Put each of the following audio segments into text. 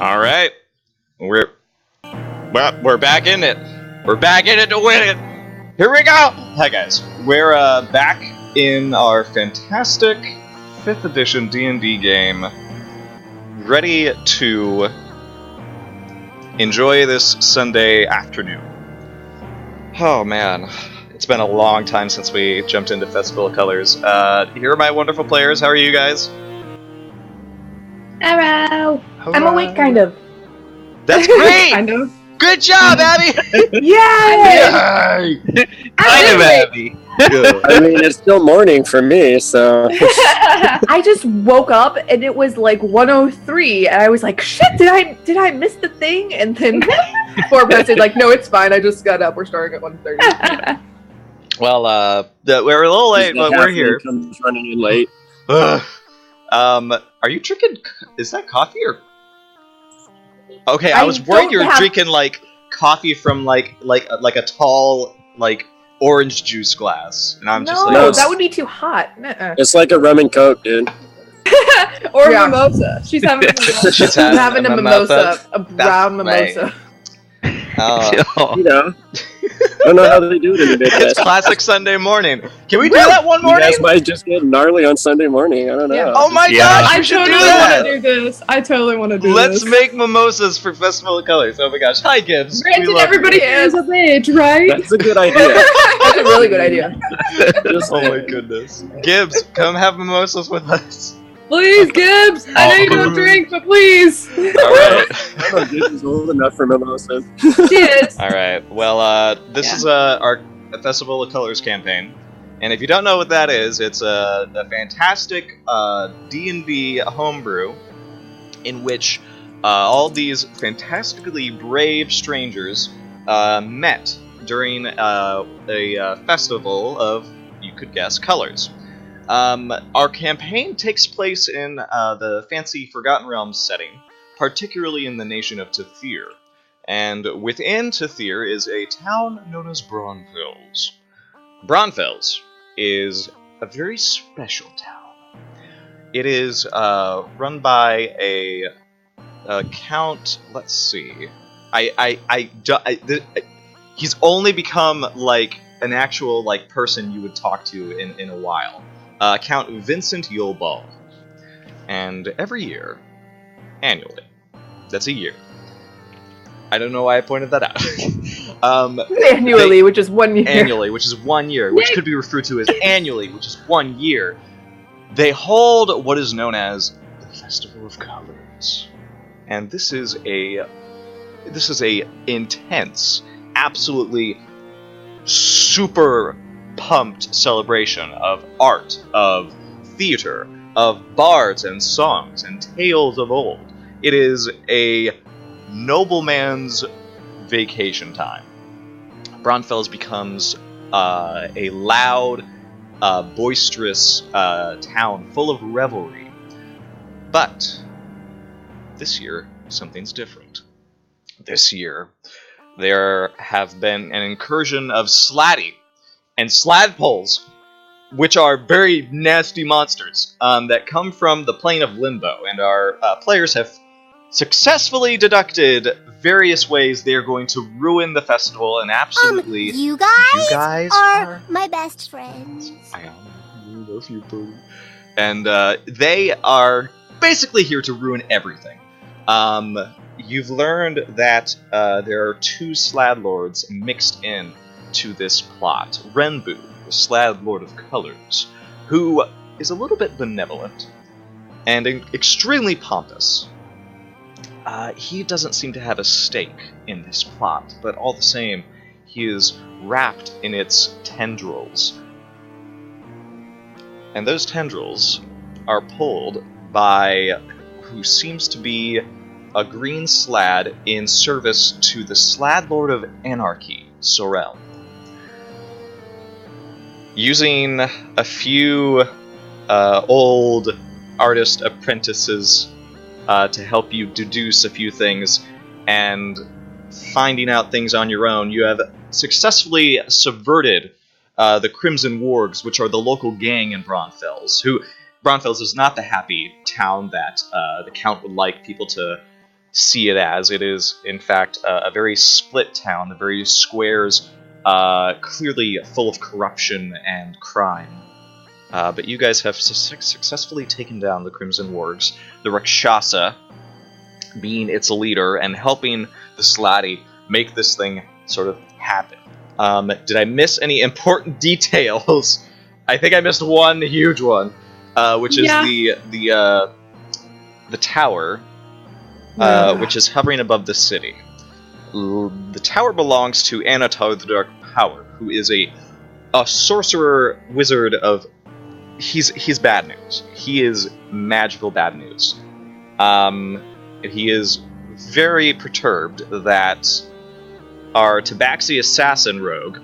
All right, we're we're back in it. We're back in it to win it. Here we go. Hi guys, we're back in our fantastic 5th edition D&D game, ready to enjoy this Sunday afternoon. Oh man, it's been a long time since we jumped into Festival of Colors. Here are my wonderful players. How are you guys? Hello. Hello. I'm awake, kind of. That's great. Kind of. Good job, Abby. Yay! Kind of Abby. Good. I mean, it's still morning for me, so... I just woke up and it was like 1:03, and I was like, "Shit! Did I miss the thing?" And then Forbes said, "Like, no, it's fine. I just got up. We're starting at 1:30." Well, we're a little late, but we're here. Comes running in late. Ugh. Are you drinking? Is that coffee or? Okay, I was worried you were drinking like coffee from like a tall like orange juice glass, and I'm just like, no, that would be too hot. Nuh-uh. It's like a rum and coke, dude. Or a mimosa. She's having a mimosa. She's I'm having a mimosa, a brown That's mimosa. You know. I don't know how they do it in the Midwest. It's classic Sunday morning. Can we do that one You morning? guys might just get gnarly on Sunday morning. I don't know. Yeah. Oh my gosh, I we should totally do want that. to do this. I totally want to do Let's this. make mimosas for Festival of Colors. Oh my gosh. Hi, Gibbs. We Granted, love everybody you. here is of age, right? That's a good idea. That's a really good idea. Just Oh my goodness. Gibbs, come have mimosas with us. Please, Gibbs. I know you don't drink, but please. Alright. I don't know, Gibbs is old enough for mimosas. Cheers. Alright. Well, this is our Festival of Colors campaign. And if you don't know what that is, it's a fantastic D&D homebrew in which all these fantastically brave strangers met during a festival of, you could guess, colors. Our campaign takes place in the fancy Forgotten Realms setting, particularly in the nation of Tethir. And within Tethir is a town known as Braunfels. Braunfels is a very special town. It is run by a count. Let's see. He's only become like an actual like person you would talk to in a while. Count Vincent Yolbald. And every year, annually, that's a year. I don't know why I pointed that out. Annually, which is 1 year. Annually, which is 1 year, which could be referred to as annually, which is 1 year. They hold what is known as the Festival of Colors. And this is a intense, absolutely super pumped celebration of art, of theater, of bards and songs and tales of old. It is a nobleman's vacation time. Braunfels becomes a loud, boisterous town full of revelry. But this year, something's different. This year, there have been an incursion of slatty and sladpoles, which are very nasty monsters that come from the plane of Limbo, and our players have successfully deducted various ways they are going to ruin the festival and absolutely... You guys are my best friends. I love you, boo. And they are basically here to ruin everything. You've learned that there are 2 Slad Lords mixed in to this plot. Renbu, the Slad Lord of Colors, who is a little bit benevolent and extremely pompous. He doesn't seem to have a stake in this plot, but all the same, he is wrapped in its tendrils. And those tendrils are pulled by who seems to be a green Slad in service to the Slad Lord of Anarchy, Sorel. Using a few old artist apprentices to help you deduce a few things and finding out things on your own, you have successfully subverted the Crimson Wargs, which are the local gang in Braunfels. Braunfels is not the happy town that the Count would like people to see it as. It is, in fact, a very split town. The various squares clearly full of corruption and crime. But you guys have successfully taken down the Crimson Wargs, the Rakshasa being its leader and helping the Slati make this thing sort of happen. Did I miss any important details? I think I missed one huge one, which is the tower, which is hovering above the city. The tower belongs to Anatar the Dark Power, who is a sorcerer wizard of... He's bad news. He is magical bad news. He is very perturbed that our Tabaxi assassin rogue,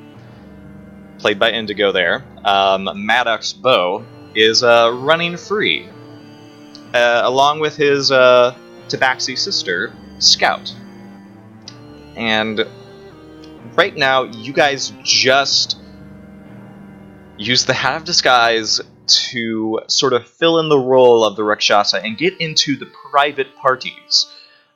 played by Indigo there, Maddox Bow, is running free, along with his Tabaxi sister, Scout. And right now, you guys just use the Hat of Disguise to sort of fill in the role of the Rakshasa and get into the private parties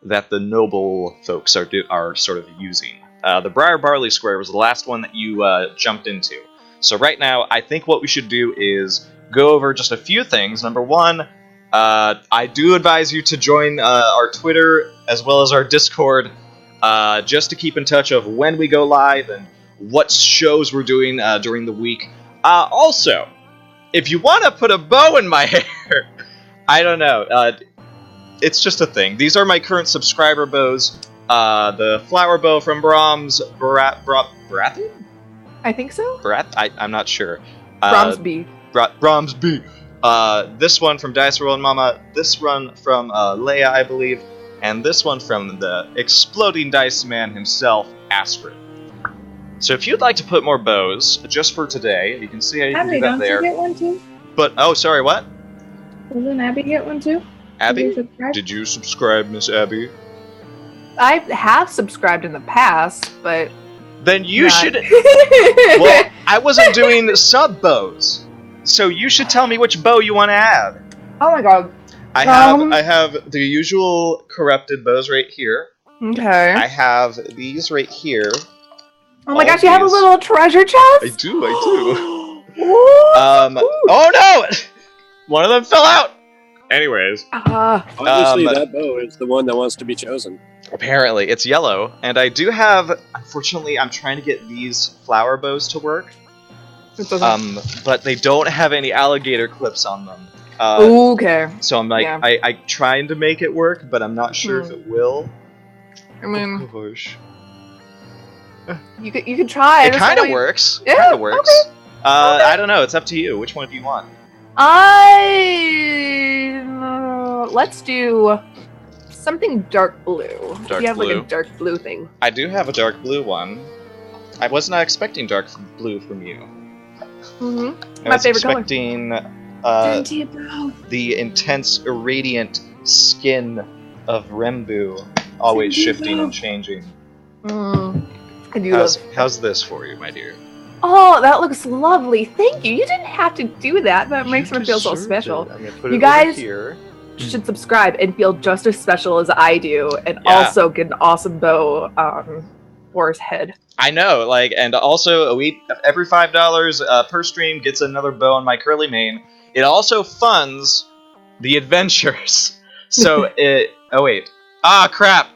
that the noble folks are sort of using. The Briar Barley Square was the last one that you jumped into. So right now, I think what we should do is go over just a few things. Number one, I do advise you to join our Twitter as well as our Discord, just to keep in touch of when we go live and what shows we're doing during the week. Also, if you want to put a bow in my hair, I don't know. It's just a thing. These are my current subscriber bows. The flower bow from Brahms Baratheon? I think so. I'm not sure. Brahms B. Brahms B. This one from Dice Roll and Mama. This one from Leia, I believe. And this one from the exploding dice man himself, Astrid. So if you'd like to put more bows, just for today, you can see how you can do that there. Abby, don't you get one too? But, oh, sorry, what? Doesn't Abby get one too? Abby? Did you subscribe, Miss Abby? I have subscribed in the past, but... Then you should... Well, I wasn't doing sub-bows. So you should tell me which bow you want to add. Oh my god. I have the usual corrupted bows right here. Okay. I have these right here. Oh my gosh, you have a little treasure chest? I do. Oh no! One of them fell out! Anyways. Obviously, that bow is the one that wants to be chosen. Apparently, it's yellow. And I do have... Unfortunately, I'm trying to get these flower bows to work. But they don't have any alligator clips on them. Okay. So I'm like, Yeah. I trying to make it work, but I'm not sure if it will. I mean, Oh, gosh. you could try. It kind of works. Yeah, Kind of works. okay. I don't know. It's up to you. Which one do you want? Let's do something dark blue. Dark you have blue. like a dark blue thing. I do have a dark blue one. I was not expecting dark blue from you. Mm-hmm. I My was favorite color. expecting Bro. the intense, radiant skin of Rembu, always shifting and changing. I do How's this for you, my dear? Oh, that looks lovely. Thank you. You didn't have to do that, but it makes me feel so special. I'm gonna put You it guys- over here. Should subscribe and feel just as special as I do, and Yeah. also get an awesome bow for his head. I know, and also every $5 per stream gets another bow on my curly mane. It also funds the adventures. So oh wait, crap,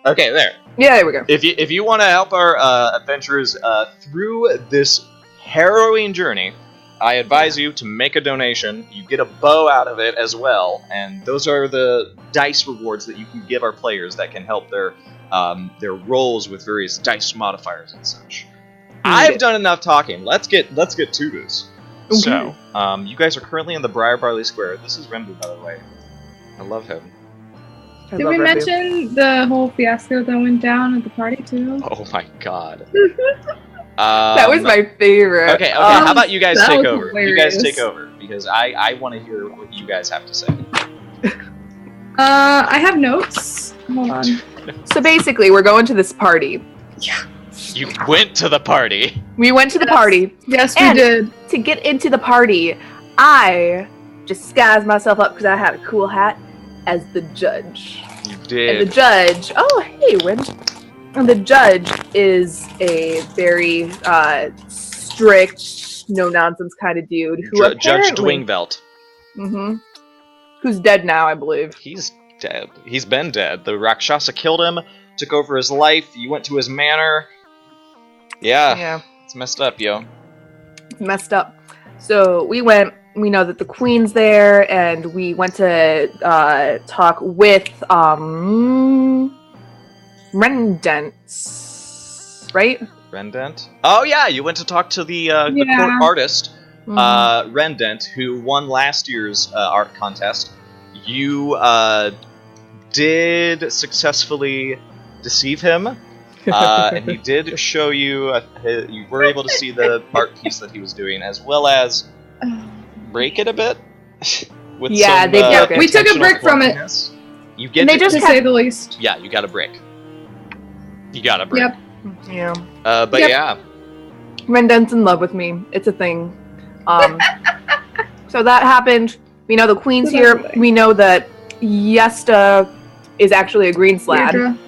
okay, there. Yeah, there we go. If you want to help our adventurers through this harrowing journey, I advise you to make a donation. You get a bow out of it as well, and those are the dice rewards that you can give our players that can help their rolls with various dice modifiers and such. I've done enough talking. Let's get to this. Okay. So, you guys are currently in the Briar Barley Square. This is Rembu, by the way. I love him. I Did love we Red Bull. mention the whole fiasco that went down at the party too? Oh my god. That was my favorite. Okay, how about you guys that take was over? You hilarious. guys take over, because I want to hear what you guys have to say. I have notes. Hold on. So basically, we're going to this party. You went to the party. We went to the Yes. party. Yes, we And- did. To get into the party, I disguised myself up because I had a cool hat as the judge. You And the did. judge, oh hey, Wind. And the judge is a very strict, no nonsense kind of dude who Judge apparently, Dwingvelt. Who's dead now, I believe. He's dead. He's been dead. The Rakshasa killed him, took over his life. You went to his manor. Yeah. It's messed up, yo. It's messed up. So we went. We know that the queen's there, and we went to talk with Rendent, right? Rendent? Oh yeah, you went to talk to the court artist, Rendent, who won last year's art contest. You did successfully deceive him, and he did show you. You were able to see the art piece that he was doing, as well as break it a bit. With some, they broke it. We took a brick from it. You get they just to say the least. Yeah, you got a brick. You got a brick. Yep. Yeah. But Yep. yeah. Rendent's in love with me. It's a thing. So that happened. We know the queen's So here. that's the We know that Yesta is actually a green slad. Deirdre.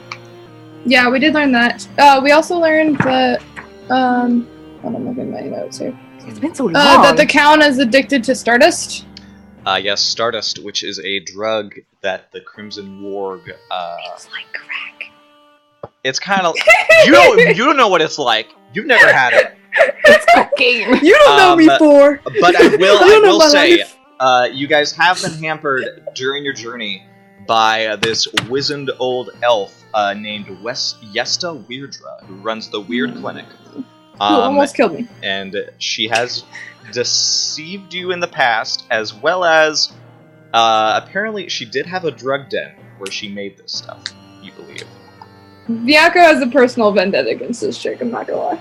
Yeah, we did learn that. We also learned that. Hold on, I'm looking at my notes here. It's been so long. That the count is addicted to Stardust. Yes, Stardust, which is a drug that the Crimson Warg. It's like crack. It's kind of you don't know what it's like. You've never had it. It's cocaine. You don't know me for. But I will know my say, life. you guys have been hampered during your journey by this wizened old elf named Yesta Weirdra, who runs the Weird Clinic. Who almost killed me. And she has deceived you in the past, as well as apparently she did have a drug den where she made this stuff, you believe. Viako has a personal vendetta against this chick, I'm not gonna lie.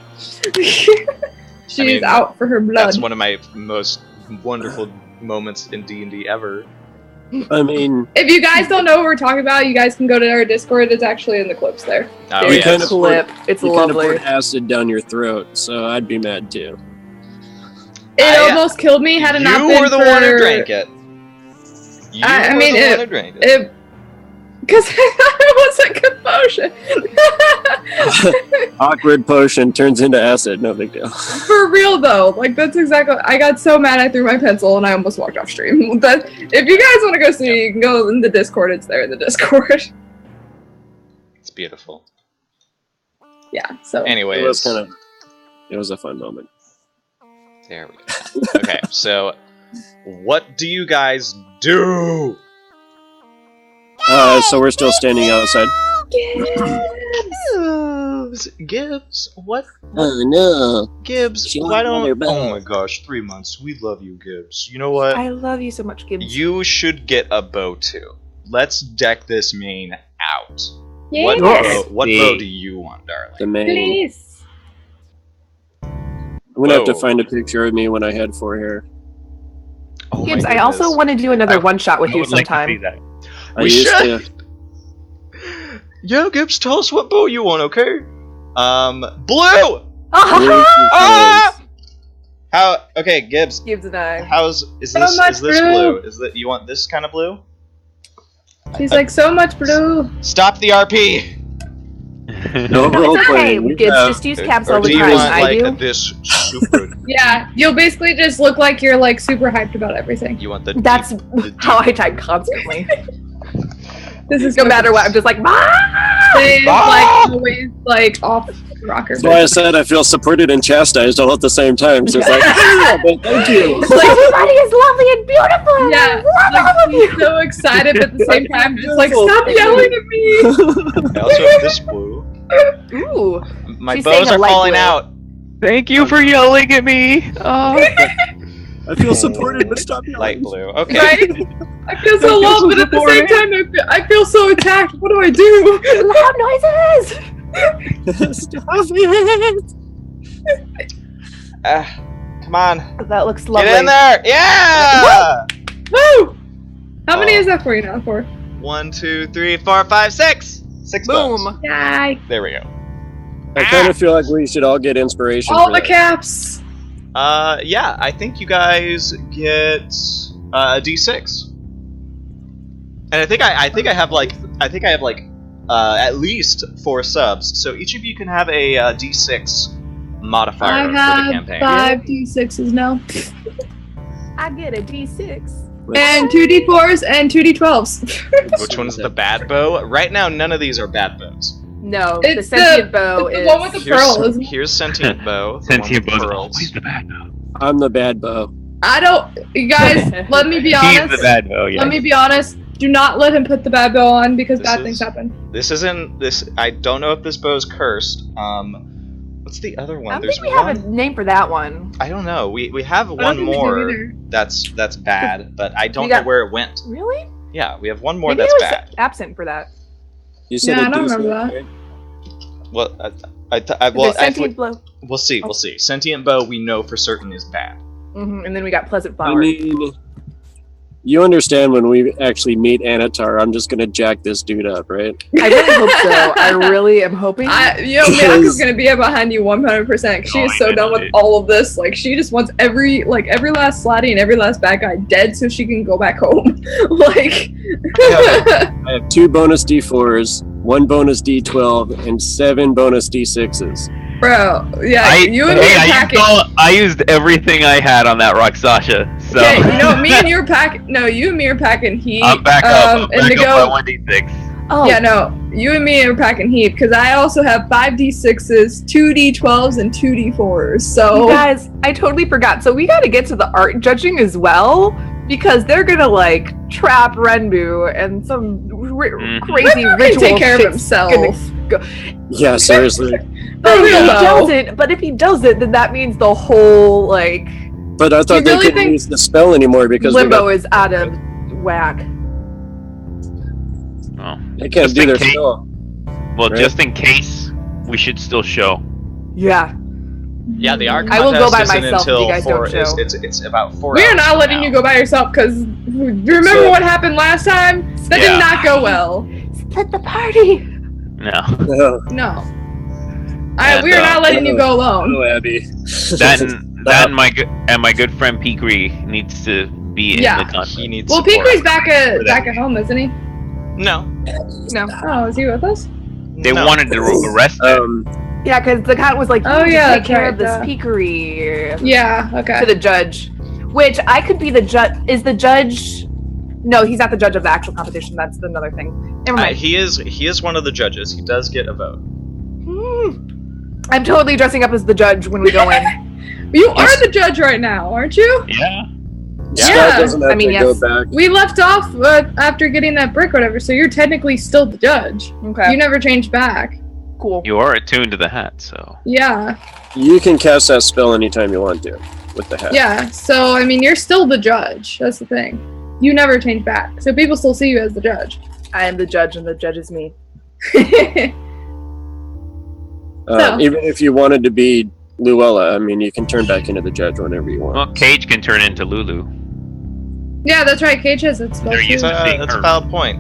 She's out for her blood. That's one of my most wonderful moments in D&D ever. I mean, If you guys don't know what we're talking about, you guys can go to our Discord. It's actually in the clips there. Oh, There's You a kind of clip. It's you kind of lovely. poured acid down your throat, so I'd be mad too. It almost killed me had it not been You were the for... one who drank it. You I were mean, the one who drank it. Because I thought it was a good potion. Awkward potion turns into acid, no big deal. For real though, like that's exactly. I got so mad I threw my pencil and I almost walked off stream. But if you guys want to go see, you can go in the Discord. It's there in the Discord. It's beautiful. Yeah. So. Anyways, It was a fun moment. there we go. Okay, so what do you guys do? So we're still standing outside. Gibbs, what? Oh no. Gibbs, She why wants another don't? bell. Oh my gosh, 3 months. We love you, Gibbs. You know what? I love you so much, Gibbs. You should get a bow too. Let's deck this main out. Yes. What bow do you want, darling? The main. Please. I'm gonna have to Whoa. find a picture of me when I had 4 hair. Oh my Gibbs, I also goodness. want to do another one shot with I you would like to sometime. see that. I We used should. to. Yeah, Gibbs, tell us what bow you want, okay? Blue. Ah! How? Okay, Gibbs. Gibbs and I. Is So this much blue? blue. Is that you want this kind of blue? She's like so much blue. Stop the RP. No role It's okay, playing. Gibbs. Just use caps Or all the do you time. want I like do. this super? Yeah, you'll basically just look like you're like super hyped about everything. You want the? That's deep- how I type constantly. This is No matter what, I'm just like, "Ah!" It's Ah! like always like off rocker. That's why I said I feel supported and chastised all at the same time. So it's like, yeah, but thank you. It's like, everybody is lovely and beautiful. and Yeah, I love all like of you. he's so excited, but at the same time, just like stop yelling at me. I also have this blue. Ooh. My She's bows saying a are light falling blue. out. Thank you for yelling at me. Oh. I feel supported, but stop Light yelling. blue. Okay. Right? I feel so loved, but at the same time, I feel so attacked. What do I do? Loud noises. Stop it. Come on. That looks lovely. Get in there. Yeah. Woo! How many Oh. is that for you now? 4. 1, 2, 3, 4, 5, 6. 6 bows. Boom. Yay! There we go. I kind of feel like we should all get inspiration. All for the that. caps. Yeah, I think you guys get a D6. And And I think I have like at least 4 subs. So each of you can have a D6 modifier for the I campaign. have 5 D6s now. I get a D6. And 2 D4s and 2 D12s. Which one's the bad bow? Right now, none of these are bad bows. No, It's the sentient bow it's is the one with the pearl, isn't it? Here's sentient bow. the Sentient one with Bow's pearls. always the bad bow. I'm the bad bow. I don't. You guys, let me be He's honest. the bad bow, yeah. Let me be honest. Do not let him put the bad bow on because This bad is- things happen. This isn't this. I don't know if this bow's cursed. What's the other I one? don't There's think we one. have a name for that one. I don't know. We have I don't one think we do more either. that's bad, but I don't We know got- where it went. Really? Yeah, we have one more Maybe that's I was bad. absent for that. You said Yeah, a I don't decent, remember that. right? Well, The sentient blow. we'll see. We'll see. Sentient bow we know for certain is bad. And then we got pleasant I flower. mean, you understand when we actually meet Anatar, I'm just gonna jack this dude up, right? I really hope so. I really am hoping. Miyaka's gonna be behind you 100%. She Oh, is so I done with know. all of this. Like, she just wants every last Slatty and every last bad guy dead so she can go back home. Like, I have 2 bonus D4s, 1 bonus D12, and 7 bonus D6s. bro, yeah, you and me are packing. I used everything I had on that rock, Sasha. So Okay, you know, me and you are packing. No, you and me are packing heat. I'm back up. I'm and to back go. up by 1d6. oh, Yeah, no, you and me are packing heat because I also have 5 D6s, 2 D12s, and 2 D4s. So you guys, I totally forgot. So we got to get to the art judging as well because they're gonna like trap Renbu and some crazy Renbu can ritual take care of shit's himself. gonna go. Yeah, seriously. But if he real though. doesn't, then that means the whole like But I thought You they really couldn't think use the spell anymore because we limbo got, is out of whack. Oh. they can't Just do in their case- spell. Well, Right. just in case, we should still show. Yeah. Yeah, the art I will go contest by isn't myself if until you guys don't 4 show. It's about 4 we are hours not from letting now. you go by yourself because you remember So- what happened last time? That Yeah. did not go well. Split the party. No. No, No. And, We are not letting you go alone. no, Abby. That and my good friend Pikri needs to be in Yeah. the contest. He needs Well, support. Pikri's back at home, isn't he? No. No. Oh, is he with us? They No. wanted to arrest him. Yeah, because the cat was like, you Oh, need yeah, to take that's care right, of this duh. peakery Yeah. Okay. to the judge. Which I could be the judge. Is the judge? No, he's not the judge of the actual competition. That's another thing. Never mind. He is one of the judges. He does get a vote. I'm totally dressing up as the judge when we go in. You are the judge right now, aren't you? Yeah. Scott Yeah. doesn't have I mean, to yes. go back. We left off after getting that brick, or whatever. So you're technically still the judge. Okay. You never changed back. Cool. You are attuned to the hat, so. Yeah. You can cast that spell anytime you want to with the hat. Yeah. So I mean, you're still the judge. That's the thing. You never change back, so people still see you as the judge. I am the judge, and the judge is me. So- Even if you wanted to be Luella, I mean, you can turn back into the judge whenever you want. Well, Cage can turn into Lulu. Yeah, that's right. Cage has its spell They're too. using- Seeing That's a her. valid point.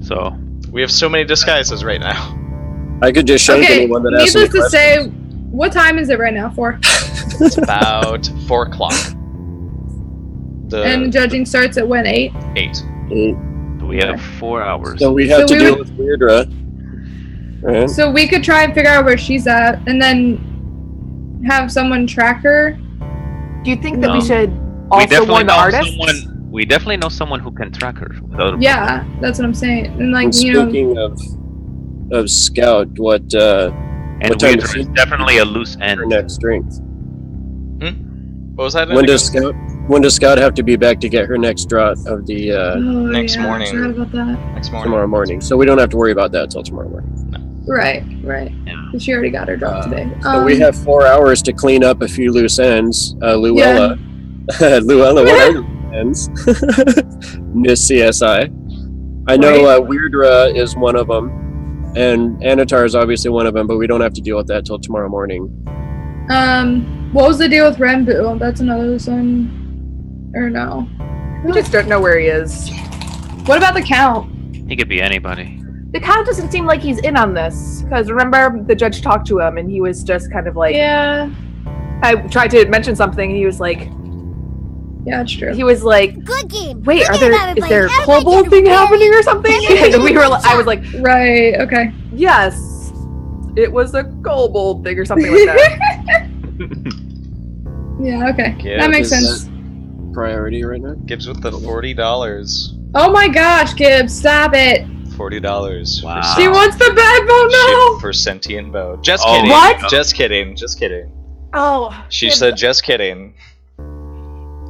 So. We have so many disguises right now. I could just shank Okay. anyone that asks me Needless to say, questions. what time is it right now for? It's about 4 o'clock. And judging starts at when 8. 8. We have 4 hours. So we have So to we deal would- with Weirdra. Right? So we could try and figure out where she's at, and then have someone track her. Do you think that we No. should we also definitely warn the know artists? someone. We definitely know someone who can track her. Without a Yeah, that's what I'm saying. And like And you know, speaking of Scout, what And what time Weird is is it? definitely a loose her end. next strength? What was that? When does Scout have to be back to get her next draught of the oh, next yeah, morning. I forgot about that. next morning? tomorrow morning? So we don't have to worry about that till tomorrow morning. Right. Yeah. She already got her drop today. So we have 4 hours to clean up a few loose ends. Luella, Luella, what are the loose ends? Miss CSI. I know Weirdra is one of them, and Anatar is obviously one of them, but we don't have to deal with that till tomorrow morning. What was the deal with Renbu? That's another loose end. Or no? We just don't know where he is. What about the count? He could be anybody. The count doesn't seem like he's in on this. Because remember, the judge talked to him, and he was just kind of like, Yeah. I tried to mention something, and he was like, Yeah, that's true. He was like, Good game. "Wait, Forget about it, is there a buddy. kobold thing happening or something?" And we were, I was like, Right, okay. "Yes, it was a kobold thing or something like that." Yeah, okay. Yeah, that makes is sense. Priority right now. Gibbs with the $40. Oh my gosh, Gibbs, stop it. $40. Wow. She wants the bad bow now. For sentient bow. Just Oh, kidding. what? Just kidding. Just kidding. Oh, She said just kidding.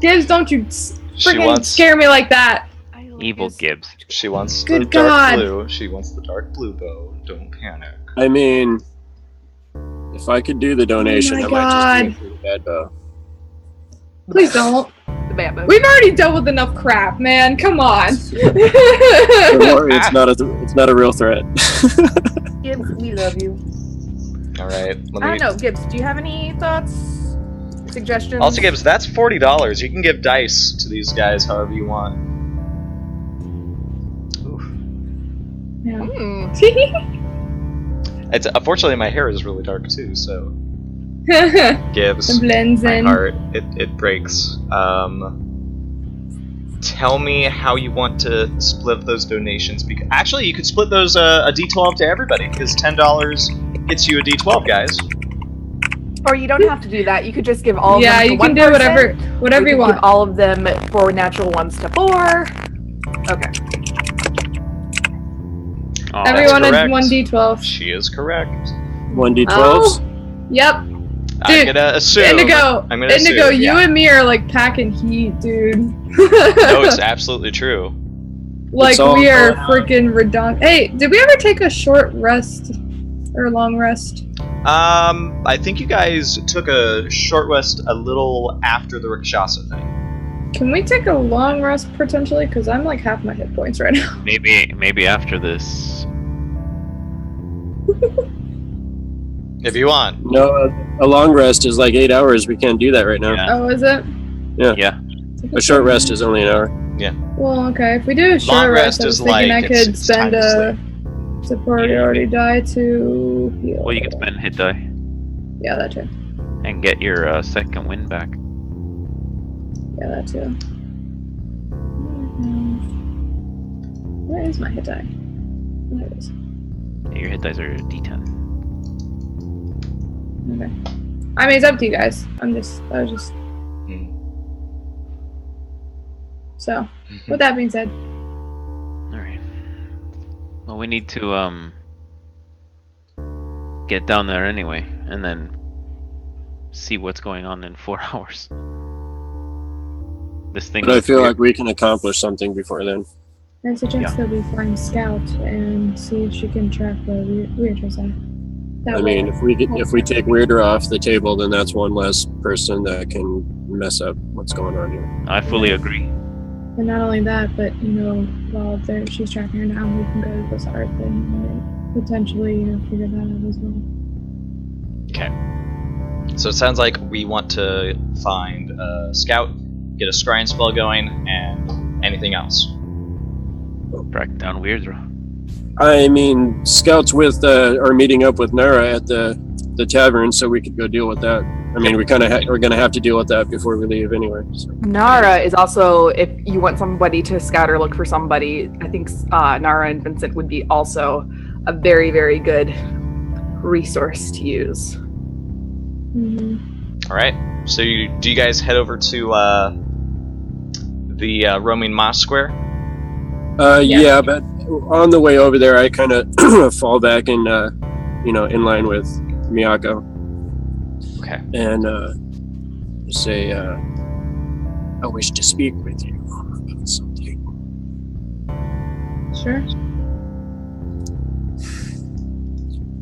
Gibbs, don't you She freaking wants scare me like that. Evil Gibbs. she wants the Good dark God. blue. She wants the dark blue bow. Don't panic. I mean, if I could do the donation, Oh my I might God. just do it for the bad bow. Please don't. The bamboo. We've already dealt with enough crap, man. Come on. Don't worry, it's not a real threat. Gibbs, we love you. All right. Let I me. don't know, Gibbs. Do you have any thoughts, suggestions? Also, Gibbs, that's $40. You can give dice to these guys however you want. Oof. Yeah. It's unfortunately my hair is really dark too, so Gibbs. It blends My in. heart, it breaks. Tell me how you want to split those donations. Because actually, you could split those a D12 to everybody, because $10 gets you a D12, guys. Or you don't have to do that. You could just give all of Yeah, them to you one can do person. whatever you could want. Give all of them for natural ones to 4. Okay. Oh, Everyone That's has correct. 1d12. She is correct. 1d12s. Yep. I'm Dude, gonna assume. Indigo, I'm gonna Indigo, assume, you yeah. and me are like packing heat, dude. No, it's absolutely true. Like It's all we are going on. freaking redundant. Hey, did we ever take a short rest or a long rest? I think you guys took a short rest a little after the Rakshasa thing. Can we take a long rest potentially? Because I'm like half my hit points right now. Maybe after this. If you want. No, a long rest is like 8 hours. We can't do that right now. Yeah. Oh, is it? Yeah. A short rest is only an hour. Well, okay. If we do a short Long rest, rest I was is thinking like I could it's spend time to a superiority die to heal. Well, you can spend hit die Yeah, that too. and get your second win back. Yeah, that too. Where is my hit die? There it is. Your hit dice are D10. Okay. I mean, it's up to you guys. I was just. Hmm. So, with that being said, All right. Well, we need to get down there anyway, and then see what's going on in 4 hours. This thing. But I looks feel weird. like we can accomplish something before then. I suggest that we find Scout and see if she can track where Weirders are. That I way- mean, if we take Weirder off the table, then that's one less person that can mess up what's going on here. I fully agree. And not only that, but while she's tracking her down, we can go to this art thing and potentially, figure that out as well. Okay. So it sounds like we want to find a scout, get a scrying spell going, and anything else. Track down Weirdra. I mean, scouts are meeting up with Nara at the tavern, so we could go deal with that. I mean, we're gonna have to deal with that before we leave anyway. So. Nara is also, if you want somebody to scout or look for somebody, I think Nara and Vincent would be also a very, very good resource to use. Mm-hmm. All right. So do you guys head over to the Roaming Moss Square? Yeah, but on the way over there, I kind of fall back and in line with Miyako. Okay. And say, I wish to speak with you about something. Sure.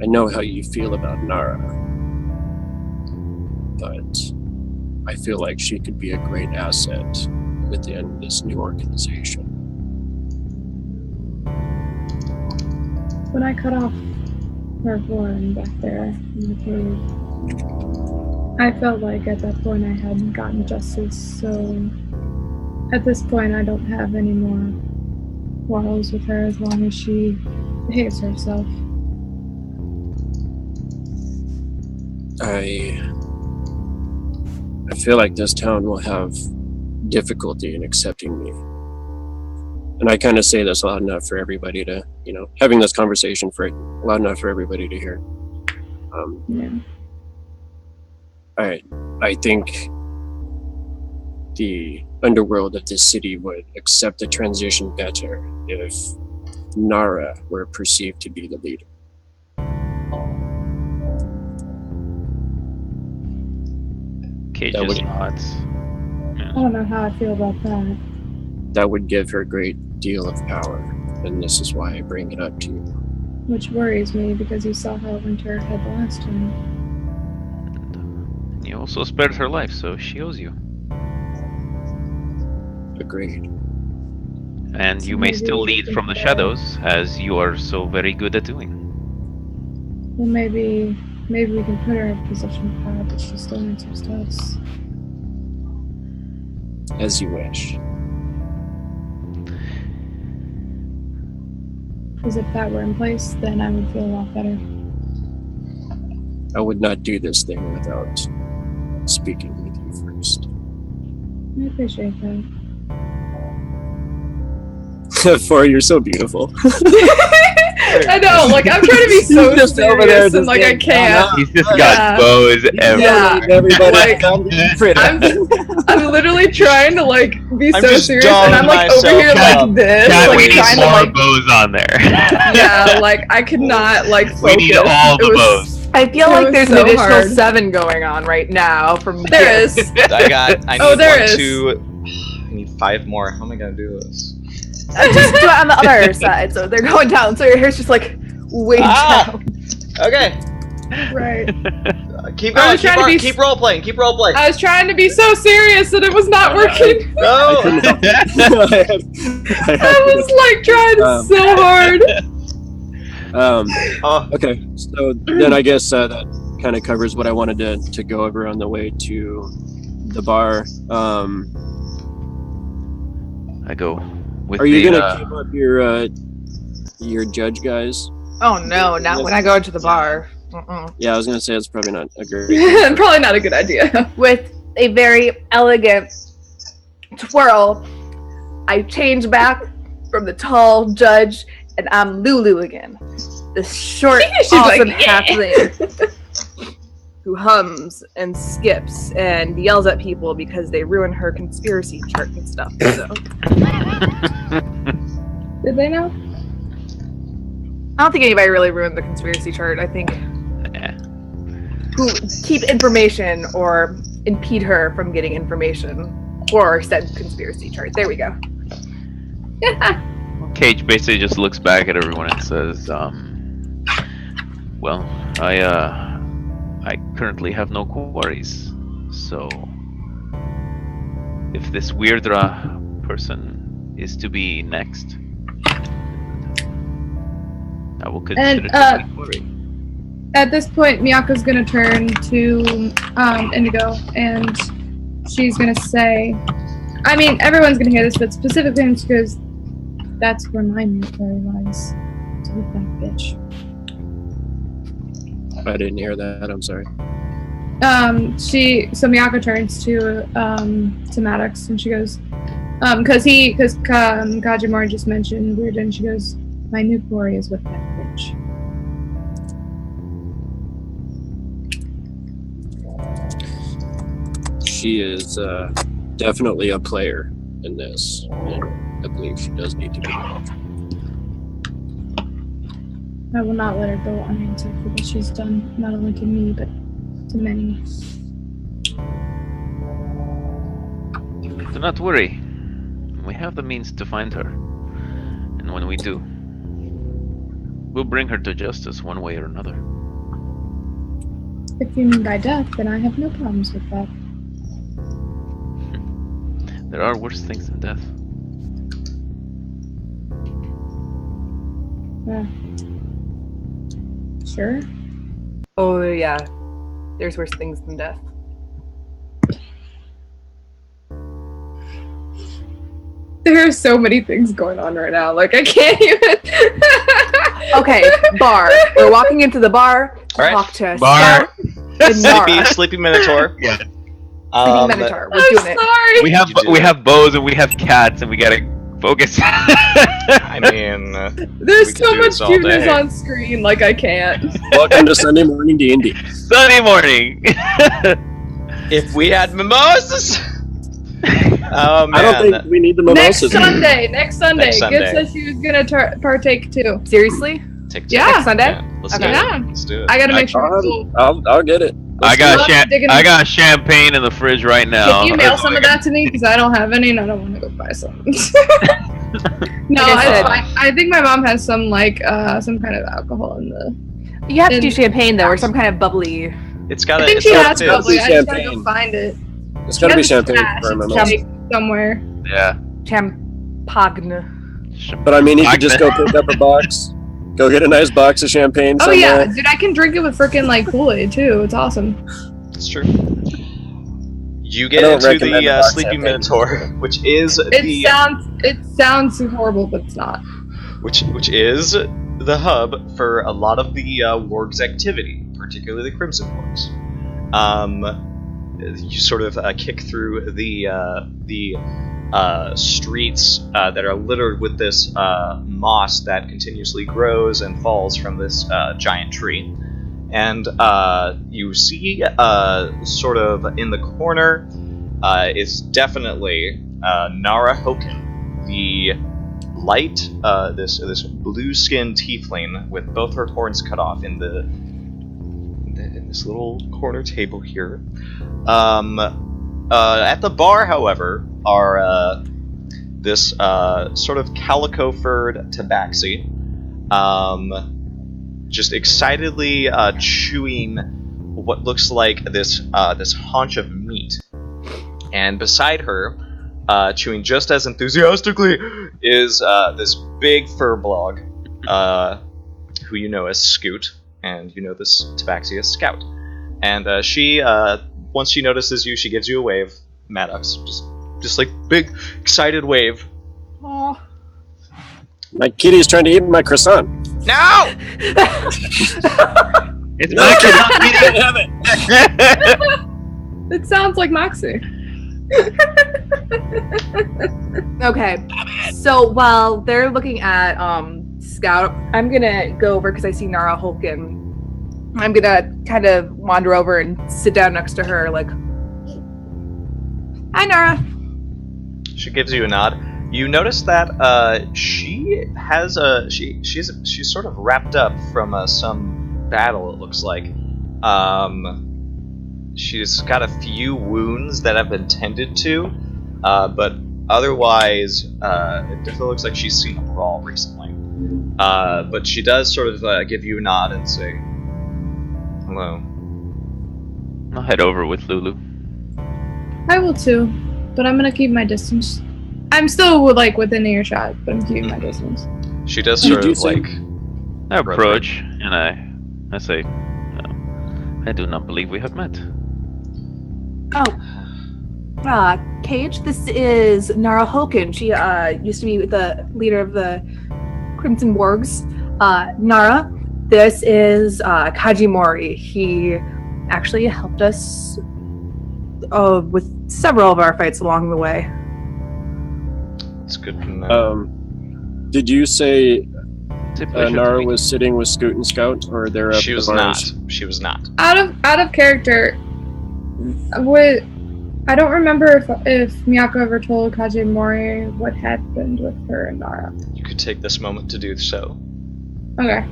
I know how you feel about Nara, but I feel like she could be a great asset within this new organization. When I cut off her horn back there in the cave, I felt like at that point I hadn't gotten justice, so at this point I don't have any more quarrels with her as long as she behaves herself. I feel like this town will have difficulty in accepting me. And I kind of say this loud enough for everybody to, having this conversation for loud enough for everybody to hear. I think the underworld of this city would accept the transition better if Nara were perceived to be the leader. Okay, That just would- nods. I don't know how I feel about that. That would give her a great deal of power, and this is why I bring it up to you. Which worries me because you saw how it went to her head the last time. You also spared her life, so she owes you. Agreed. And you So may maybe still we lead can from the try. shadows, as you are so very good at doing. Well, maybe we can put her in a position of power, but she still answers to us. As you wish. Because if that were in place, then I would feel a lot better. I would not do this thing without speaking with you first. I appreciate that. For you're so beautiful. I know, like I'm trying to be so Just over there serious and just like I saying, can't. He's just Yeah. got bows everywhere. Yeah. Everybody Like, pretty. I'm literally trying to like be I'm so just serious, and I'm like over dumb here myself like this, Chat, we like need trying to more like bows on there. yeah, like I could not like focus. We need all the It was- bows. I feel It like was there's so an additional hard. 7 going on right now from there is. I need Oh, there one, is. 2. I need 5 more. How am I gonna do this? Just do it on the other side, so they're going down. So your hair's just like way down. Okay. Right. Keep I going. was trying to be- Keep role playing. Keep role playing. I was trying to be so serious and it was not working. No. I I was like trying so hard. Oh, Okay, so then I guess that kind of covers what I wanted to go over on the way to the bar. I go with Are you the, gonna keep up your judge guys? Oh no, not when I go into the bar. Mm-mm. Yeah, I was gonna say it's probably not a great idea. Probably not a good idea. With a very elegant twirl, I change back from the tall judge, and I'm Lulu again. The short, She's awesome like, "Yeah." halfling who hums and skips and yells at people because they ruin her conspiracy chart and stuff. So Did they know? I don't think anybody really ruined the conspiracy chart. I think Eh. who keep information or impede her from getting information or said conspiracy chart. There we go. Cage basically just looks back at everyone and says, well, I currently have no quarries, so if this Weirdra person is to be next, I will consider it a quarry. At this point, Miyako's gonna turn to Indigo, and she's gonna say, I mean, everyone's gonna hear this, but specifically because that's where my military lies. To with that bitch. I didn't hear that. I'm sorry. So Miyako turns to Maddox, and she goes, because Kajimori just mentioned Weird, and she goes, my new quarry is with that bitch. She is definitely a player in this, and I believe she does need to be. I will not let her go unanswered for what she's done, not only to me, but to many. Do not worry. We have the means to find her. And when we do, we'll bring her to justice one way or another. If you mean by death, then I have no problems with that. There are worse things than death. Sure. Oh yeah, there's worse things than death. There are so many things going on right now. Like I can't even. Okay, bar. We're walking into the bar to All right. talk to Bar. Scout and Nara. Sleepy Minotaur. Yeah. Sleeping Um, Minotaur. We're doing it. Sorry. We have bows and we have cats and we gotta focus. I mean, There's we could so do much this all cuteness day. on screen, like I can't. Welcome to Sunday morning D&D. Sunday morning. if we had mimosas. Oh man. I don't think we need the Next mimosas. Sunday. Next Gibbs Sunday. said she was gonna partake too. Seriously? Take two. Yeah. Next Sunday? Yeah, let's Okay. do it. Yeah. Let's do it. I gotta make sure. It's full. I'll get it. I got Digging- I got champagne in the fridge right now. Can you mail some of that to me? Because I don't have any and I don't want to go buy some. No, Like I said- it's fine. I think my mom has some some kind of alcohol in the. You have to do And- champagne though, or some kind of bubbly. It's got I a. think It's she got has a probably. fizz. I just gotta go Champagne. find it. It's gotta be She has a champagne stash. for a It's mimosa. like somewhere. Yeah. Champagne. But I mean, you could just go pick up a box, go get a nice box of champagne Oh somewhere. yeah, dude, I can drink it with freaking like Kool-Aid too. It's awesome. It's true. You I get don't into recommend the box Sleepy champagne. Minotaur, which is It sounds horrible, but it's not. which is the hub for a lot of the wargs' activity, particularly the Crimson Wargs. You sort of kick through the streets that are littered with this moss that continuously grows and falls from this giant tree. And you see, sort of in the corner, is definitely Nara Hoken, the light, this blue-skinned tiefling with both her horns cut off in this little corner table here. At the bar, however, are this sort of calico-furred tabaxi, just excitedly chewing what looks like this haunch of meat, and beside her, chewing just as enthusiastically, is this big furblog, who you know as Scoot, and you know this tabaxi as Scout. And she, once she notices you, she gives you a wave, Maddox, just like big excited wave. Oh. My kitty's trying to eat my croissant. No! It's No, back kitty, in you can't have it. It sounds like Moxie. Okay, so while they're looking at Scout, I'm gonna go over because I see Nara Holkin. I'm gonna kind of wander over and sit down next to her, like, "Hi, Nara." She gives you a nod. You notice that she has she's sort of wrapped up from some battle. It looks like she's got a few wounds that have been tended to, but otherwise it definitely looks like she's seen a brawl recently. But she does sort of give you a nod and say hello. I'll head over with Lulu. I will too, but I'm gonna keep my distance. I'm still like within earshot, but I'm keeping my distance. She does You sort do of say- like I approach and I say, I do not believe we have met. Oh, Cage, this is Nara Holkin. She used to be the leader of the Crimson Wargs. Nara, this is Kaji Mori. He actually helped us with several of our fights along the way. it's good to know. Did you say It's a pleasure to Nara meet was sitting with Scoot and Scout, or they're up She at was the not. bars? She was not. Out of character, I don't remember if Miyako ever told Kaji Mori what happened with her and Nara. You could take this moment to do so. Okay.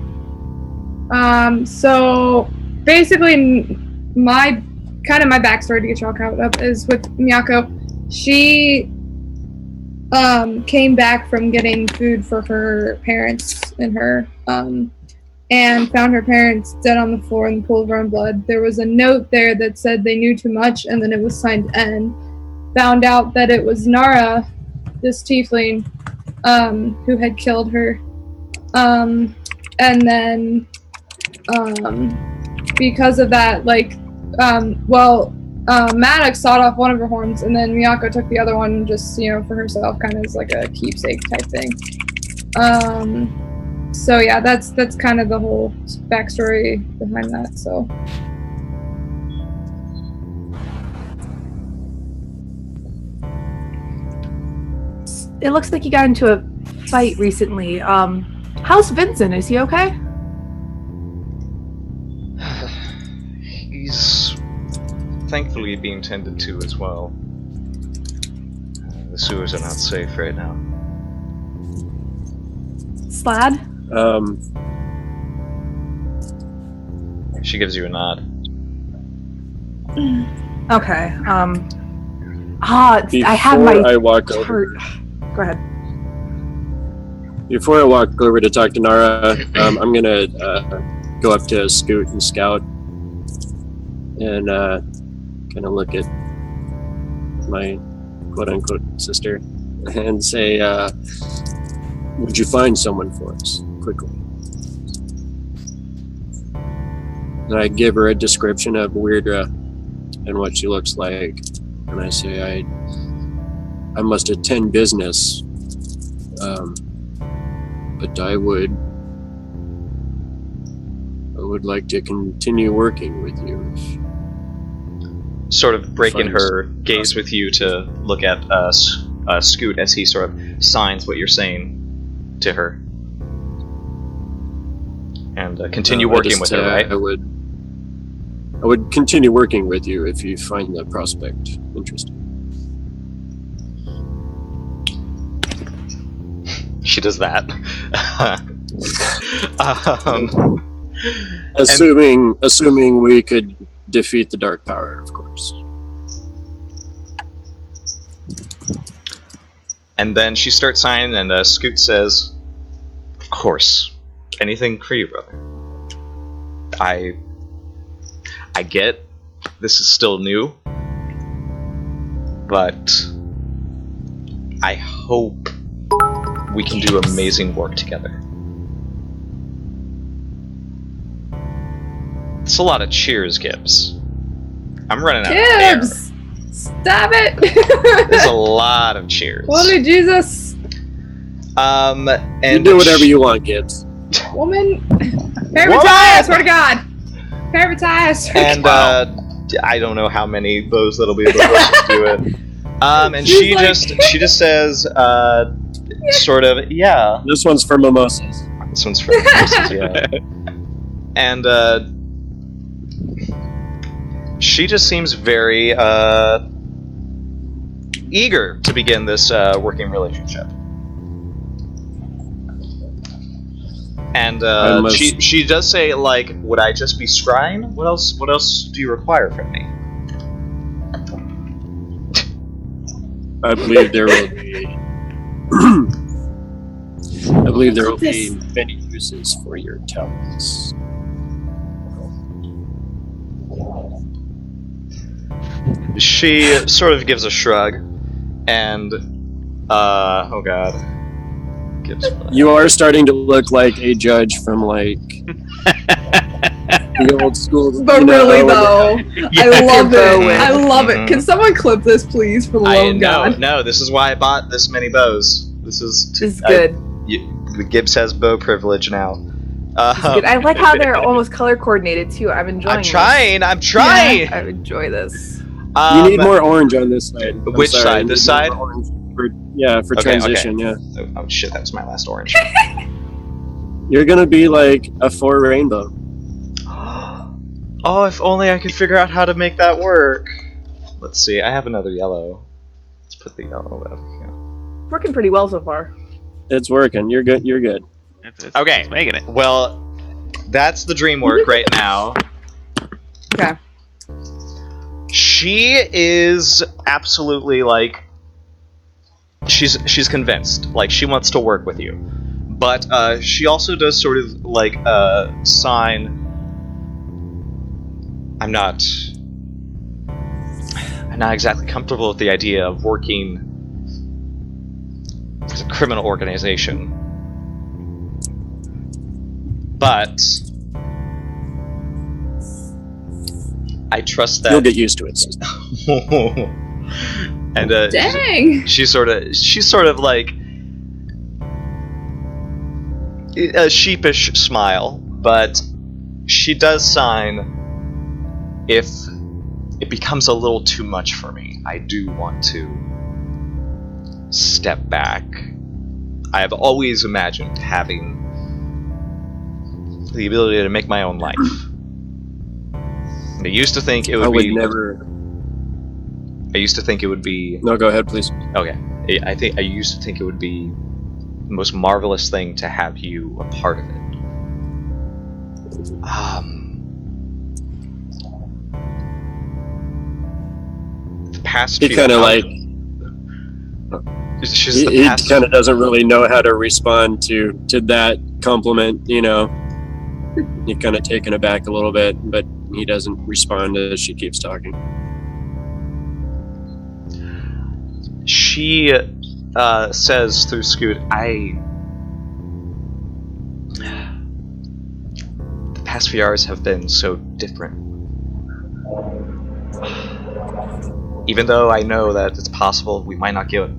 So basically, my backstory to get y'all caught up is with Miyako. She came back from getting food for her parents and her and found her parents dead on the floor in the pool of her own blood. There was a note there that said they knew too much, and then it was signed N. Found out that it was Nara, this tiefling, who had killed her. And then because of that, Maddox sawed off one of her horns, and then Miyako took the other one just, for herself, kind of as like a keepsake type thing. So yeah, that's kind of the whole backstory behind that. So it looks like you got into a fight recently. How's Vincent? Is he okay? He's thankfully being tended to as well. The sewers are not safe right now. Slad? She gives you a nod. Okay. I have my I walk over. Go ahead. Before I walk over to talk to Nara, I'm gonna go up to Scoot and Scout and kind of look at my quote-unquote sister and say, would you find someone for us quickly? And I give her a description of Weirdra and what she looks like, and I say, I must attend business, but I would like to continue working with you. Sort of breaking her gaze with you to look at Scoot as he sort of signs what you're saying to her. And continue working with her, right? I would continue working with you if you find the prospect interesting. She does that. Assuming we could defeat the Dark Power, of course. And then she starts signing, and Scoot says, "Of course, anything for you, brother. I get this is still new, but I hope we can do amazing work together." It's a lot of cheers, Gibbs. I'm running out of air. Gibbs! Stop it! There's a lot of cheers. Holy Jesus! And you do whatever you want, Gibbs. Woman! Favorite tie, I swear to God! Favorite tie, I swear to And God. I don't know how many those that'll be able to do it. And She's she like- just says, sort of, yeah. This one's for mimosas. This one's for mimosas, yeah. And she just seems very eager to begin this working relationship. And she does say, like, would I just be scrying? What else do you require from me? I believe there will be. I believe there will be many uses for your talents. She sort of gives a shrug, and oh god, You are starting to look like a judge from like the old school. But really, though, I love it. I love it. Mhm. Can someone clip this, please, for the love of God? No, this is why I bought this many bows. This is good. The Gibbs has bow privilege now. Good. I like how they're almost color coordinated too. I'm enjoying. I'm trying. This. I'm trying. Yeah, I enjoy this. You need more orange on this side. I'm Which sorry, side? you This need more side? orange for Okay, transition. okay. Yeah, Oh shit, that was my last orange. you're gonna be like a 4 rainbow. Oh, if only I could figure out how to make that work. Let's see. I have another yellow. Let's put the yellow over here. Working pretty well so far. It's working. You're good. You're good. Okay, It's making it. well, that's the dream work right now. Okay. She is absolutely like she's convinced. Like she wants to work with you. But she also does sort of like sign I'm not exactly comfortable with the idea of working with a criminal organization. But I trust that You'll get used to it. Sister. and Dang! she's sort of like a sheepish smile, but she does sign if it becomes a little too much for me. I do want to step back. I have always imagined having the ability to make my own life. I used to think it would be. I used to think it would be. No, go ahead, please. Okay. I used to think it would be the most marvelous thing to have you a part of it. The past He few kind of like. It's just He the past. kind of doesn't really know how to respond to that compliment. You know, he kind of taken aback a little bit, but he doesn't respond as she keeps talking. She says through Scoot, the past few hours have been so different. Even though I know that it's possible we might not get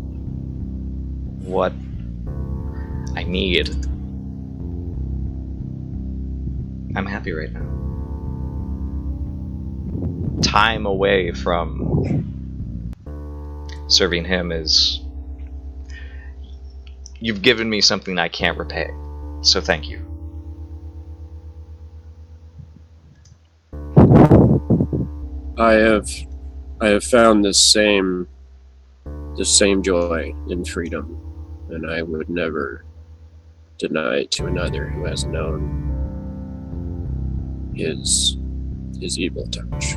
what I need, I'm happy right now. Time away from serving him is... You've given me something I can't repay, so thank you. I have found the same joy in freedom, and I would never deny it to another who has known his evil touch.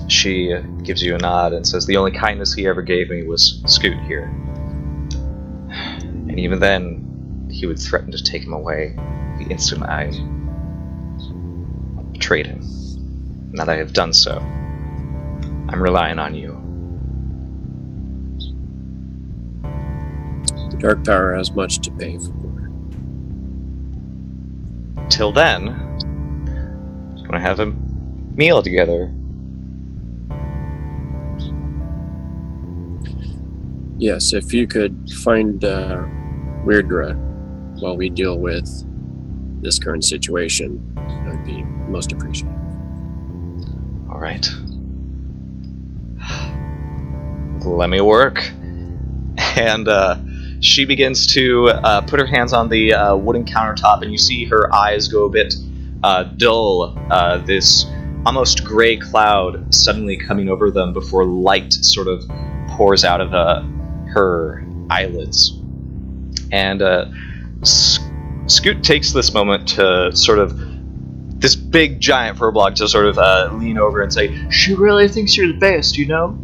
She gives you a nod and says the only kindness he ever gave me was Scoot here. And even then, he would threaten to take him away the instant I betrayed him. Now that I have done so, I'm relying on you. The Dark Power has much to pay for. Till then, just want to have a meal together. Yes, if you could find Weirdra while we deal with this current situation, that would be most appreciated. All right. Let me work. And she begins to put her hands on the wooden countertop, and you see her eyes go a bit dull. This almost gray cloud suddenly coming over them before light sort of pours out of her eyelids. And Scoot takes this moment to sort of, this big giant furbolg to sort of lean over and say, she really thinks you're the best, you know?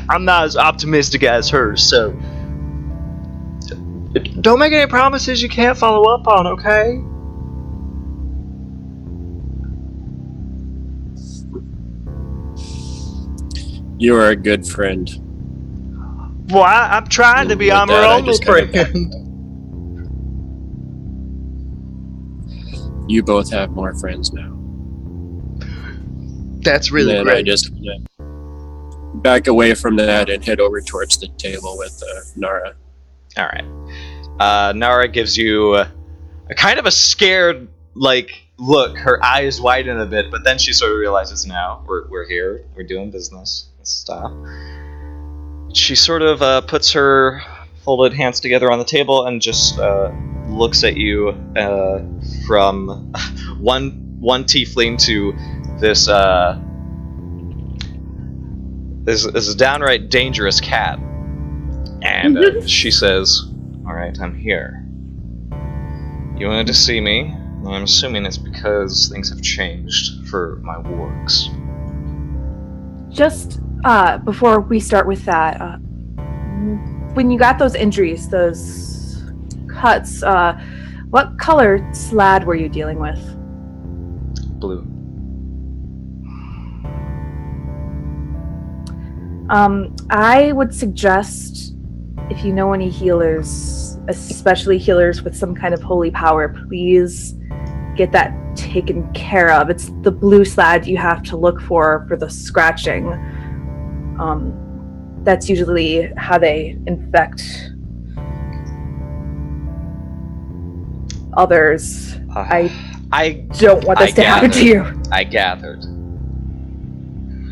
I'm not as optimistic as her, so don't make any promises you can't follow up on, okay? You are a good friend. Well, I'm trying to be. I'm her only friend. You both have more friends now. That's really and great. I just back away from that and head over towards the table with Nara. All right. Nara gives you a kind of a scared look. Her eyes widen a bit, but then she sort of realizes, no, we're here. We're doing business. Let's stop. She sort of puts her folded hands together on the table and just looks at you from one tiefling to this this downright dangerous cat, and she says, "All right, I'm here. You wanted to see me. I'm assuming it's because things have changed for my wargs." Just before we start with that, when you got those injuries, those cuts, what color slad were you dealing with? Blue. I would suggest, if you know any healers, especially healers with some kind of holy power, please get that taken care of. It's the blue slad you have to look for the scratching. That's usually how they infect others. I don't want this to happen to you. I gathered.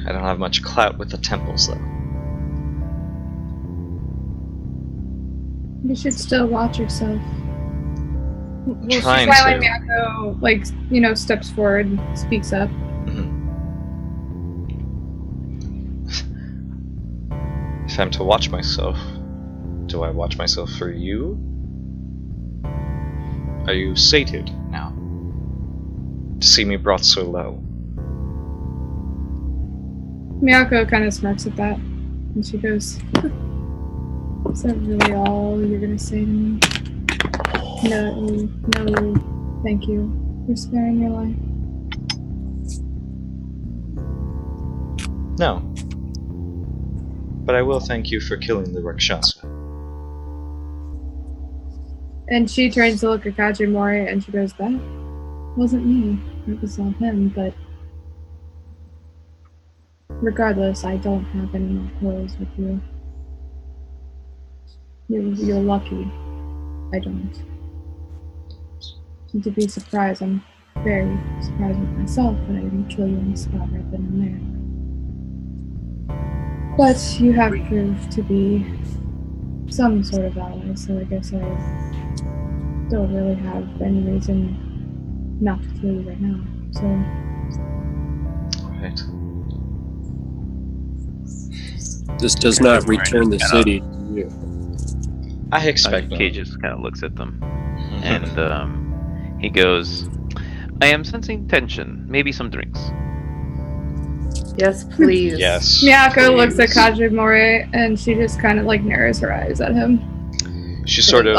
I don't have much clout with the temples, though. You should still watch yourself. Well, Trying she's when to. Miyako, steps forward and speaks up. If I'm to watch myself, do I watch myself for you? Are you sated now? To see me brought so low? Miyako kind of smirks at that, and she goes, "Is that really all you're gonna say to me? No, thank you for sparing your life." No. But I will thank you for killing the Rakshasa. And she turns to look at Kajimori, and she goes, "That wasn't me. It was not him, but regardless, I don't have any more clothes with you. You're lucky. I don't. And to be surprised, I'm very surprised with myself that I didn't kill you on the spot right then and there. But you have proved to be some sort of ally, so I guess I don't really have any reason not to kill you right now. So, Right. This does not return the city to you. I expect Kay just kind of looks at them, and he goes, "I am sensing tension. Maybe some drinks." Yes, please. Yes. Miyako looks at please. Kajimori, and she just kind of narrows her eyes at him. She sort of.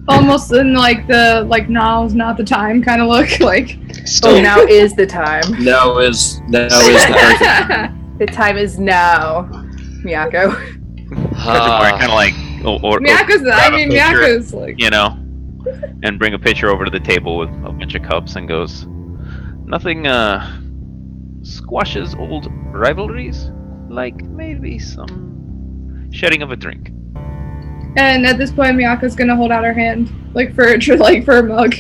Almost in the now's not the time kind of look. Still, Oh, now is the time. Now is the perfect. The time is now, Miyako. Kajimori kind of Miyako's and bring a pitcher over to the table with a bunch of cups and goes, "Nothing squashes old rivalries, like maybe some shedding of a drink." And at this point, Miyako's gonna hold out her hand, for a mug.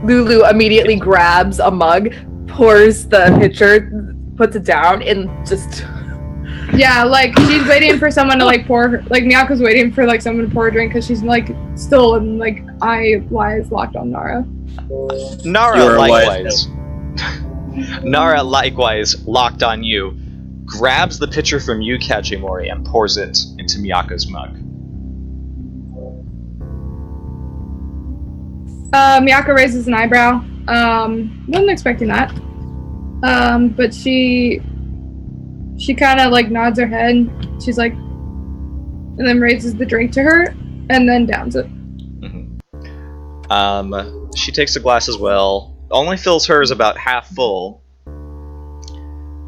Lulu immediately grabs a mug, pours the pitcher, puts it down, and just... Yeah, she's waiting for someone to pour her, Miyako's waiting for someone to pour a drink because she's still in eyes locked on Nara. Nara likewise. Nara likewise locked on you, grabs the pitcher from you, Kajimori, and pours it into Miyako's mug. Miyako raises an eyebrow. Wasn't expecting that. But she kind of nods her head. She's and then raises the drink to her, and then downs it. She takes a glass as well. Only fills hers about half full.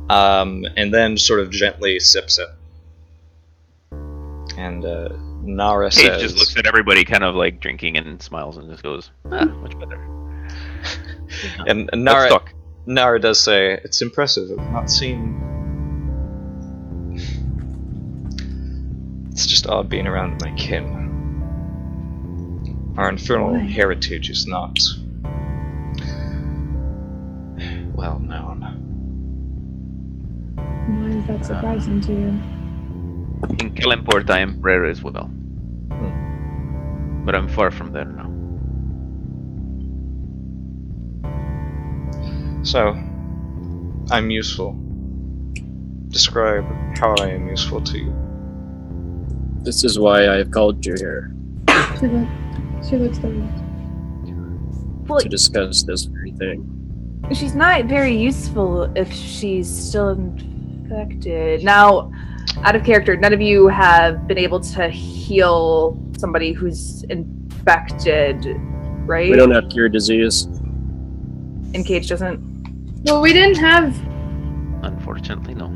And then sort of gently sips it. And Nara Paige says, just looks at everybody kind of drinking and smiles and just goes, "Much better." and Let's talk. Nara does say, "It's impressive. I've not seen." It's just odd being around my kin. Our infernal heritage is not well known. Why is that surprising to you? In Kellenport, I am rare as well. But I'm far from there now. So, I'm useful. Describe how I am useful to you. This is why I have called you here, She looks down. Well, to discuss this very thing. she's not very useful if she's still infected. Now, out of character, none of you have been able to heal somebody who's infected, right? We don't have cure disease. And Cage doesn't. Well, we didn't have. Unfortunately, no.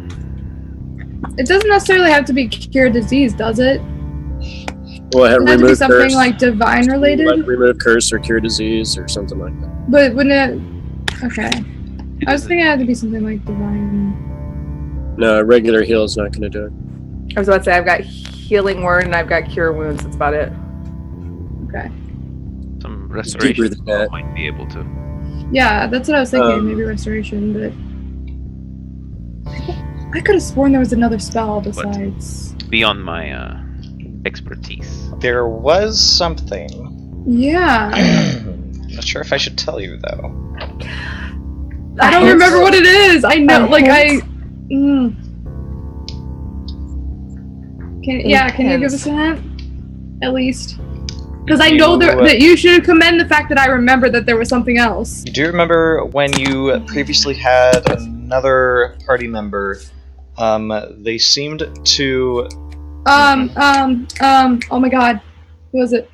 It doesn't necessarily have to be cure disease, does it? Well, Doesn't it have to be remove something curse. Divine related? Remove curse or cure disease or something like that. But wouldn't it? Okay. I was thinking it had to be something divine. No, a regular heal is not going to do it. I was about to say, I've got healing word and I've got cure wounds. That's about it. Okay. Some deeper restoration than that. might be able to. Yeah, that's what I was thinking. Maybe restoration, but I could have sworn there was another spell besides. Beyond my expertise. There was something. Yeah. Not sure if I should tell you though. I don't remember what it is. I know, like I. Can you give us a hint? At least. Because I know that you should commend the fact that I remember that there was something else. You do remember when you previously had another party member? They seemed to. Oh my god, who was it?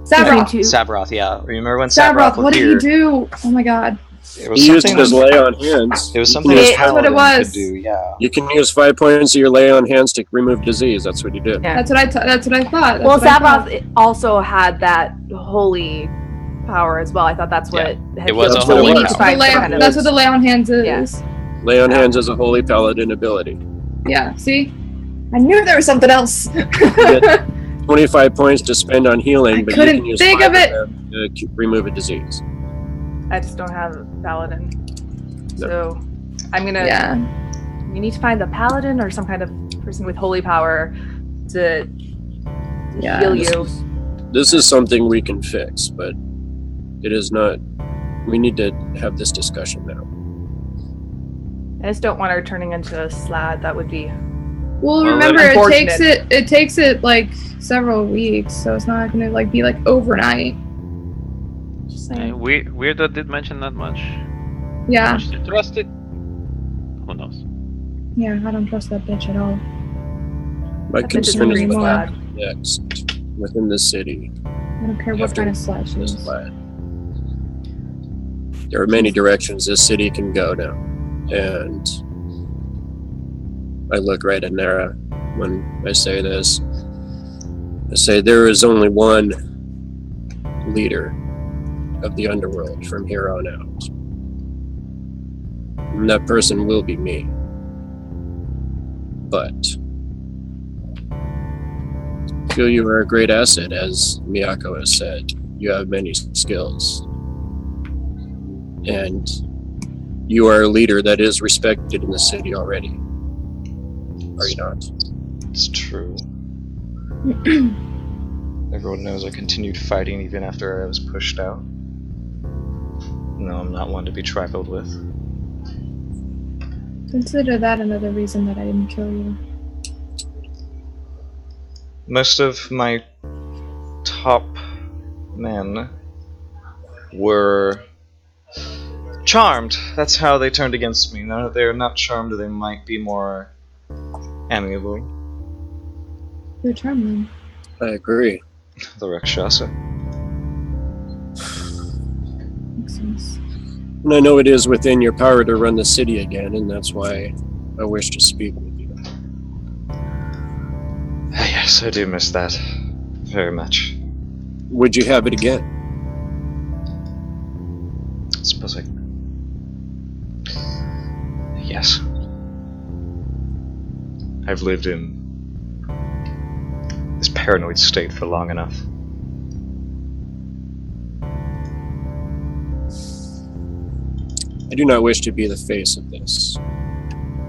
Savroth. Savroth, yeah. Remember when Savroth? Savroth What did he appeared? do? Oh my god. It was He used something. his lay on hands. It was something That's that what it Paladin was. could do. Yeah. You can use 5 points of your lay on hands to remove disease. That's what he did. Yeah. That's what I thought. That's Well, Savroth also had that holy power as well. I thought that's what It was a so we holy need to power. find some kind of. That's what the lay on hands is. Yeah. Lay on hands is a holy paladin ability. Yeah, see? I knew there was something else. get 25 points to spend on healing, I but couldn't you can use think 5 of it. them to remove a disease. I just don't have a paladin. So I'm gonna. Yeah. We need to find the paladin or some kind of person with holy power to Yeah. heal you. This is something we can fix, but it is not. We need to have this discussion now. I just don't want her turning into a slad. That would be. Well, Well, remember unfortunate. it takes it like several weeks, so it's not gonna like be like overnight. Just saying. Weirda did mention that much. How Yeah. much to trust it? Who knows? Yeah, I don't trust that bitch at all. My That bitch concern is a what slad. happens next within the city. I don't care what After kind of slut she this is. plan. There are many directions this city can go now, and I look right at Nara when I say this. I say there is only one leader of the underworld from here on out, and that person will be me. But I feel you are a great asset, as Miyako has said. You have many skills. And you are a leader that is respected in the city already. Are you not? It's true. Everyone knows I continued fighting even after I was pushed out. No, I'm not one to be trifled with. Consider that another reason that I didn't kill you. Most of my top men were charmed. That's how they turned against me. Now that they're not charmed, they might be more amiable. You're charming. I agree. The Rakshasa. Makes sense. And I know it is within your power to run the city again, and that's why I wish to speak with you. Yes, I do miss that very much. Would you have it again? I suppose I... Yes. I've lived in this paranoid state for long enough. I do not wish to be the face of this.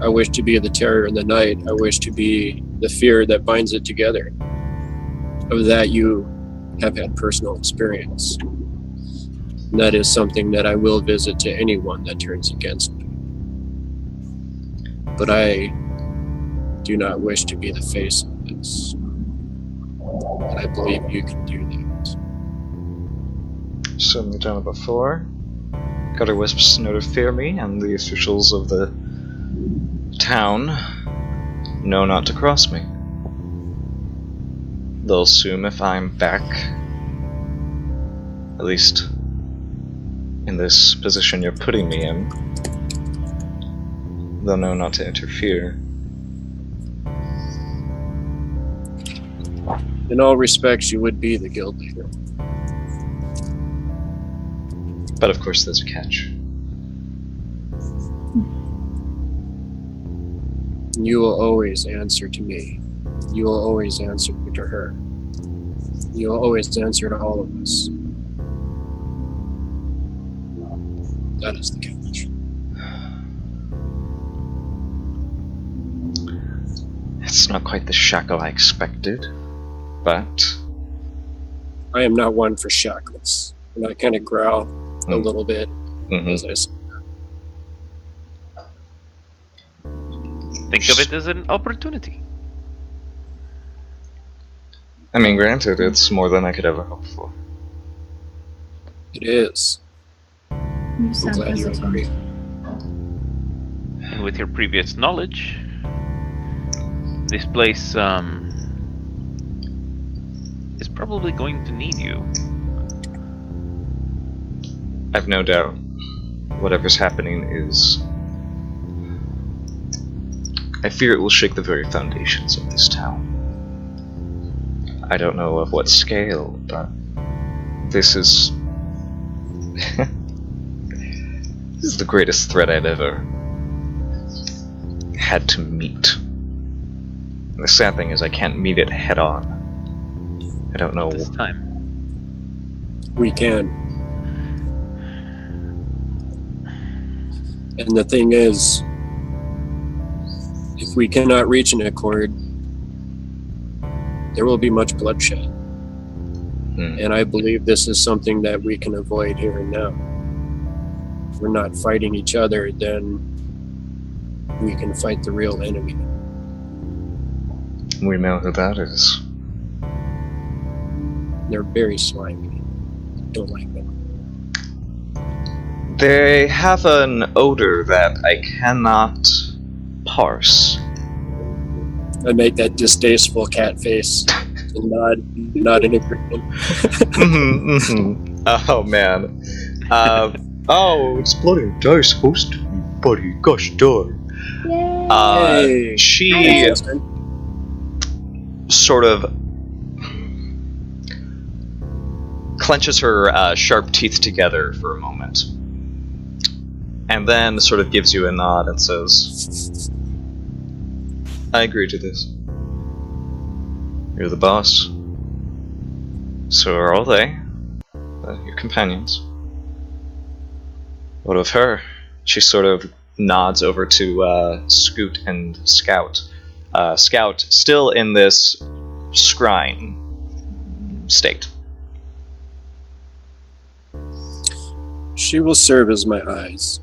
I wish to be the terror in the night. I wish to be the fear that binds it together. Of that you have had personal experience. And that is something that I will visit to anyone that turns against me. But I do not wish to be the face of this. And I believe you can do that. Certainly done it before. Gutter Wisps know to fear me, and the officials of the town know not to cross me. They'll assume if I'm back, at least in this position you're putting me in, they'll know not to interfere. In all respects, you would be the guild leader. But of course there's a catch. You will always answer to me. You will always answer to her. You will always answer to all of us. That is the catch. That's not quite the shackle I expected, but I am not one for shackles. And I kind of growl a little bit as I say. Think of it as an opportunity. I mean, granted, it's more than I could ever hope for. It is. You I'm sound glad you hesitant. agree. And with your previous knowledge, this place is probably going to need you. I've no doubt whatever's happening is... I fear it will shake the very foundations of this town. I don't know of what scale, but this is... this is the greatest threat I've ever had to meet. And the sad thing is I can't meet it head on. I don't know. This time. We can. And the thing is, if we cannot reach an accord, there will be much bloodshed. And I believe this is something that we can avoid here and now. If we're not fighting each other, then we can fight the real enemy. We know who that is. They're very slimy. Don't like them. They have an odor that I cannot parse. I make that distasteful cat face and nod in agreement. Oh man. Oh, it's bloody dice hosting me, buddy. Gosh darn. Hey. She sort of clenches her sharp teeth together for a moment. And then sort of gives you a nod and says, I agree to this. You're the boss. So are all they. Your companions. What of her? She sort of nods over to Scoot and Scout. Scout, still in this scrying state. She will serve as my eyes.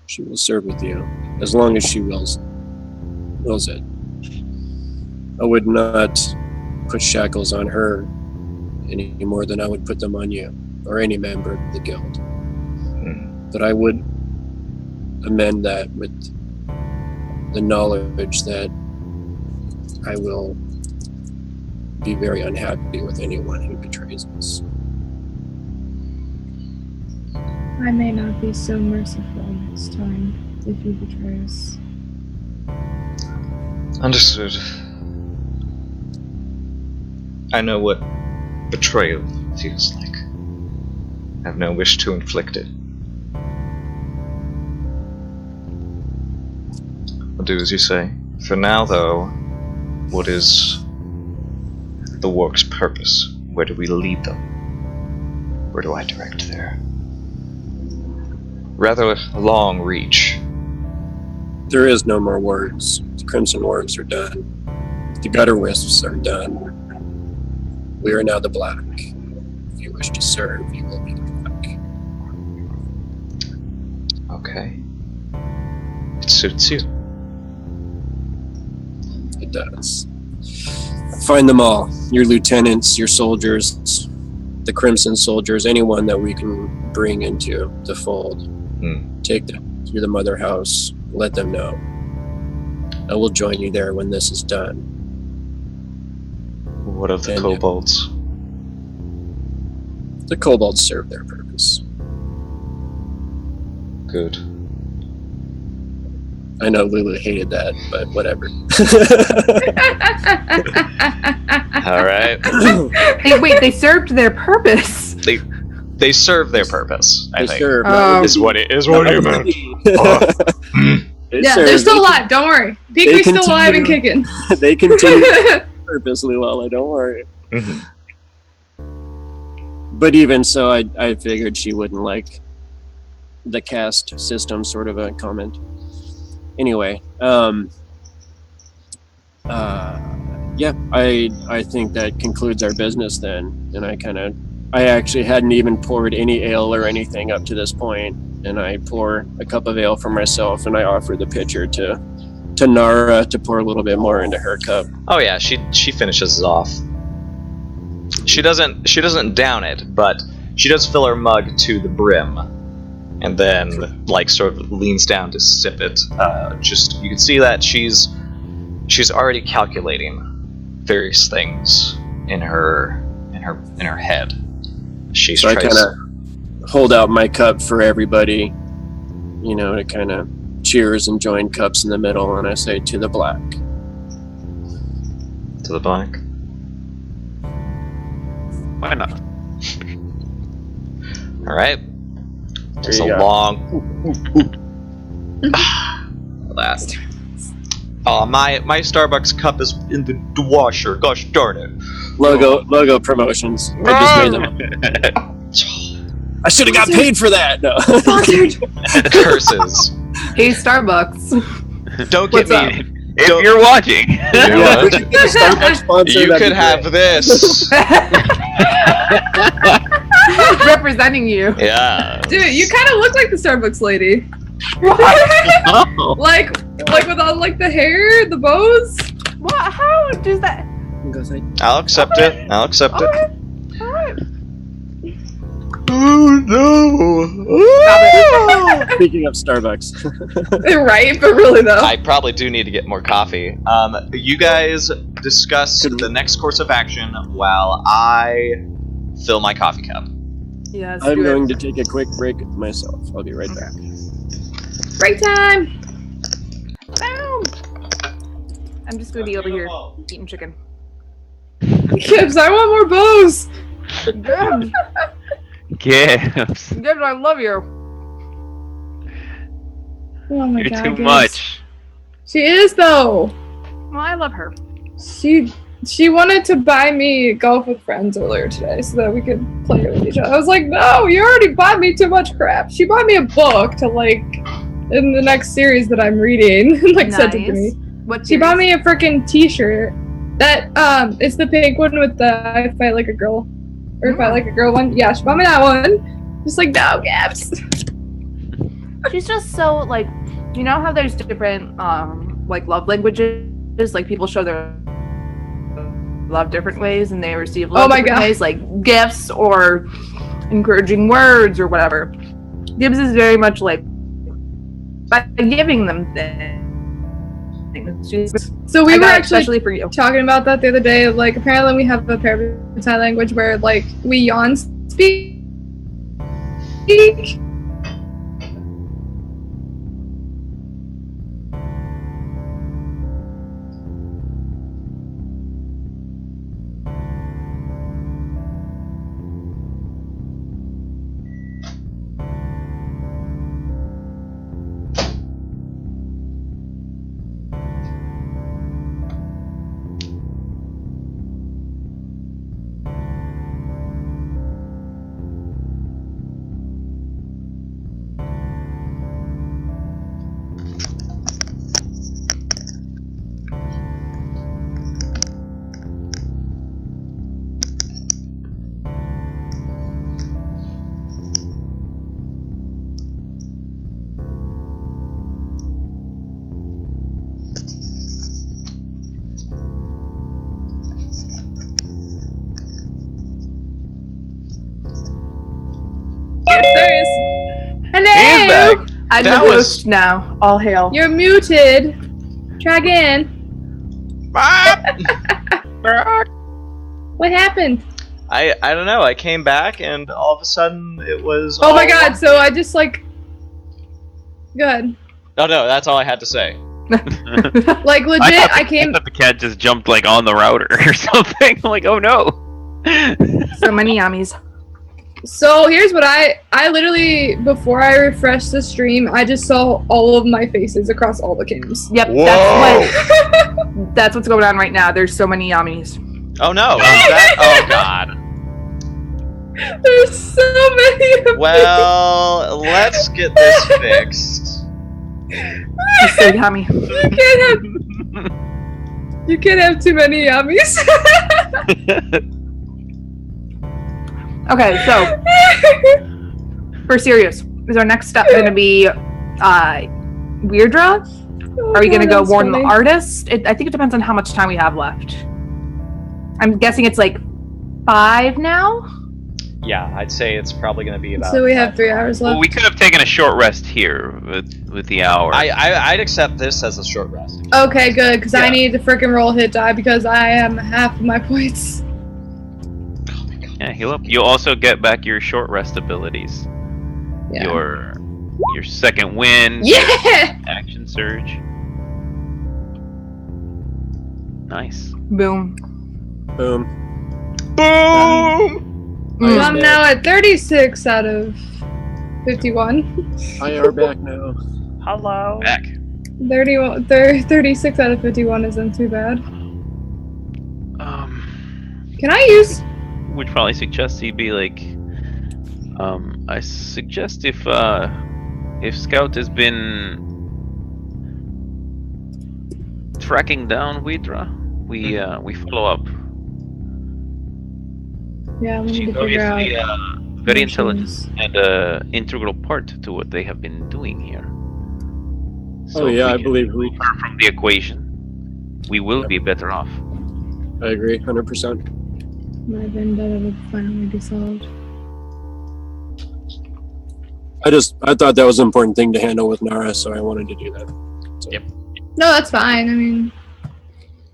She will serve with you, as long as she wills it. I would not put shackles on her any more than I would put them on you, or any member of the guild. But I would amend that with the knowledge that I will be very unhappy with anyone who betrays us. I may not be so merciful next time if you betray us. Understood. I know what betrayal feels like. I have no wish to inflict it. I'll do as you say. For now, though, what is the work's purpose? Where do we lead them? Where do I direct their rather long reach? There is no more words. The Crimson Worms are done. The Gutter Wisps are done. We are now the Black. If you wish to serve, you will be the Black. Okay. It suits you. It does. Find them all. Your lieutenants, your soldiers, the Crimson Soldiers, anyone that we can bring into the fold. Take them to the Mother House. Let them know. I will join you there when this is done. What of the kobolds? The kobolds serve their purpose. Good. I know Lulu hated that, but whatever. Alright. They served their purpose. They serve their purpose, I think. Serve, is what it meant. They're still alive, don't worry. Peekwee still alive and kicking. They continue their purpose, Luella, don't worry. But even so, I figured she wouldn't like the caste system sort of a comment. Anyway, yeah, I think that concludes our business then. And I actually hadn't even poured any ale or anything up to this point, and I pour a cup of ale for myself, and I offer the pitcher to Nara to pour a little bit more into her cup. Oh yeah, she finishes it off. She doesn't down it, but she does fill her mug to the brim, and then like sort of leans down to sip it. Just you can see that she's already calculating various things in her head. So I kind of hold out my cup for everybody, to kind of cheers and join cups in the middle, and I say, to the black. To the black. Why not? All right. Just a you go. long last. Oh, my Starbucks cup is in the washer. Gosh darn it. Logo promotions. I just made them. I should have got paid for that. No. Curses. Hey, Starbucks. Don't get What's me. up? If you're watching. Yeah, we could get a Starbucks sponsor. You that'd could be have great. this. Representing you. Yeah. Dude, you kind of look like the Starbucks lady. Oh. Like with all like the hair, the bows. What? How does that? I'll accept it. I'll accept it. Alright. Oh no. Stop it. Speaking of Starbucks. Right, but really though. I probably do need to get more coffee. You guys discuss the next course of action while I fill my coffee cup. Yes. I'm going to take a quick break myself. I'll be right back. Break time. I'm just gonna be over here eating chicken. Gibbs, I want more bows. Gibbs, Gibbs. Gibbs, I love you. Oh my You're god. too Gibbs. much. She is though. Well, I love her. She wanted to buy me Golf with Friends earlier today so that we could play it with each other. I was like, no, you already bought me too much crap. She bought me a book to like in the next series that I'm reading and like sent it to me. What? She bought me a freaking t-shirt. That it's the pink one with the I fight like a girl. Or fight like a girl one. Yeah, she bought me that one. Just like, no, Gaps. She's just so like, you know how there's different like love languages, like people show their love different ways and they receive love different ways, like gifts or encouraging words or whatever. Gibbs is very much like by giving them things. So we were actually especially for you talking about that the other day. Like apparently we have a parasite sign language where like we yawn speak. Hello! I'm the host now. All hail. You're muted. Try again. What happened? I don't know. I came back and all of a sudden it was. Oh my god! So I just like. Good. No, that's all I had to say. Like legit, I came. I thought the cat just jumped like on the router or something. I'm like, oh no. So many yummies. So here's what I literally, before I refreshed the stream, I just saw all of my faces across all the cams. Yep, that's what's going on right now. There's so many yummies. Oh no! Oh god. There's so many of Well, let's get this fixed. It's so yummy. You can't have... You can't have too many yummies. Okay, so for serious, is our next step going to be Weirdra? Are we going to go warn the artist? I think it depends on how much time we have left. I'm guessing it's like 5 now? Yeah, I'd say it's probably going to be about. So we have 3 hours left. Well, we could have taken a short rest here with the hour. I'd accept this as a short rest. Okay, good, because I Yeah. need to frickin' roll hit die because I am half of my points. Yeah, heal up. You'll also get back your short rest abilities. Yeah. Your second wind. Yeah! Action surge. Nice. Boom. Boom. Boom! So I'm now at 36 out of 51. I are back now. Hello. Back. 36 out of 51 isn't too bad. Um, Can I use... would probably suggest he be like. I suggest if Scout has been tracking down Widra, we follow up. Yeah, we need She's to figure out... obviously very intelligent missions. and an integral part to what they have been doing here. Oh yeah, I believe we. Her from the equation, we will be better off. I agree, 100%. My vendetta would finally be solved. I thought that was an important thing to handle with Nara, so I wanted to do that. So. Yep. No, that's fine. I mean,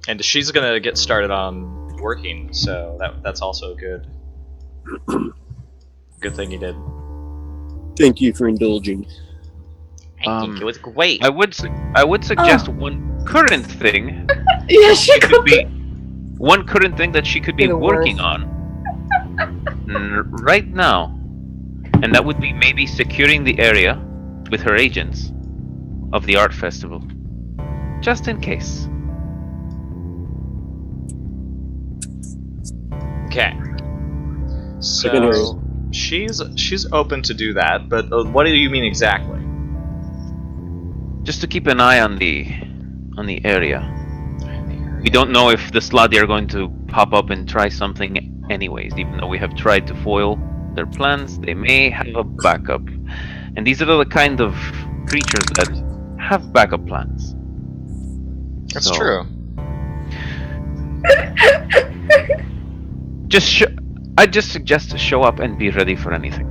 And she's gonna get started on working, so that's also good. Good thing you did. Thank you for indulging. I think it was great. I would suggest one current thing. yeah, she Could be one current thing that she could be You're the working worst. on right now, and that would be maybe securing the area with her agents of the art festival, just in case. Okay. can hear So she's open to do that, but what do you mean exactly? Just to keep an eye on the area. We don't know if the Sladi are going to pop up and try something anyways, even though we have tried to foil their plans. They may have a backup. And these are the kind of creatures that have backup plans. That's So- true. I just suggest to show up and be ready for anything.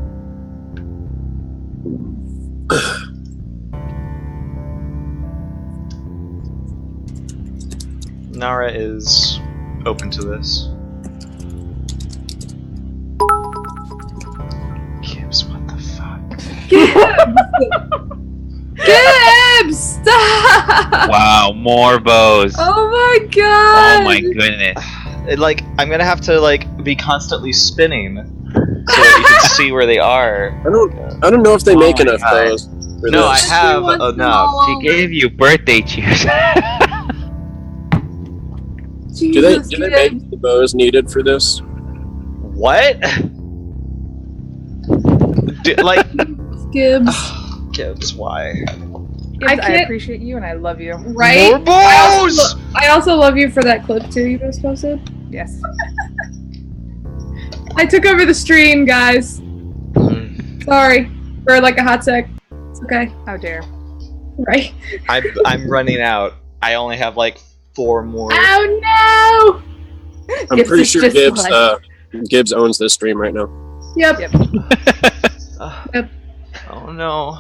Nara is open to this. Gibbs, what the fuck? Gibbs, stop! Wow, more bows. Oh my god! Oh my goodness. I'm gonna have to be constantly spinning so that you can see where they are. I don't know if they make my enough God. those. For No, I this. have wants them enough. all. She gave you birthday cheers. Do they make the bows needed for this? What? Gibbs, Gibbs, why? Gibbs, I I can't- appreciate you and I love you. right? More bows! I also love you for that clip too you just posted. Yes. I took over the stream, guys. Mm, Sorry for a hot sec. It's okay, How dare. right? I'm running out. I only have 4 more. Oh no! I'm Gibbs pretty is sure just Gibbs like- Gibbs owns this stream right now. Yep. Yep. Yep. Oh no.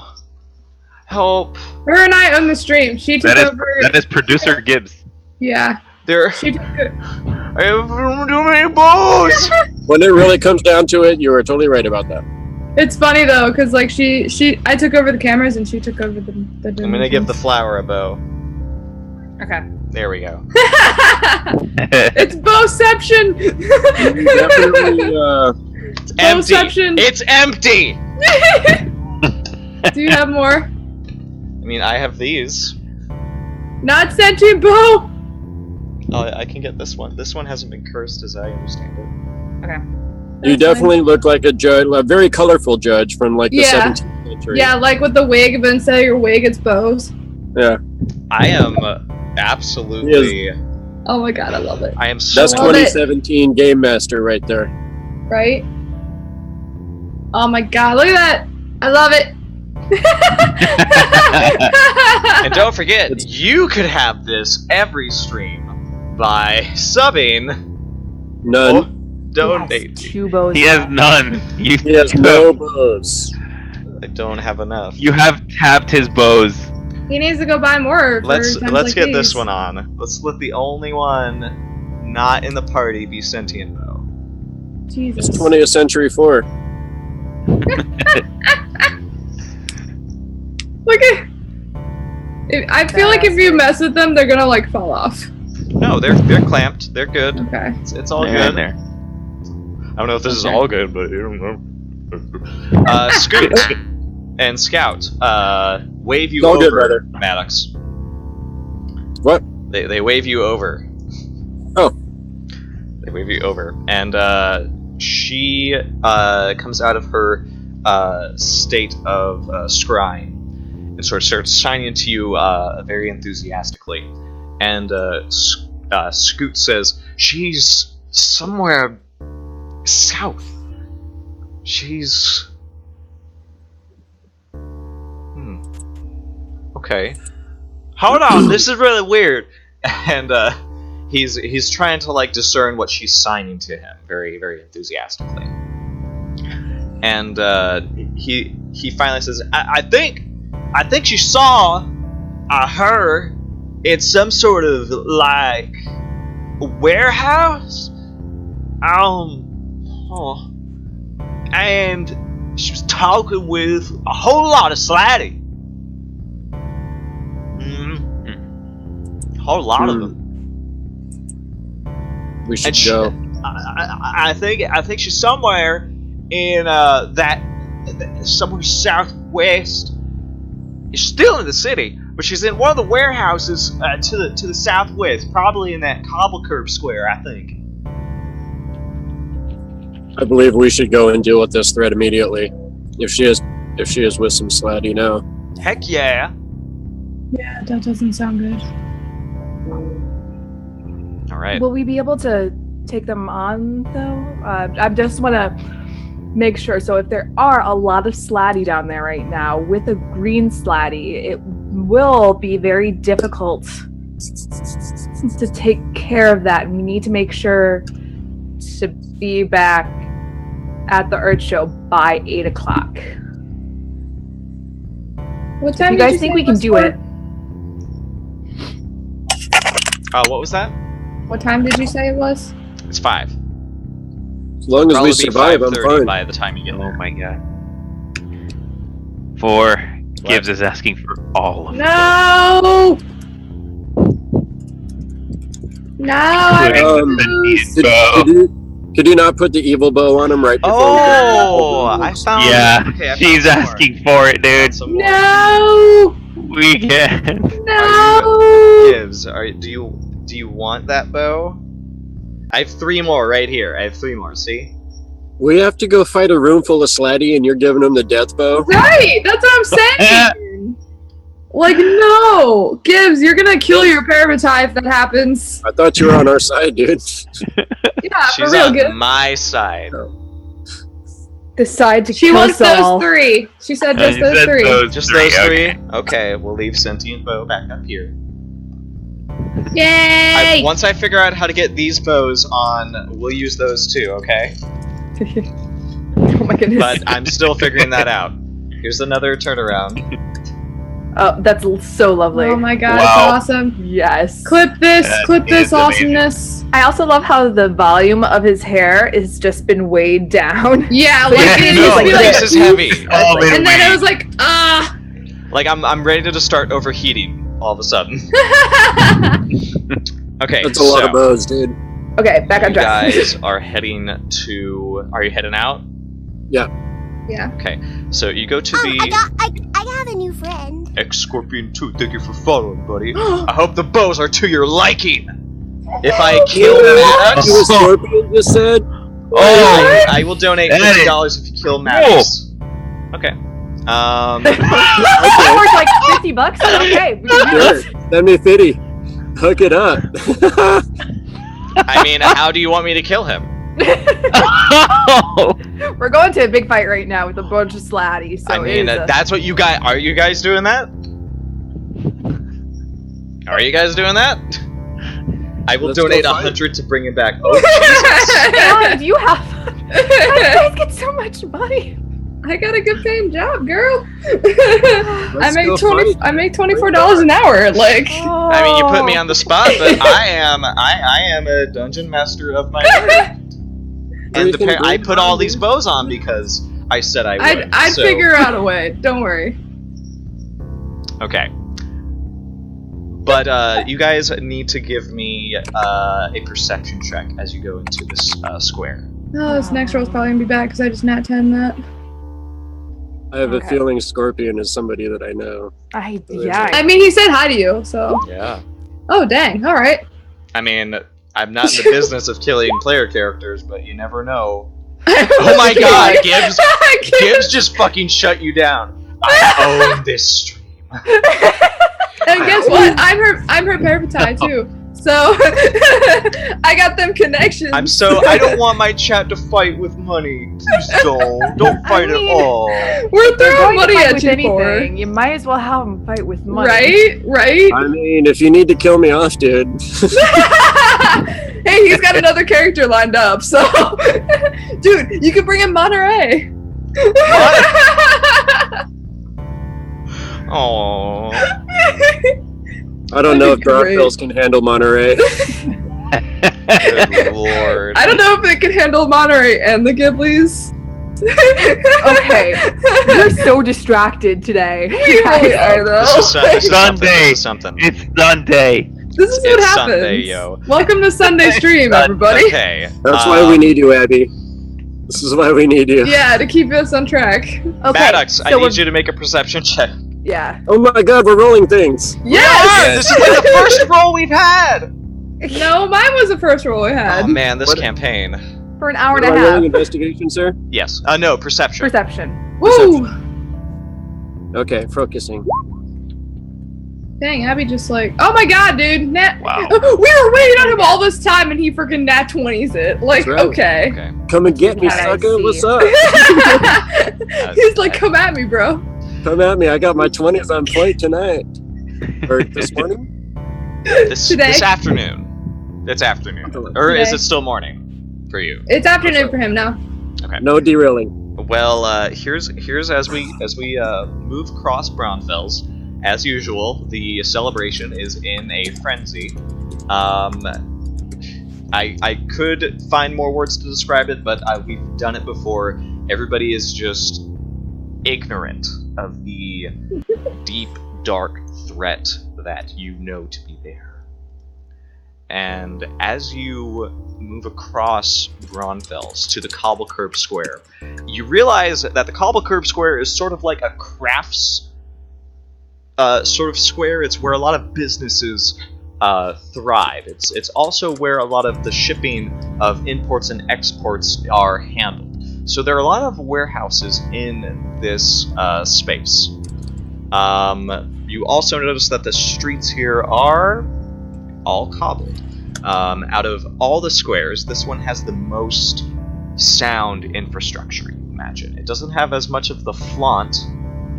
Help. Her and I own the stream. She took over. that is producer Gibbs. Yeah. There. She took it. I have too many bows! When it really comes down to it, you are totally right about that. It's funny though, because I took over the cameras and she took over the I'm gonna give the flower a bow. Okay. There we go. It's bowception! Definitely, It's empty. Bowception! It's empty! Do you have more? I mean, I have these. Not sentient bow! Oh, I can get this one. This one hasn't been cursed as I understand it. Okay. you That's definitely look like a judge, a very colorful judge from the Yeah. 17th century. Yeah, with the wig, but instead of your wig, it's bows. Yeah. I am absolutely Oh my god, I love it. I am so That's Love it. 2017 Game Master right there. Right? Oh my god, look at that! I love it! And don't forget, you could have this every stream by subbing None. or donate. Two bows. He has none. You, He has no bows. I don't have enough. you have tapped his bows. He needs to go buy more. For Let's times let's like get these. this one on. Let's let the only one not in the party be sentient though. Jesus. It's 20th Century 4. Look at. I feel like if you mess with them, they're gonna like fall off. No, they're clamped. They're good. Okay. It's all They're good. in there. I don't know if this is Okay. all good, but I don't know. Scoot and Scout wave you It's all over, good, brother. Maddox. What? They wave you over. Oh. They wave you over, and she comes out of her state of scrying and sort of starts shining to you very enthusiastically. And Scoot says, "She's somewhere south. She's... Okay. Hold on, this is really weird." And he's trying to like discern what she's signing to him very, very enthusiastically. And he finally says, I think she saw her in some sort of like warehouse. And she was talking with a whole lot of Slatty. A whole lot of them. We should And she- go. I think she's somewhere in somewhere southwest. She's still in the city, but she's in one of the warehouses to the southwest, probably in that Cobble Curb Square, I think. I believe we should go and deal with this threat immediately. If she is with some Slatty now. Heck yeah! Yeah, that doesn't sound good. All right. Will we be able to take them on though? I just want to make sure. So if there are a lot of Slatty down there right now with a green Slatty, it will be very difficult to take care of that. We need to make sure to be back at the Earth Show by 8 o'clock. What time You did guys you think say we can was do for? it? What was that? What time did you say it was? It's 5. As long as Probably we be survive, I'm 5:30 fine. by the time you get Oh there. my god. 4. Gibbs is asking for all of them. No! No, I Um, refuse. Could you not put the evil bow on him right before Oh, I found. Yeah, okay, I found she's some more. asking for it, I found dude. some more. No! We can. No! Gibbs, do you want that bow? I have 3 more right here. I have 3 more. See? We have to go fight a room full of Slatty and you're giving him the death bow? Right! That's what I'm saying! Like, no! Gibbs, you're gonna kill your Parabatai if that happens. I thought you were on our side, dude. Yeah, She's for real, on Gibbs. my side. Decide to She kill wants us all. those 3. She said just You those said 3. Just those 3. Okay. Okay, we'll leave sentient bow back up here. Yay! Once I figure out how to get these bows on, we'll use those too. Okay? Oh my goodness. But I'm still figuring that out. Here's another turnaround. Oh, that's so lovely. Oh my god, Wow. it's awesome. Yes. Clip this, That clip this is amazing. awesomeness. I also love how the volume of his hair has just been weighed down. Yeah, Yeah, like, it no, used to be like, this is heavy. Oh, man. and then it was like, ah. Like I'm ready to just start overheating all of a sudden. Okay, That's a lot so of bows, dude. Okay, back on you track. guys are heading to. Are you heading out? Yeah. Okay, so you go to Oh, the I have a new friend. X-Scorpion 2. Thank you for following, buddy. I hope the bows are to your liking. If I kill Maddox, You a scorpion just said? I will donate That is- $50 if you kill Maddox. Okay. That worked like $50. Okay, we can do Sure. this. Send me 50. Hook it up. I mean, how do you want me to kill him? We're going to a big fight right now with a bunch of slatties. So I mean, that's what you guys... Are you guys doing that? Are you guys doing that? I will Let's donate go fight. 100 to bring him back. Oh, Jesus. God, you have... You guys get so much money. I got a good paying job, girl. Let's go fight. I make $24 an hour. Like, I mean, you put me on the spot, but I am a dungeon master of my word. And I put all these bows on because I said I would. I'd so- figure out a way. Don't worry. Okay. But you guys need to give me a perception check as you go into this square. Oh, this next roll's probably gonna be bad because I just nat 10 that. I have a Okay. feeling Scorpion is somebody that I know. Yeah. I mean, he said hi to you, so. Yeah. Oh, dang. All right. I mean, I'm not in the business of killing player characters, but you never know. Oh my god, Gibbs! Gibbs just fucking shut you down. I own this stream. And guess what? I'm her parapetai too. So I got them connections. I don't want my chat to fight with money. Please don't fight at all. We're throwing Going to money fight at with you anything. You might as well have them fight with money. Right? I mean, if you need to kill me off, dude. Hey, he's got another character lined up, so dude, you could bring in Monterey. Oh. I don't know if That'd be great. Dropbills can handle Monterey. Good lord. I don't know if they can handle Monterey and the Ghiblies. Okay. You're so distracted today. We really are, though. This is Sunday. This is something. It's Sunday. This is what It's happens. Sunday, yo. Welcome to Sunday stream, everybody. Okay. That's why we need you, Abby. This is why we need you. Yeah, to keep us on track. Okay. Maddox, I so need we're- you to make a perception check. Yeah. Oh my god, we're rolling things. Yes! This is like the first roll we've had! No, mine was the first roll we had. Oh man, this What- campaign. For an hour and Am a I rolling half. investigation, sir? Yes. No, perception. Perception. Woo! Okay, focusing. Dang, Abby just like, oh my god, dude, nat. Wow. We were waiting on him all this time, and he freaking nat 20s it. Like, That's right. okay. Okay. Come and get me, I sucker. see. What's up? He's like, come at me, bro. Come at me. I got my 20s on plate tonight. Or this morning? This Today? afternoon. It's afternoon. Or is Today. it still morning for you? It's afternoon for him now. No derailing. Well, here's as we move across Braunfels. As usual, the celebration is in a frenzy. I could find more words to describe it, but we've done it before. Everybody is just ignorant of the deep, dark threat that you know to be there. And as you move across Braunfels to the Cobble Curb Square, you realize that the Cobble Curb Square is sort of like a crafts sort of square. It's where a lot of businesses thrive. It's also where a lot of the shipping of imports and exports are handled. So there are a lot of warehouses in this space. You also notice that the streets here are all cobbled. Out of all the squares, this one has the most sound infrastructure you imagine. It doesn't have as much of the flaunt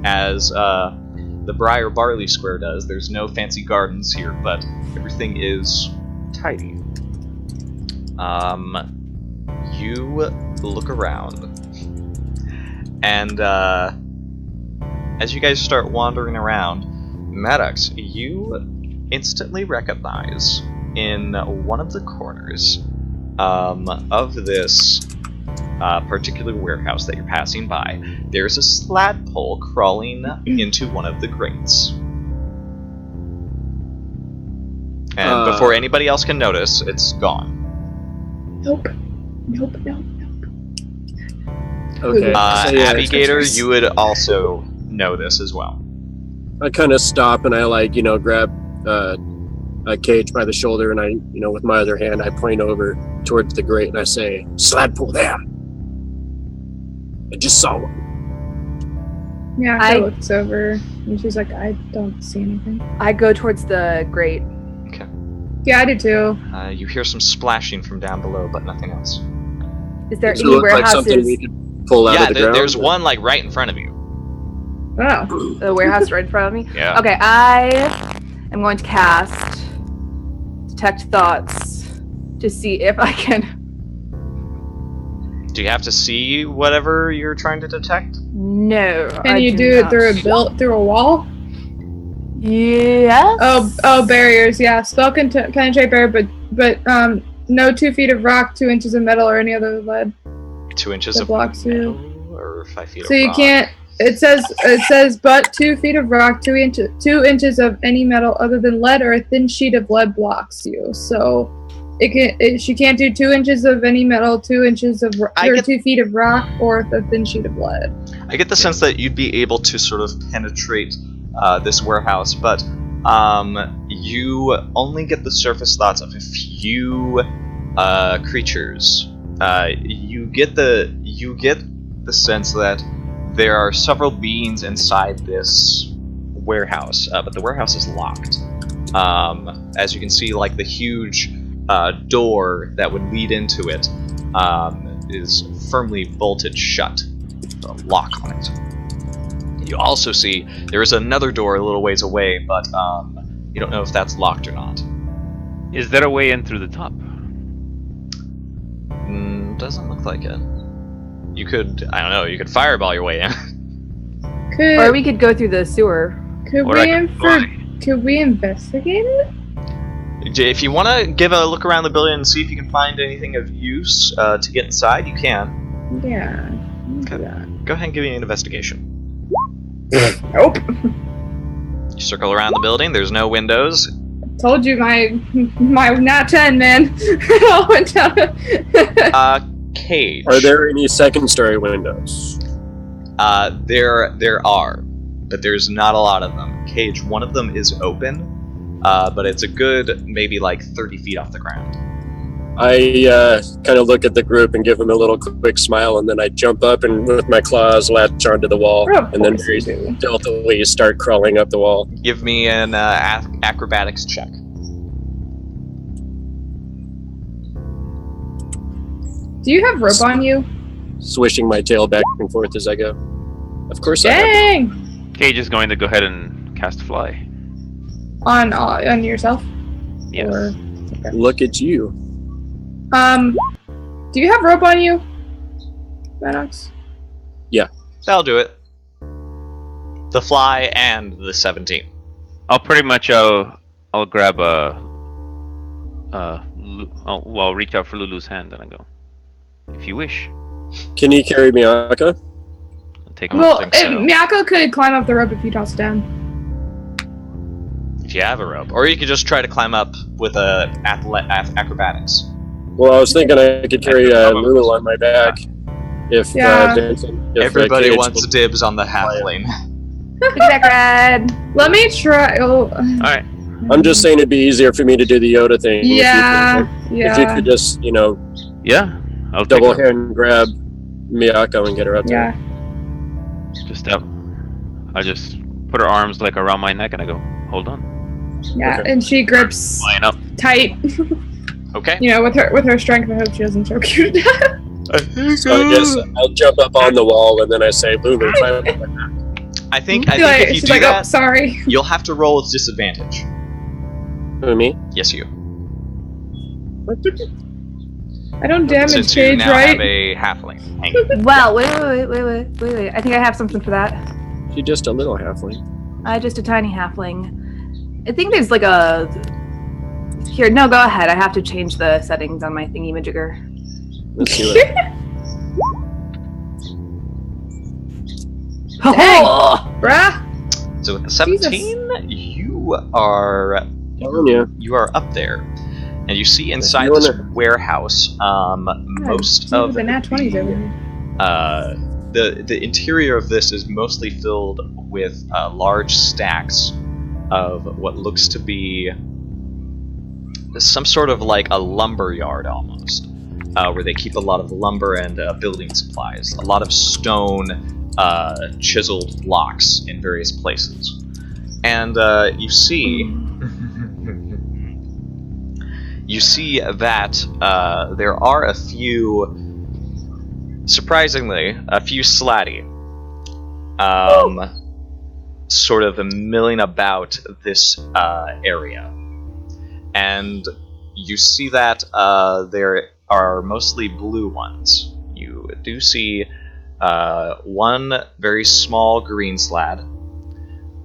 as the Briar Barley Square does. There's no fancy gardens here, but everything is tidy. You look around, and as you guys start wandering around, Maddox, you instantly recognize in one of the corners of this particular warehouse that you're passing by, there's a slat pole crawling into one of the grates. And before anybody else can notice, it's gone. Nope. Okay. so yeah, Abby Gator, you would also know this as well. I kind of stop and I grab a Cage by the shoulder and I, with my other hand, I point over towards the grate and I say, "Slad pull there. I just saw one." Yeah, I- I looks over, and she's like, I don't see anything. I go towards the grate. Yeah, I do too. You hear some splashing from down below, but nothing else. Is there Does it any look like something warehouses? we could pull out Yeah, of the ground? there's one like right in front of you. Oh. The warehouse right in front of me? Yeah. Okay, I am going to cast Detect Thoughts to see if I can. Do you have to see whatever you're trying to detect? No. Can I you do it through a wall? Yes. Oh, barriers. Yeah, spell can penetrate barrier, but no 2 feet of rock, 2 inches of metal, or any other lead. 2 inches That of blocks you. metal or 5 feet So of you rock? can't. It says, but 2 feet of rock, 2 inches of any metal other than lead, or a thin sheet of lead blocks you. So she can't do 2 inches of any metal, 2 inches of 2 feet of rock, or a thin sheet of lead. I get the sense that you'd be able to sort of penetrate this warehouse, but you only get the surface thoughts of a few creatures. You get the sense that there are several beings inside this warehouse, but the warehouse is locked. As you can see, like the huge door that would lead into it is firmly bolted shut, with a lock on it. You also see there is another door a little ways away, but you don't know if that's locked or not. Is there a way in through the top? Doesn't look like it. You could, I don't know, you could fireball your way in. Or we could go through the sewer. Could we investigate it? If you want to give a look around the building and see if you can find anything of use to get inside, you can. Yeah. Okay. Go ahead and give me an investigation. Nope. You circle around the building, there's no windows. Told you my nat 10, man. It all went down. Cage. Are there any second-story windows? There are, but there's not a lot of them. Cage, one of them is open, but it's a good maybe like 30 feet off the ground. I kind of look at the group and give them a little quick smile, and then I jump up and with my claws latch onto the wall, and then very stealthily start crawling up the wall. Give me an acrobatics check. Do you have rope on you? Swishing my tail back and forth as I go. Of course I have. Dang! Cage is going to go ahead and cast Fly. On yourself? Yes. Or, Look at you. do you have rope on you, Manox? That'll do it. The fly and the 17. I'll pretty much I'll grab I'll reach out for Lulu's hand and I go, if you wish. Can you carry Miyaka? I'll take him. Well, think so. Miyako could climb up the rope if you toss it down. If you have a rope. Or you could just try to climb up with acrobatics. Well, I was thinking I could carry Lulu on my back. If Yeah. Vincent, if Everybody Cage wants dibs on the halfling. Red. Let me try. Oh. Alright. I'm just saying it'd be easier for me to do the Yoda thing. Yeah. If you could just, Yeah. I'll double take her. hand grab Miyako and get her up there. Yeah. Just I'll just put her arms like around my neck and I go, hold on. Yeah. Okay. And she grips Line up. tight. Okay. With her strength. I hope she doesn't choke you to death. So I guess I'll jump up on the wall and then I say, Lulu, climb up my back. I think She's if you she's do like, that, oh, sorry. you'll have to roll with disadvantage. Who, me? Yes, you. I don't damage Since you Cage, now right? have a halfling hanging. Well, wait. I think I have something for that. She's just a little halfling. Just a tiny halfling. I think there's like a... Here, no, go ahead. I have to change the settings on my thingy-majigger. Let's see what. Oh! Bruh. So with the 17, you are Telling you. you are up there, and you see inside Feeling this it. warehouse most of the nat 20s over here. the interior of this is mostly filled with large stacks of what looks to be some sort of like a lumber yard almost, where they keep a lot of lumber and building supplies. A lot of stone, chiseled blocks in various places. And you see you see that there are a few, surprisingly, a few Slatty, sort of milling about this area. And you see that there are mostly blue ones. You do see one very small green slad,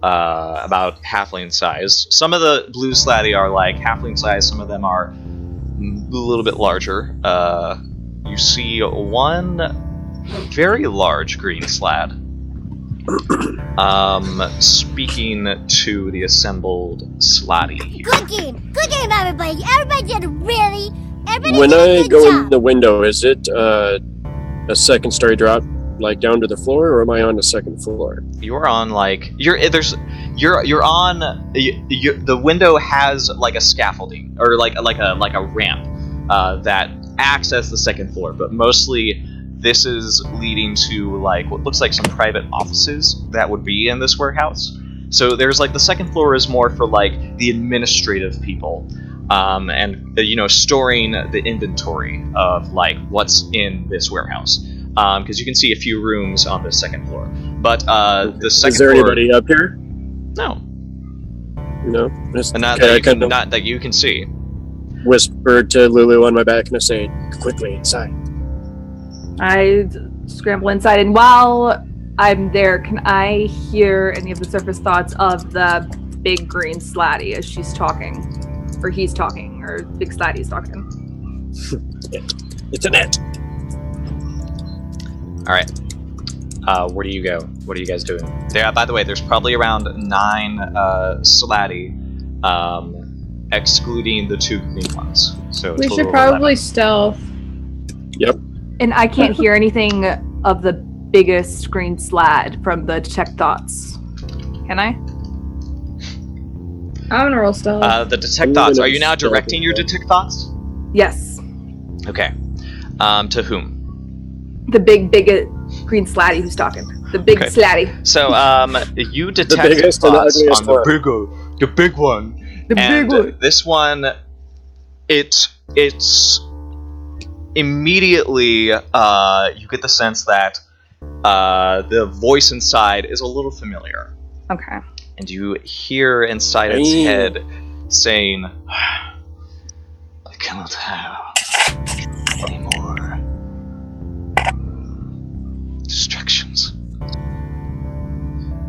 about halfling size. Some of the blue Slatty are like halfling size, some of them are a little bit larger. You see one very large green slad speaking to the assembled Slatty here. Good game, everybody. Everybody did really. Everybody When did a I good go job. in the window, is it a second story drop, like down to the floor, or am I on the second floor? You're on like you're on the window has like a scaffolding or like a ramp that acts as the second floor, but mostly this is leading to like what looks like some private offices that would be in this warehouse. So there's like the second floor is more for like the administrative people, and storing the inventory of like what's in this warehouse. Because you can see a few rooms on the second floor, but the second Is there floor. anybody up here? No, No. Just, not okay, that I you can, kind of not that you can see. whisper to Lulu on my back and I say, "Quickly inside." I scramble inside, and while I'm there, can I hear any of the surface thoughts of the big green Slatty as she's talking? Or he's talking, or Big Slatty's talking? It's an it. Alright. Where do you go? What are you guys doing? There. By the way, there's probably around 9 Slatty, excluding the 2 green ones. So We total should of probably 11. stealth. And I can't hear anything of the biggest green slad from the detect thoughts. Can I? I'm gonna roll stealth. The detect thoughts. Are you now directing your detect thoughts? Yes. Okay. To whom? The big green Slatty who's talking. The big Okay. Slatty. So, you detect biggest and the thoughts ugliest on the one. the big one. The And big one. this one, it's immediately you get the sense that the voice inside is a little familiar, Okay. and you hear inside its Hey. head saying, "I cannot have any more distractions.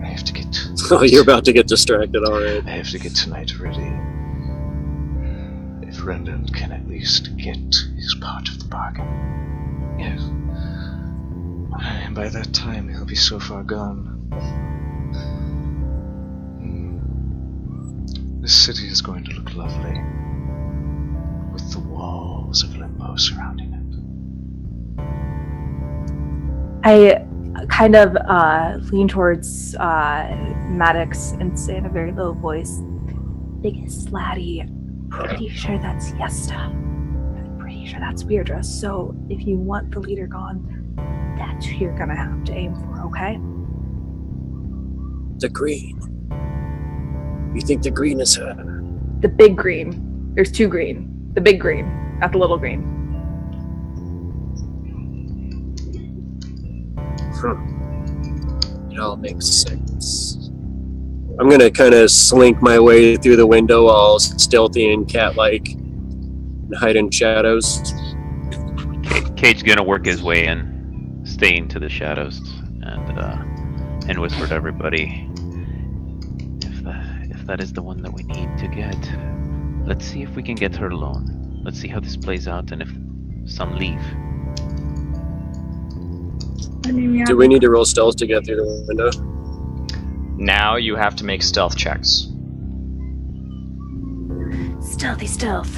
I have to get. Oh, you're about to get distracted, alright. I have to get tonight ready. If Rendon can at least get his part of the bargain. Yes. And by that time, he'll be so far gone. This city is going to look lovely, with the walls of Limbo surrounding it. I kind of lean towards Maddox and say in a very low voice, Biggest Slatty, pretty sure that's Yesta. I'm pretty sure that's Weirdra. So if you want the leader gone, that's who you're gonna have to aim for, okay? The green. You think the green is her? The big green. There's 2 green. The big green, not the little green. It all makes sense. I'm gonna kind of slink my way through the window, all stealthy and cat-like, and hide in shadows. Cage's gonna work his way in, stay into the shadows, and whisper to everybody. If that is the one that we need to get, let's see if we can get her alone. Let's see how this plays out, and if some leave. I mean, yeah. Do we need to roll stealth to get through the window? Now you have to make stealth checks. Stealthy stealth.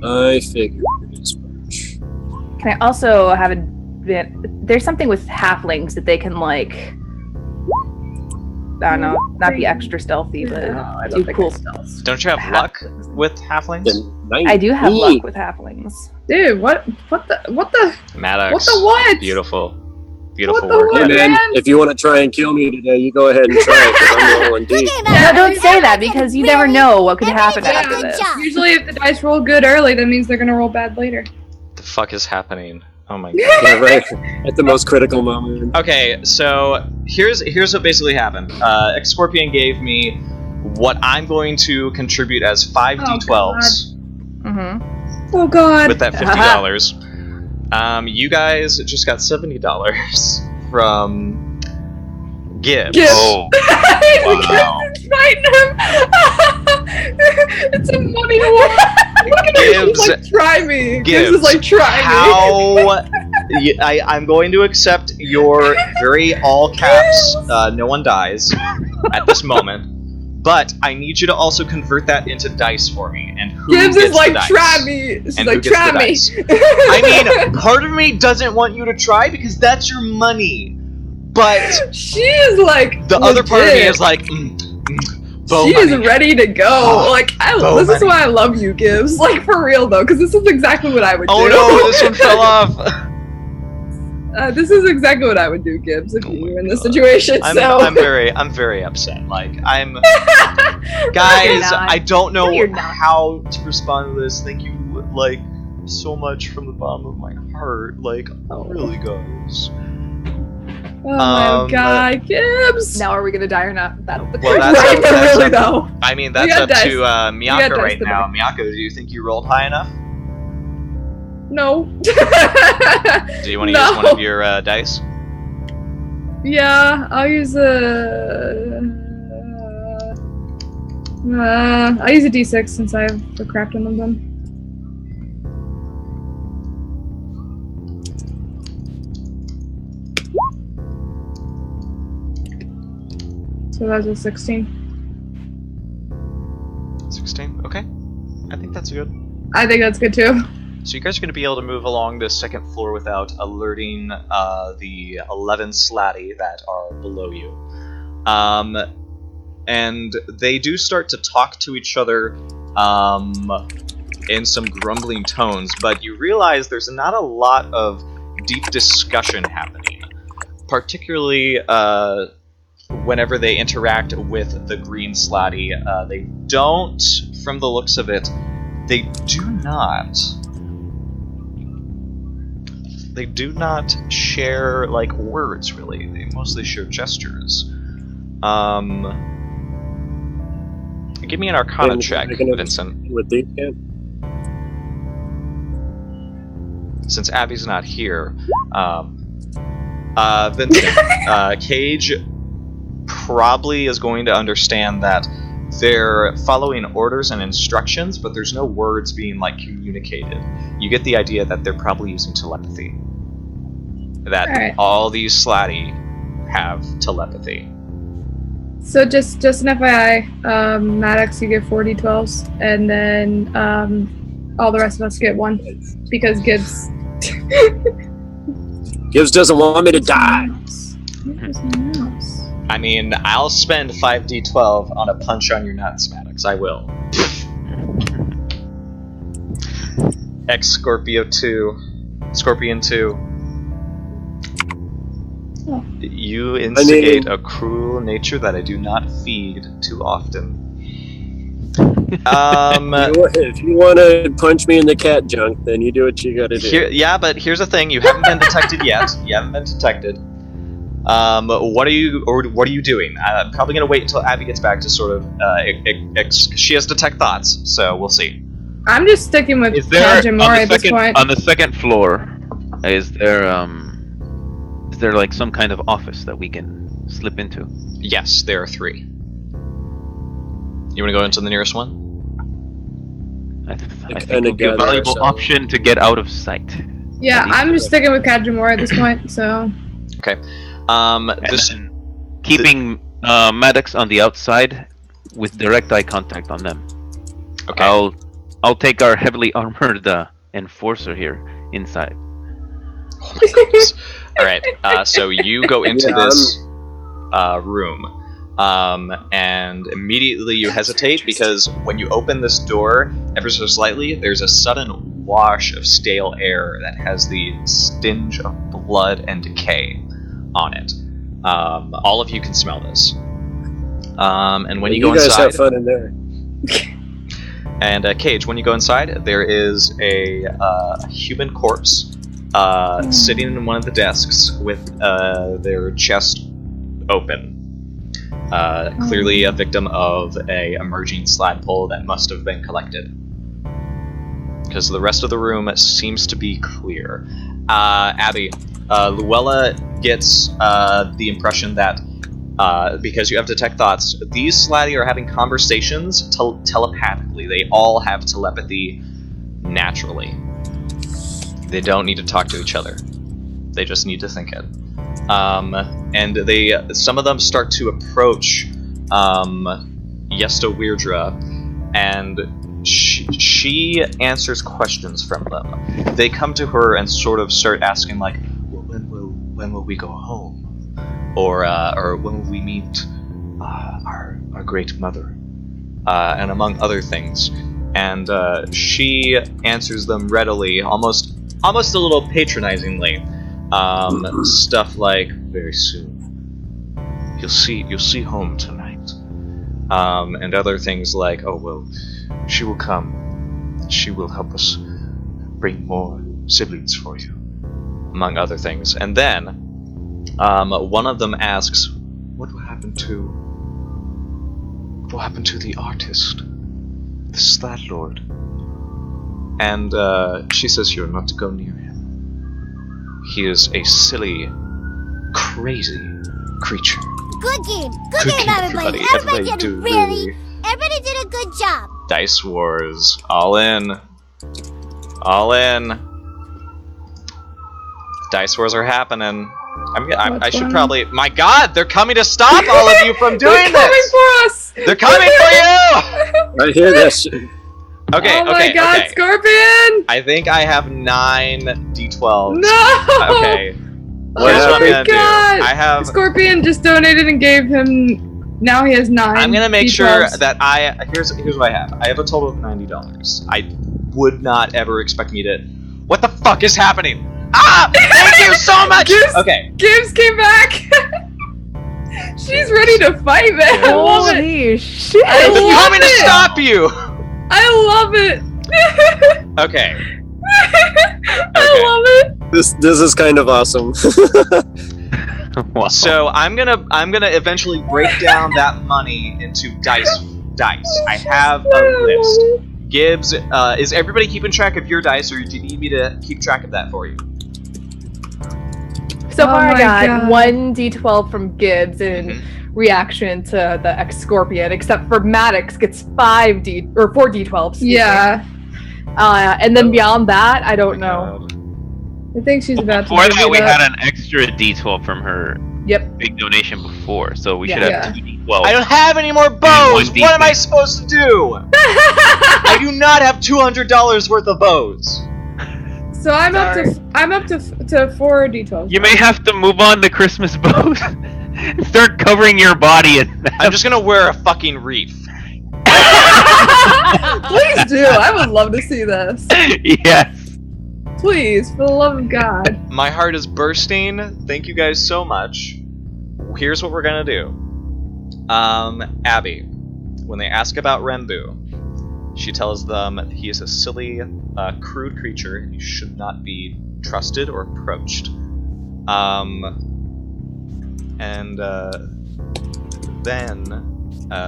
I figured as much. Can I also have a bit? There's something with halflings that they can like. I don't know, not be extra stealthy, but do cool spells. Don't you have luck with halflings? Then I do have 19. luck with halflings. Dude, what the Maddox. what? Beautiful. Beautiful What the work. what? Hey man, man. if you want to try and kill me today, you go ahead and try it, because I'm rolling deep. No, don't say that because you never know what could happen after Good this. job. Usually, if the dice roll good early, that means they're gonna roll bad later. The fuck is happening? Oh my god. Yeah, right. At the most critical moment. Okay, so here's what basically happened. X Scorpion gave me what I'm going to contribute as 5d12s Mm-hmm. Oh God. with that $50. You guys just got $70 from Gibbs. Gibbs. Oh, Wow. It's fighting him. It's a money war. Look at her. Gibbs- She's like, try me. Gibbs Gibbs, is like, try me. How? I'm going to accept your very all caps. No one dies at this moment. But I need you to also convert that into dice for me. And who Gibbs gets is like, the dice? try me. She's And who like, gets try the me. dice? I mean, part of me doesn't want you to try because that's your money. But She is like, the other part of me legit. is like, Bo She is money. ready to go. Oh, Like, Bo this is money. why I love you, Gibbs. Like, for real though, because this is exactly what I would Oh do. no, this one fell off. This is exactly what I would do, Gibbs, if Oh you my were in this God. situation. I'm so very upset. Like guys, not. I don't know No, you're not. how to respond to this. Thank you, like, so much from the bottom of my heart. Like, really, guys. Oh my God, Gibbs. Now are we gonna die or not? That's the Well, question. that's Right, up, but that's really up- though. I mean, We that's got up dice. to got Miyako dice right to now. buy. Miyako, do you think you rolled high enough? No. Do you want to use one of your dice? Yeah, I'll use a. I'll use a D6 since I have the crafting of them. So that was a 16. 16. Okay, I think that's good. I think that's good too. So you guys are going to be able to move along the second floor without alerting the 11 slatty that are below you. And they do start to talk to each other in some grumbling tones, but you realize there's not a lot of deep discussion happening, particularly whenever they interact with the green slatty. They don't, from the looks of it, they do not share, like, words, really. They mostly share gestures. Give me an Arcana And check, I can- Vincent. With these kids. Since Abby's not here, Vincent, Cage probably is going to understand that they're following orders and instructions, but there's no words being, like, communicated. You get the idea that they're probably using telepathy. That Alright. all these slatty have telepathy. So just an FYI, Maddox, you get 4 D12s, and then all the rest of us get 1 because Gibbs. Gibbs doesn't want me to die. Where's my mouse? I mean, I'll spend 5d12 on a punch on your nuts, Maddox. I will. Scorpion 2. Oh. You instigate a cruel nature that I do not feed too often. If you want to punch me in the cat junk, then you do what you gotta do. Yeah, but here's the thing: you haven't been detected yet. You haven't been detected. What are you doing? I'm probably gonna wait until Abby gets back to sort of. She has detect thoughts, so we'll see. I'm just sticking with is there Kajimori at this point. on the second floor? Is there like some kind of office that we can slip into? Yes, there are 3. You want to go into the nearest one? I think kinda it would be a gather valuable ourselves. option to get out of sight. Yeah, At least I'm just sticking with Kajimori at this point. So Okay. And This then keeping Maddox on the outside with direct eye contact on them. okay. I'll take our heavily armored enforcer here inside. All right. So you go into Yeah, this room, and immediately you hesitate because when you open this door ever so slightly, there's a sudden wash of stale air that has the stench of blood and decay. on it. All of you can smell this. And when you go guys inside, have fun in there. and Cage, when you go inside, there is a human corpse sitting in one of the desks with their chest open. Clearly a victim of a emerging slad pull that must have been collected. Because the rest of the room seems to be clear. Abby, Luella gets the impression that because you have detect thoughts, these Slatty are having conversations telepathically. They all have telepathy naturally. They don't need to talk to each other. They just need to think it. And some of them start to approach Yesta Weirdra, and she answers questions from them. They come to her and sort of start asking like, well, when will we go home? Or when will we meet our great mother? And among other things. And she answers them readily, almost a little patronizingly. Stuff like, very soon. You'll see home tonight. And other things like, oh well, she will come. She will help us bring more siblings for you. Among other things. And then one of them asks, what will happen to the artist? The Slat Lord? And she says you're not to go near him. He is a silly, crazy creature. Good game, everybody. Everybody did a good job. Dice Wars, all in. All in. Dice Wars are happening. I should probably. My God, they're coming to stop all of you from doing They're coming this. for us. They're coming for you. I hear this. Okay. Oh my God, okay. Scorpion! I think I have 9 d12s. No. Okay. What Here's what I'm happened? gonna do. God. I have. Scorpion just donated and gave him. Now he has 9. I'm gonna make sure D12s. that here's what I have. I have a total of $90. I would not ever expect me to. What the fuck is happening? Ah! Thank you so much. Okay. Gibbs came back. She's ready to fight, man. I love it. Holy shit! I They're love coming to it. stop you. I love it. Okay. I love it. This is kind of awesome. Wow. So I'm gonna eventually break down that money into dice. I have a list. Gibbs, is everybody keeping track of your dice, or do you need me to keep track of that for you? So far, I my got God. 1 d12 from Gibbs in reaction to the ex-Scorpion, except for Maddox gets 4 d12s. excuse me. Yeah. And then beyond that, I don't know. I think she's about to. Before that, divvy we it up. had an extra D12 from her Yep. big donation before, so we Yeah. should have Yeah. 2 D12. I don't have any more bows. one What am I D6. supposed to do? I do not have $200 worth of bows. So I'm up to 4 d12s. You may have to move on to Christmas bows and start covering your body in them. I'm just gonna wear a fucking wreath. Please do. I would love to see this. Yes. Please, for the love of God. My heart is bursting. Thank you guys so much. Here's what we're gonna do. Abby, when they ask about Rembu, she tells them he is a silly, crude creature and he should not be trusted or approached. Then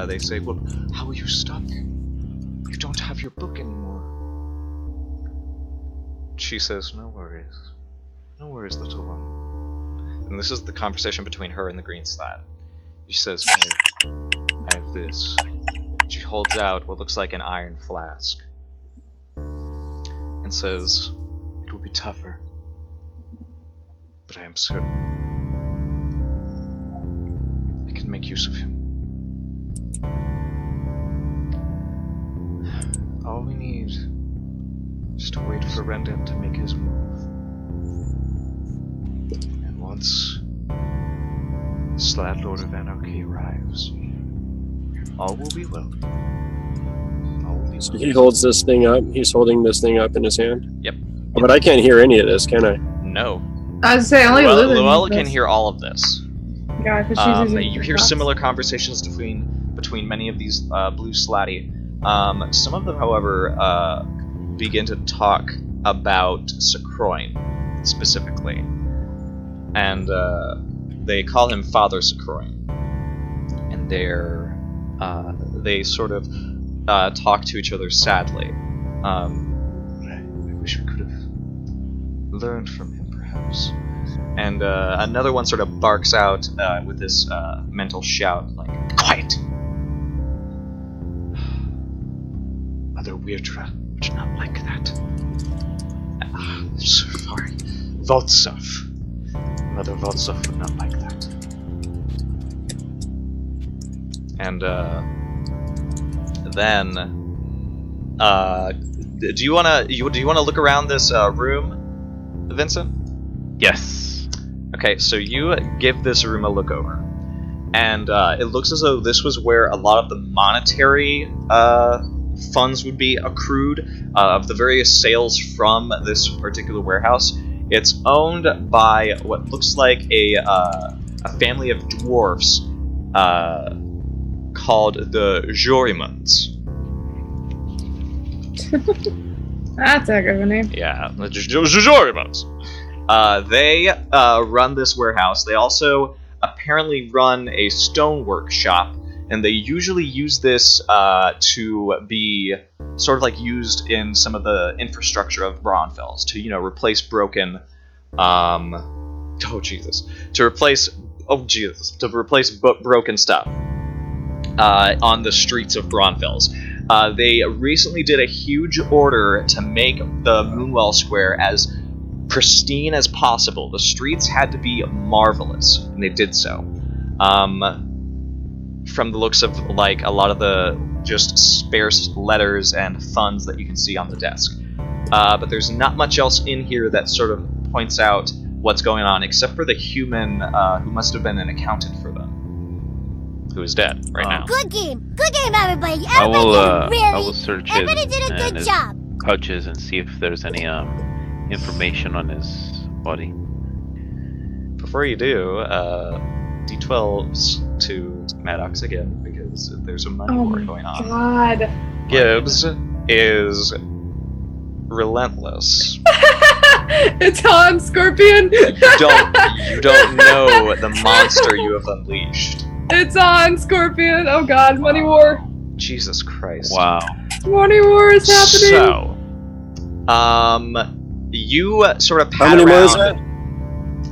they say, well, how will you stop him? You don't have your book anymore. She says, no worries. No worries, little one. And this is the conversation between her and the green slat. She says, I have this. She holds out what looks like an iron flask. And says, it will be tougher. But I am certain I can make use of him. All we need is to wait for Rendon to make his move. And once the Slat Lord of Anarchy arrives, all will be well. All will be So well. he holds this thing up. He's holding this thing up in his hand. Yep. But I can't hear any of this, can I? No. I was saying only Luella can hear all of this. Yeah, because she's using You hear similar conversations between many of these blue slati. Some of them, however, begin to talk about Sakroin specifically, and they call him Father Sakroin. And they sort of talk to each other sadly. I wish we could have learned from him, perhaps. And another one sort of barks out with this mental shout, like, "Quiet! Mother Weirdra would not like that. So sorry. Voltsov. Mother Voltsov would not like that." And then, do you wanna look around this room, Vincent? Yes. Okay, so you give this room a look over, and it looks as though this was where a lot of the monetary funds would be accrued of the various sales from this particular warehouse. It's owned by what looks like a family of dwarfs called the Jorimans. That's a good name. Yeah, the Jorimans. They run this warehouse. They also apparently run a stonework shop, and they usually use this to be sort of like used in some of the infrastructure of Braunfels to, replace broken. To replace broken stuff on the streets of Braunfels. They recently did a huge order to make the Moonwell Square as pristine as possible. The streets had to be marvelous, and they did so. From the looks of like a lot of the just sparse letters and funds that you can see on the desk. But there's not much else in here that sort of points out what's going on, except for the human who must have been an accountant for them, who is dead right now. Good game, everybody. I will search Everybody did a good his job. pouches and see if there's any information on his body. Before you do, D12s to Maddox again, because there's a money war going on. God. Gibbs is relentless. It's on, Scorpion. You don't know the monster you have unleashed. It's on, Scorpion. Oh God, money war. Jesus Christ. Wow. Money war is happening. So, you sort of pat How many more is around. that?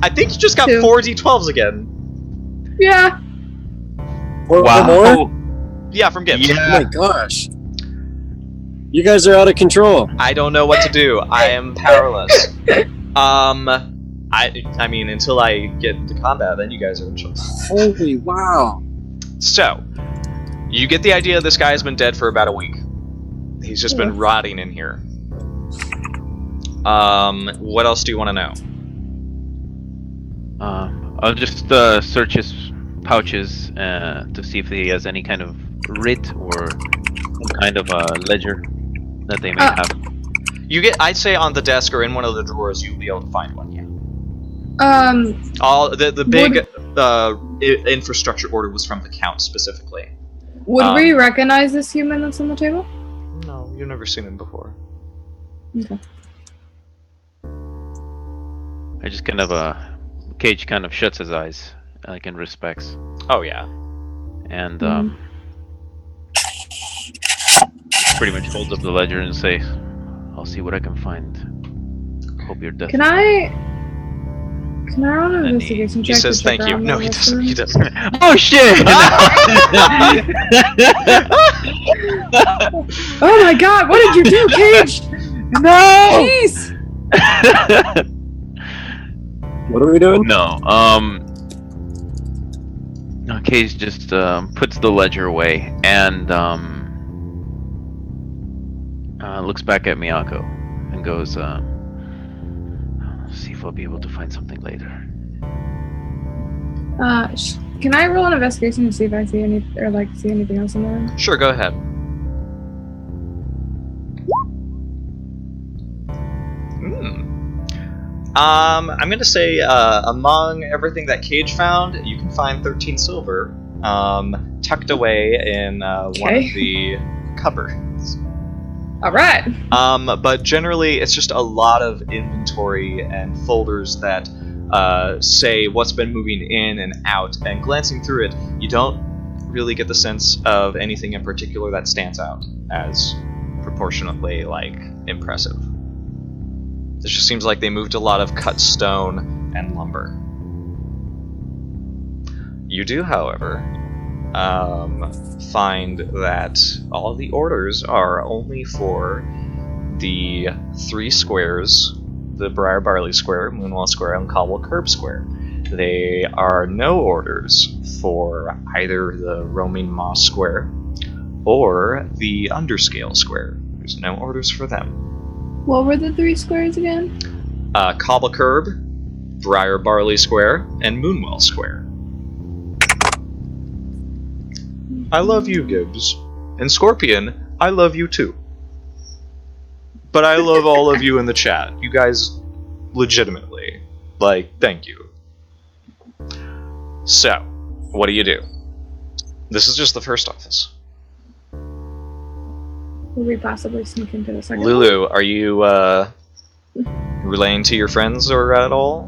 I think you just got 2. 4 D12s again. Yeah. Or Wow. more? Yeah, from Gibbs. Oh my gosh. You guys are out of control. I don't know what to do. I am powerless. I mean, until I get into combat, then you guys are in charge. Holy wow. So, you get the idea this guy has been dead for about a week. He's just been rotting in here. What else do you want to know? I'll just search his pouches to see if he has any kind of writ or some kind of ledger that they may have. I'd say on the desk or in one of the drawers, you'll be able to find one. Yeah. All the big infrastructure order was from the Count specifically. Would we recognize this human that's on the table? No, you've never seen him before. Okay. I just kind of Cage kind of shuts his eyes, like in respects, Oh yeah. and pretty much holds up the ledger and say, "I'll see what I can find. Hope you're dead." Can I run an And investigation He check? says to check thank you. around No, the he rest doesn't. of He the doesn't. Oh shit! room? Oh my God! What did you do, Cage? No! Jeez! What are we doing? No. Cage just puts the ledger away and looks back at Miyako and goes, "See if I'll be able to find something later." Can I roll an investigation to see if I see see anything else in the room? Sure, go ahead. I'm gonna say among everything that Cage found, you can find 13 silver tucked away in one of the cupboards. All right. But generally, it's just a lot of inventory and folders that say what's been moving in and out. And glancing through it, you don't really get the sense of anything in particular that stands out as proportionately impressive. It just seems like they moved a lot of cut stone and lumber. You do, however, find that all of the orders are only for the 3 squares, the Briar Barley Square, Moonwell Square, and Cobble Curb Square. They are no orders for either the Roaming Moss Square or the Underscale Square. There's no orders for them. What were the 3 squares again? Cobble Curb, Briar Barley Square, and Moonwell Square. I love you, Gibbs. And Scorpion, I love you too. But I love all of you in the chat. You guys, legitimately, thank you. So, what do you do? This is just the first office. Will we possibly sneak into the second Lulu, are you relaying to your friends or at all?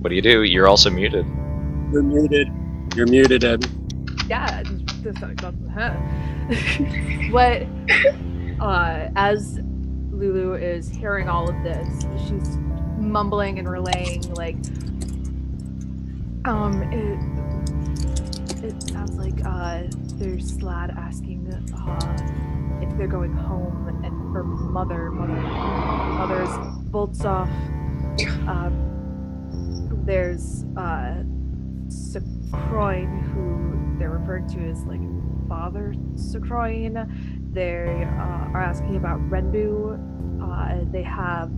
What do you do? You're also muted. You're muted. You're muted, Ed. Yeah, what? As Lulu is hearing all of this, she's mumbling and relaying it sounds like there's Slad asking if they're going home, and her mother's bolts off. There's Sacroin, who they're referred to as Father Sacroin. They are asking about Renbu. They have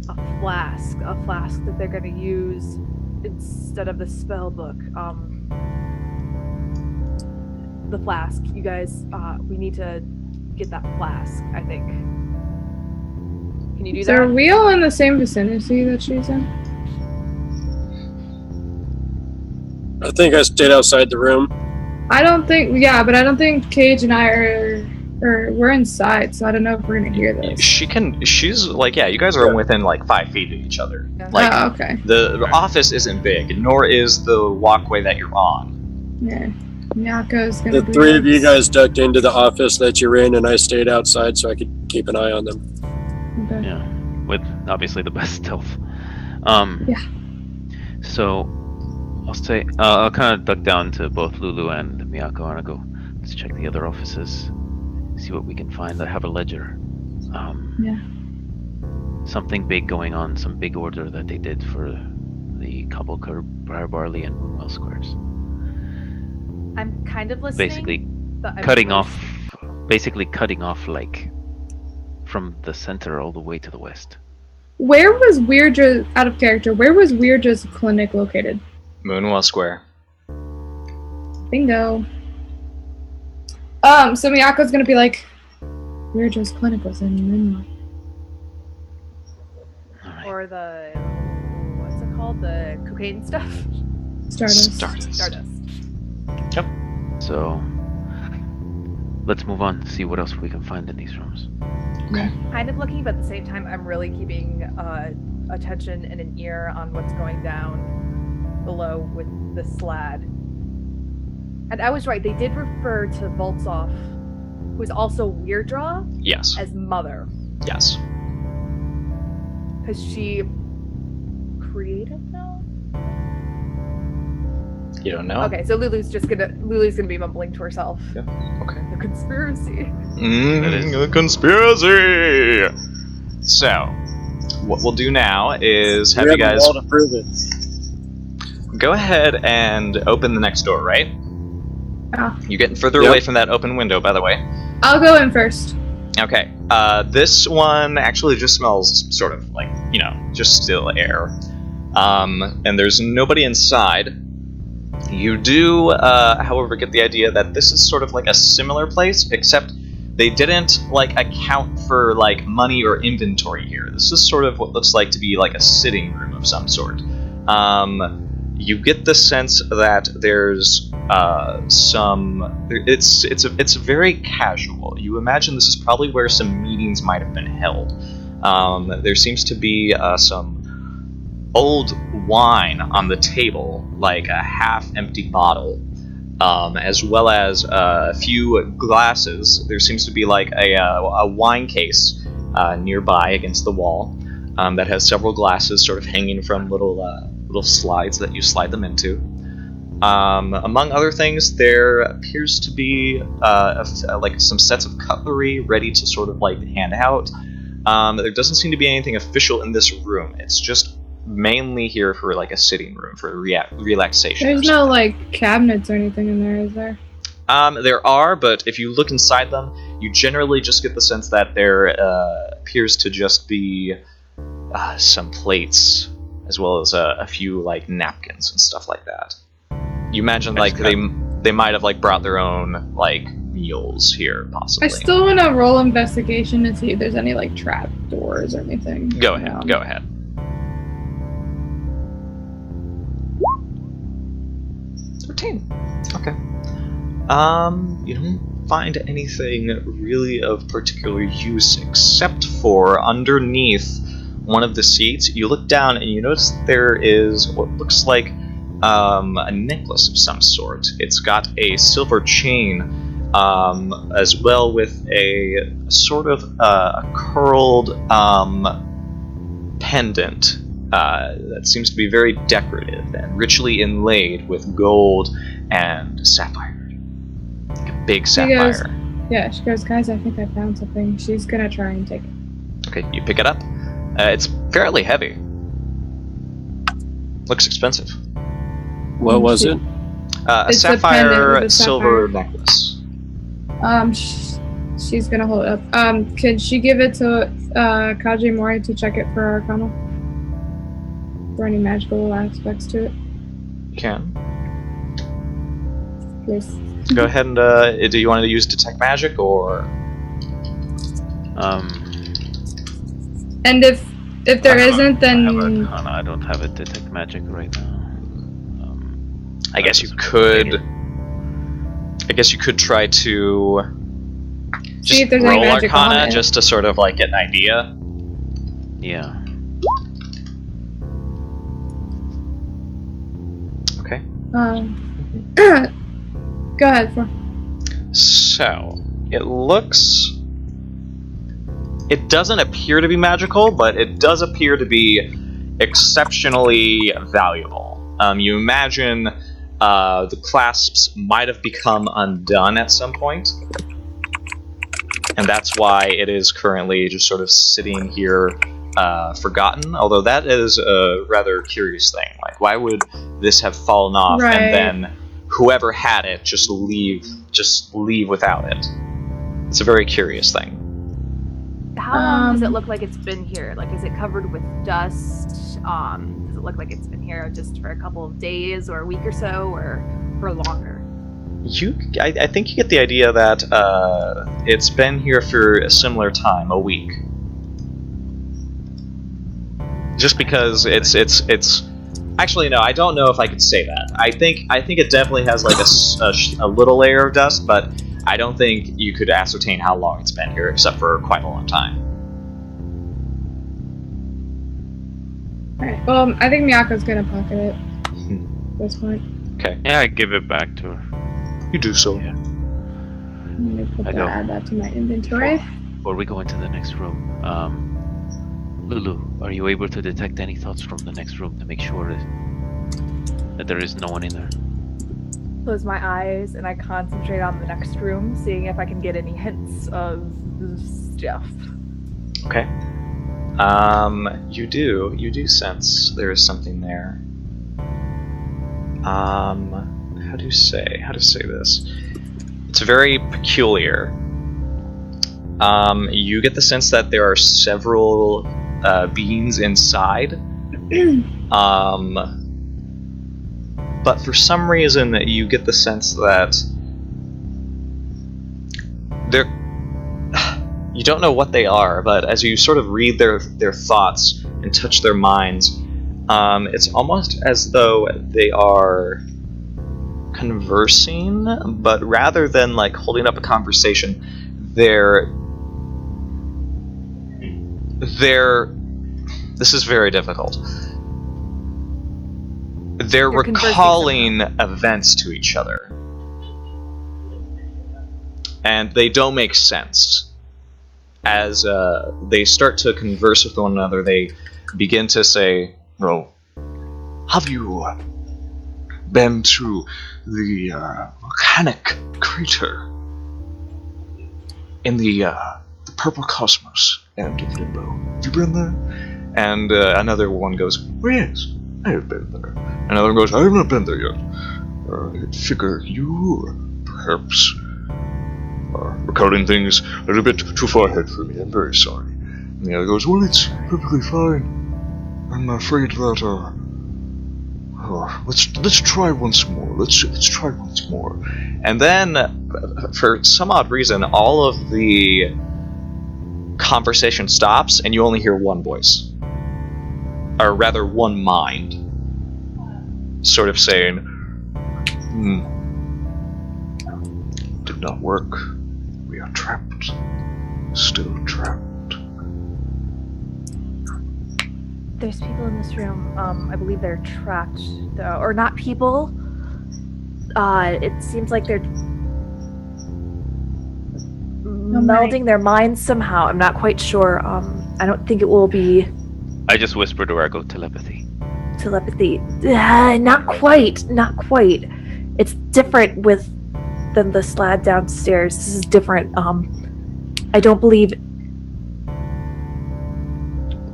a flask that they're going to use instead of the spell book. The flask, you guys, we need to get that flask, I think. Can you do that? Are we all in the same vicinity that she's in? I think I stayed outside the room. I don't think Cage and I are we're inside, so I don't know if we're gonna hear this. She's you guys are within 5 feet of each other. Oh, okay. The office isn't big, nor is the walkway that you're on. Yeah. Miyako's gonna The 3 of you guys ducked into the office that you're in, and I stayed outside so I could keep an eye on them. Okay. Yeah, with obviously the best stealth. Yeah. So I'll say I'll kind of duck down to both Lulu and Miyako, and I go, let's check the other offices, see what we can find. I have a ledger. Yeah. Something big going on, some big order that they did for the Cobble Curb, Briar Barley, and Moonwell Squares. I'm kind of listening. Basically but I'm cutting really- off from the center all the way to the west. Where was Weirdra, out of character, where was Weirdra's clinic located? Moonwell Square. Bingo. So Miyako's gonna be like, Weirdra's clinic was in Moonwell. Alright. Or the what's it called? The cocaine stuff? Stardust. Stardust. So let's move on, see what else we can find in these rooms. Kind of looking, but at the same time, I'm really keeping attention and an ear on what's going down below with the Slad. And I was right, they did refer to Voltsov, who is also Weirdra, Yes. as mother. Yes. Because she created them? You don't know? Okay, so Lulu's gonna be mumbling to herself. Yeah. Okay. The conspiracy. The conspiracy! So, what we'll do now is have you guys to prove it. go ahead and open the next door, right? Yeah. You're getting further Yep. away from that open window, by the way. I'll go in first. Okay. This one actually just smells sort of just still air. And there's nobody inside. You do, however, get the idea that this is sort of like a similar place, except they didn't like account for like money or inventory here. This is sort of what looks like to be like a sitting room of some sort. You get the sense that there's it's very casual. You imagine this is probably where some meetings might have been held. There seems to be some old wine on the table, like a half-empty bottle, as well as a few glasses. There seems to be like a wine case nearby against the wall that has several glasses sort of hanging from little slides that you slide them into. Among other things, there appears to be like some sets of cutlery ready to sort of like hand out. There doesn't seem to be anything official in this room. It's just mainly here for like a sitting room for relaxation. There's no like cabinets or anything in there, is there? There are, but if you look inside them, you generally just get the sense that there appears to just be some plates, as well as a few like napkins and stuff like that. You imagine like they might have like brought their own like meals here, possibly. I still want to roll investigation to see if there's any like trap doors or anything. Go ahead. 13. Okay. You don't find anything really of particular use except for underneath one of the seats. You look down and you notice there is what looks like a necklace of some sort. It's got a silver chain, as well with a sort of a curled pendant that seems to be very decorative and richly inlaid with gold and sapphire. Like a big sapphire. She goes, guys, I think I found something. She's gonna try and take it. Okay, you pick it up. It's fairly heavy. Looks expensive. What was it? A sapphire silver necklace. She's gonna hold it up. Can she give it to Kaji Mori to check it for Arcana? For any magical aspects to it? You can. Yes. Go ahead and do you want to use detect magic or? And if there isn't, then I don't have it detect magic right now. I guess you could. I guess you could try to see if there's roll any magic Arcana on it. just to sort of like get an idea. Yeah. Okay. Go ahead, Flor. So it looks. It doesn't appear to be magical, but it does appear to be exceptionally valuable. You imagine the clasps might have become undone at some point, and that's why it is currently just sort of sitting here forgotten. Although that is a rather curious thing. Like, why would this have fallen off and then whoever had it just leave without it? It's a very curious thing. How long does it look like it's been here? Like, is it covered with dust? Does it look like it's been here just for a couple of days or a week or so, or for longer? I think you get the idea that it's been here for a similar time, a week. Just because it's actually no, I don't know if I could say that. I think it definitely has like a little layer of dust, but I don't think you could ascertain how long it's been here, except for quite a long time. Alright, well, I think Miyako's gonna pocket it at this point. Okay. Yeah, I give it back to her. You do so. Yeah. I'm gonna add that to my inventory. Before we go into the next room, Lulu, are you able to detect any thoughts from the next room to make sure that there is no one in there? Close my eyes and I concentrate on the next room, seeing if I can get any hints of stuff. Okay. You do sense there is something there. How to say this? It's very peculiar. You get the sense that there are several beings inside. But for some reason, you get the sense that You don't know what they are, but as you sort of read their thoughts and touch their minds, it's almost as though they are conversing, but rather than like holding up a conversation, this is very difficult. They're recalling events to each other. And they don't make sense. As they start to converse with one another, they begin to say, "Well, have you been to the volcanic crater in the Purple Cosmos end of Limbo? Have you been there?" And another one goes, "Oh, yes, I have been there." Another one goes, "I have not been there yet. I figure you perhaps are recording things a little bit too far ahead for me. I'm very sorry." And the other goes, "Well, it's perfectly fine. I'm afraid that let's try once more. Let's try once more." And then, for some odd reason, all of the conversation stops, and you only hear one voice, or rather, one mind, sort of saying, "Did not work. We are trapped. Still trapped." There's people in this room. I believe they're trapped, though, or not people. It seems like they're melding their minds somehow. I'm not quite sure. I don't think it will be I just whispered to Argo telepathy. telepathy. Not quite. Not quite. It's different than the slab downstairs. This is different. I don't believe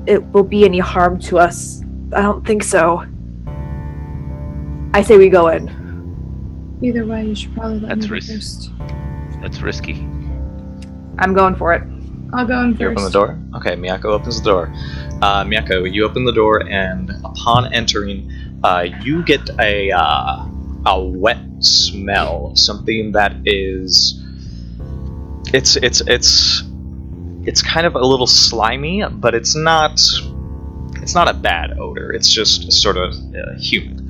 it will be any harm to us. I don't think so. I say we go in. Either way, you should probably let That's me go risky. first. That's risky. I'm going for it. I'll go in first. You open the door? Okay, Miyako opens the door. Miyako, you open the door, and upon entering, you get a wet smell. Something that is... It's kind of a little slimy, but it's not a bad odor. It's just sort of humid.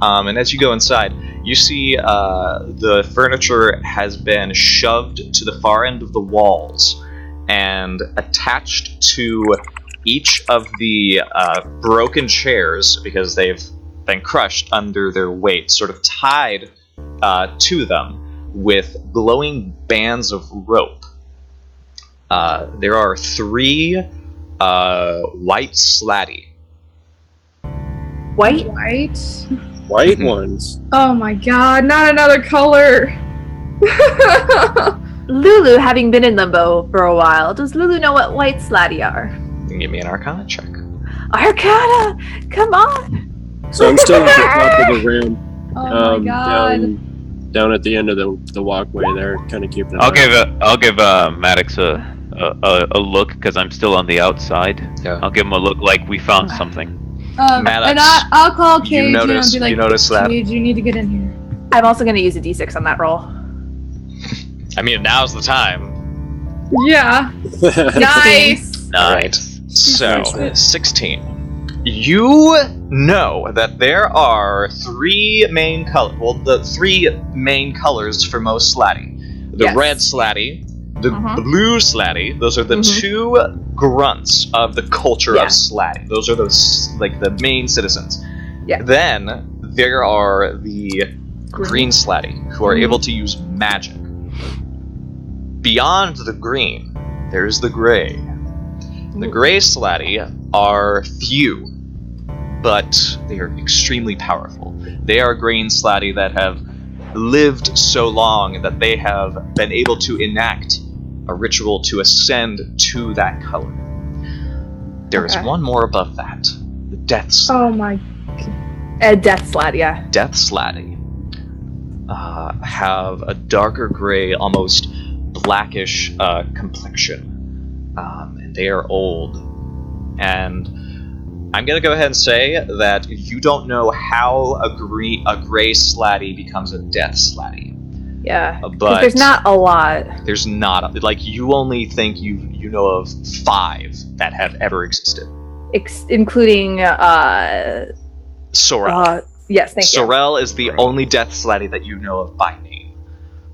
And as you go inside, you see the furniture has been shoved to the far end of the walls, and attached to each of the broken chairs, because they've been crushed under their weight, sort of tied to them with glowing bands of rope. There are 3 white slatty. White? White ones. Oh my god, not another color! Lulu, having been in Limbo for a while, does Lulu know what white slatty are? You can give me an Arcana check. Arcana! Come on! So I'm still at the top of the ramp. Oh my god. Down at the end of the walkway there, kind of keeping an I'll eye. give Maddox a look because I'm still on the outside. Yeah. I'll give him a look like we found something. Maddox, and I'll call Cage you and I'll be like, you notice that. Cage, you need to get in here. I'm also going to use a d6 on that roll. I mean, now's the time. Yeah. Nice. Alright. So, Nice. 16. You know that there are 3 main colors. Well, the 3 main colors for most slatty. The Yes. red slatty, the Mhm. blue slatty. Those are the Mhm. 2 grunts of the culture Yeah. of slatty. Those are the main citizens. Yeah. Then there are the green slatty, who are Mhm. able to use magic. Beyond the green, there's the gray. The gray slatty are few, but they are extremely powerful. They are green slatty that have lived so long that they have been able to enact a ritual to ascend to that color. There is Okay. one more above that. The death slatty. Oh my. Death slatty, yeah. Death slatty have a darker gray, almost blackish complexion. And they are old. And I'm going to go ahead and say that you don't know how a gray slatty becomes a death slatty. Yeah, 'cause but there's not a lot. There's not like you only think you know of 5 that have ever existed. Including Sorel. yes, thank you. Sorel is the only Death Slatty that you know of by name.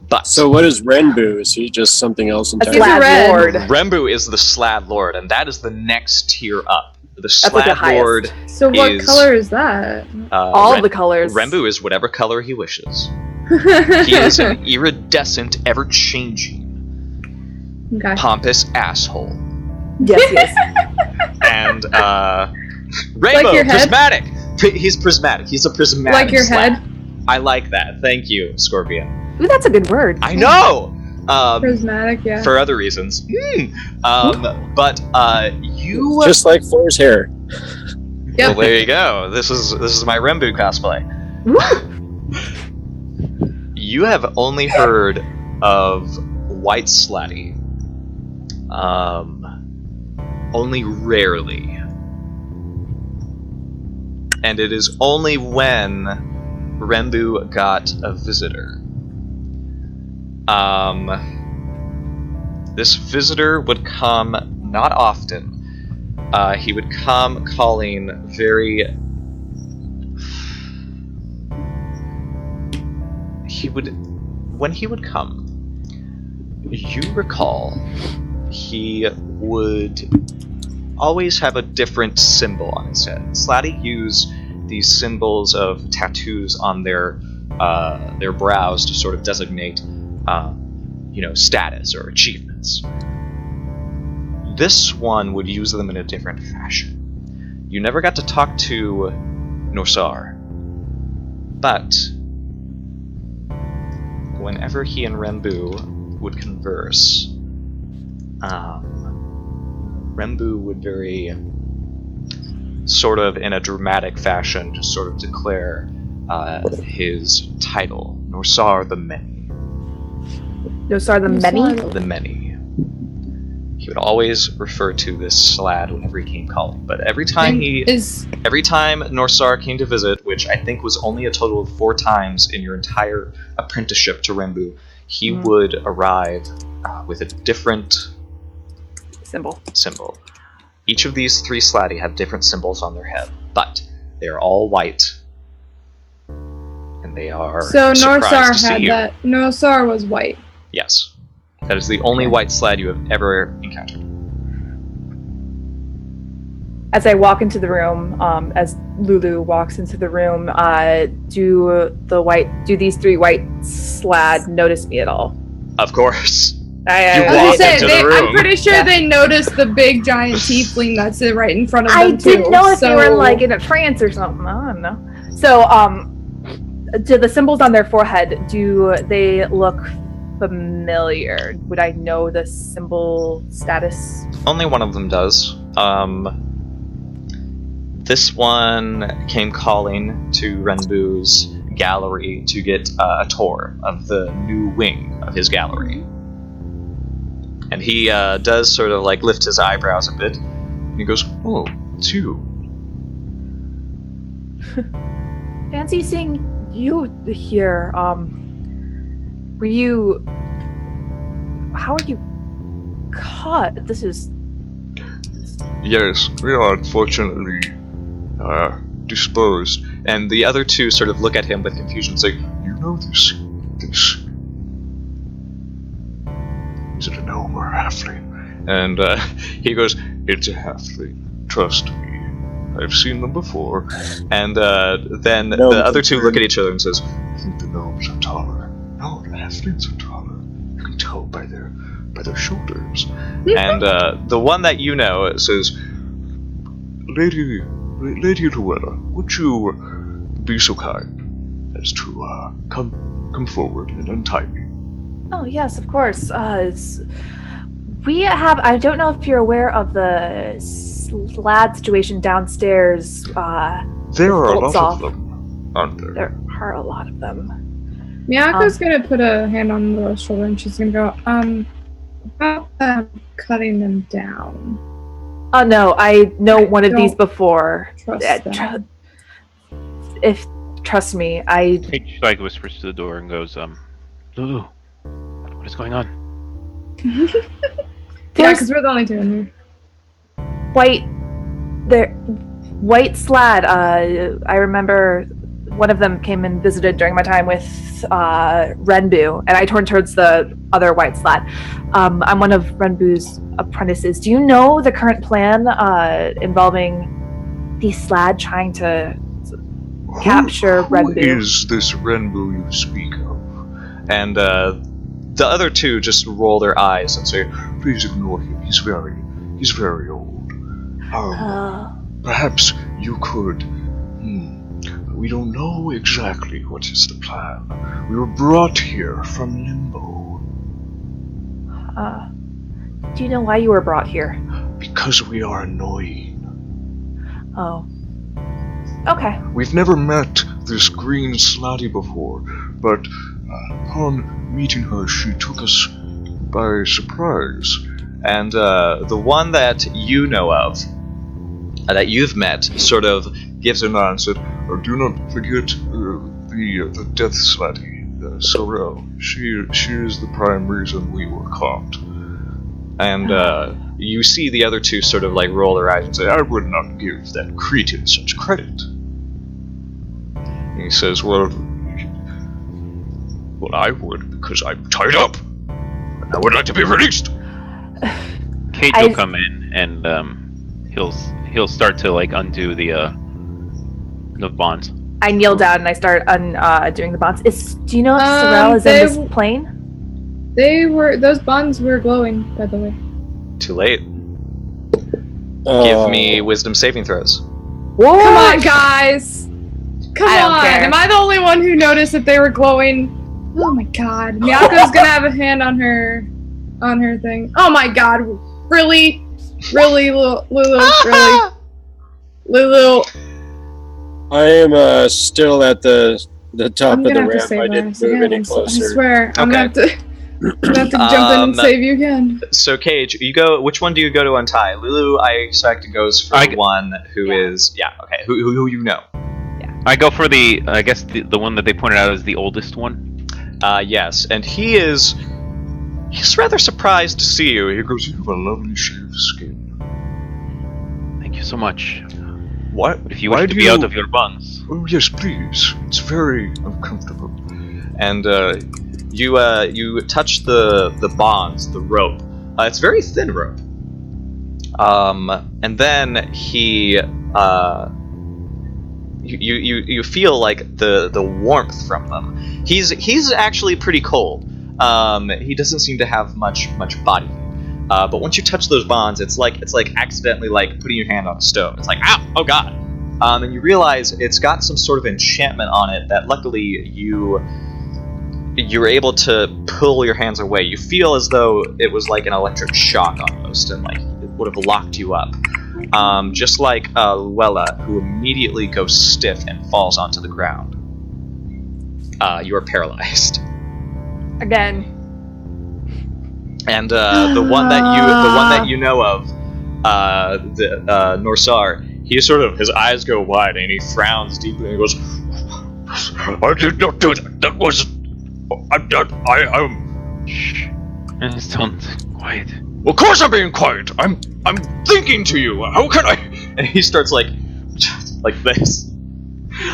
But So what is Renbu? Is he just something else A entirely? He's a Slad red. Lord. Rembu is the Slad Lord, and that is the next tier up. The That's like the Slad Lord, So what is- color is that? All the colors. Rembu is whatever color he wishes. He is an iridescent, ever-changing, Okay. pompous asshole. Yes, yes. And Rainbow, your head? prismatic. He's prismatic. He's a prismatic. Like your Slad. head? I like that. Thank you, Scorpion. Ooh, that's a good word. I know. Prismatic, yeah. For other reasons. But you. Just like Floor's hair. Well, there you go. This is my Rembu cosplay. You have only heard of White Slatty. Only rarely. And it is only when Rembu got a visitor. This visitor would come not often. He would come calling very... When he would come, you recall, he would always have a different symbol on his head. Slatty use these symbols of tattoos on their brows to sort of designate, status or achievements. This one would use them in a different fashion. You never got to talk to Norsar, but whenever he and Rembu would converse, Rembu would very sort of in a dramatic fashion just sort of declare his title, Norsar the Many. Those are the many. The Many. He would always refer to this Slad whenever he came calling, but every time Norsar came to visit, which I think was only a total of 4 times in your entire apprenticeship to Rembu, he would arrive with a different Symbol. Each of these 3 Slatty have different symbols on their head, but they are all white, and they are So surprised Norsar to see had you. that. Norsar was white. Yes. That is the only white Slad you have ever encountered. As I walk into the room, as Lulu walks into the room, do these 3 white Slad notice me at all? Of course. I You walk into the room. I'm pretty sure they noticed the big giant tiefling that's right in front of I them too. didn't know if they were so- like in France or something. I don't know. So, do the symbols on their forehead, do they look familiar? Would I know the symbol status? Only one of them does. This one came calling to Renbu's gallery to get a tour of the new wing of his gallery. And he does sort of like lift his eyebrows a bit. And he goes, "Oh, it's you." Fancy seeing you here. Were you... How are you caught? This is... Yes, we are unfortunately disposed. And the other 2 sort of look at him with confusion, say, "You know this? Is it a gnome or a halfling?" And he goes, "It's a halfling. Trust me. I've seen them before." And then the other 2 look at each other and says, "I think the gnomes are taller. No, the halflings are taller. You can tell by their shoulders." And the one that you know says, Lady Luella, would you be so kind as to come forward and untie me?" Oh, yes, of course. We have... I don't know if you're aware of the Slad situation downstairs. There are a lot off. of them, aren't there? There are a lot of them. Miyako's gonna put a hand on Laura's shoulder and she's gonna go, about cutting them down. Oh, no, I know one of Don't these before. Trust them. Trust me, He like whispers to the door and goes, Lulu, what is going on? Yeah, There's because we're the only two in here. white slad. I remember one of them came and visited during my time with Renbu, and I turned towards the other white slad. I'm one of Renbu's apprentices. Do you know the current plan involving the slad trying to capture Renbu? Who is this Renbu you speak of? And the other two just roll their eyes and say, "Please ignore him. He's very old. Perhaps you could. We don't know exactly what is the plan. We were brought here from Limbo Do you know why you were brought here? because we are annoying. Oh. Okay. We've never met this green slutty before, but upon meeting her, she took us by surprise. And the one that you know of, that you've met, sort of gives a nod and said, "Do not forget the death slutty, Sorrel. She is the prime reason we were caught." And you see the other two sort of like roll their eyes and say, "I would not give that cretin such credit." And he says, well, I would, because I'm tied up, and I would like to be released. Cage will come in and he'll start to like undo the bonds. I kneel down and I start doing the bonds. Do you know if Sorrel is in this plane? Those bonds were glowing, by the way. Too late. Give me wisdom saving throws. Whoa! Come on, guys! Come I don't on! care. Am I the only one who noticed that they were glowing? Oh my god. Miyako's gonna have a hand on her thing. Oh my god. Really? Really, Lulu? Really? Lulu? I am still at the top I'm of the gonna have to ramp. save I didn't us move again. any I closer. swear. I'm gonna have to jump in and save you again. So Cage, you go. Which one do you go to untie? Lulu, I expect goes for the one who is. Yeah. Okay. Who you know? I go for I guess the one that they pointed out as the oldest one. Yes, and he's rather surprised to see you. He goes, "You have a lovely shade of skin." Thank you so much. What? But if you wish to be out of your bonds. Oh yes, please. It's very uncomfortable. And you touch the bonds, the rope. It's very thin rope. And then he you feel like the warmth from them. He's actually pretty cold. He doesn't seem to have much body. But once you touch those bonds, it's like accidentally like putting your hand on a stove. It's like, ow, oh god. And you realize it's got some sort of enchantment on it that luckily you're able to pull your hands away. You feel as though it was like an electric shock almost, and like it would have locked you up. Just like Luella, who immediately goes stiff and falls onto the ground. You are paralyzed. Again. And the one that you know of, the Norsar, his eyes go wide and he frowns deeply and he goes, "I did not do that. That was, I'm Shh. Just don't quiet. Of course I'm being quiet. I'm thinking to you. How can I?" And he starts like this.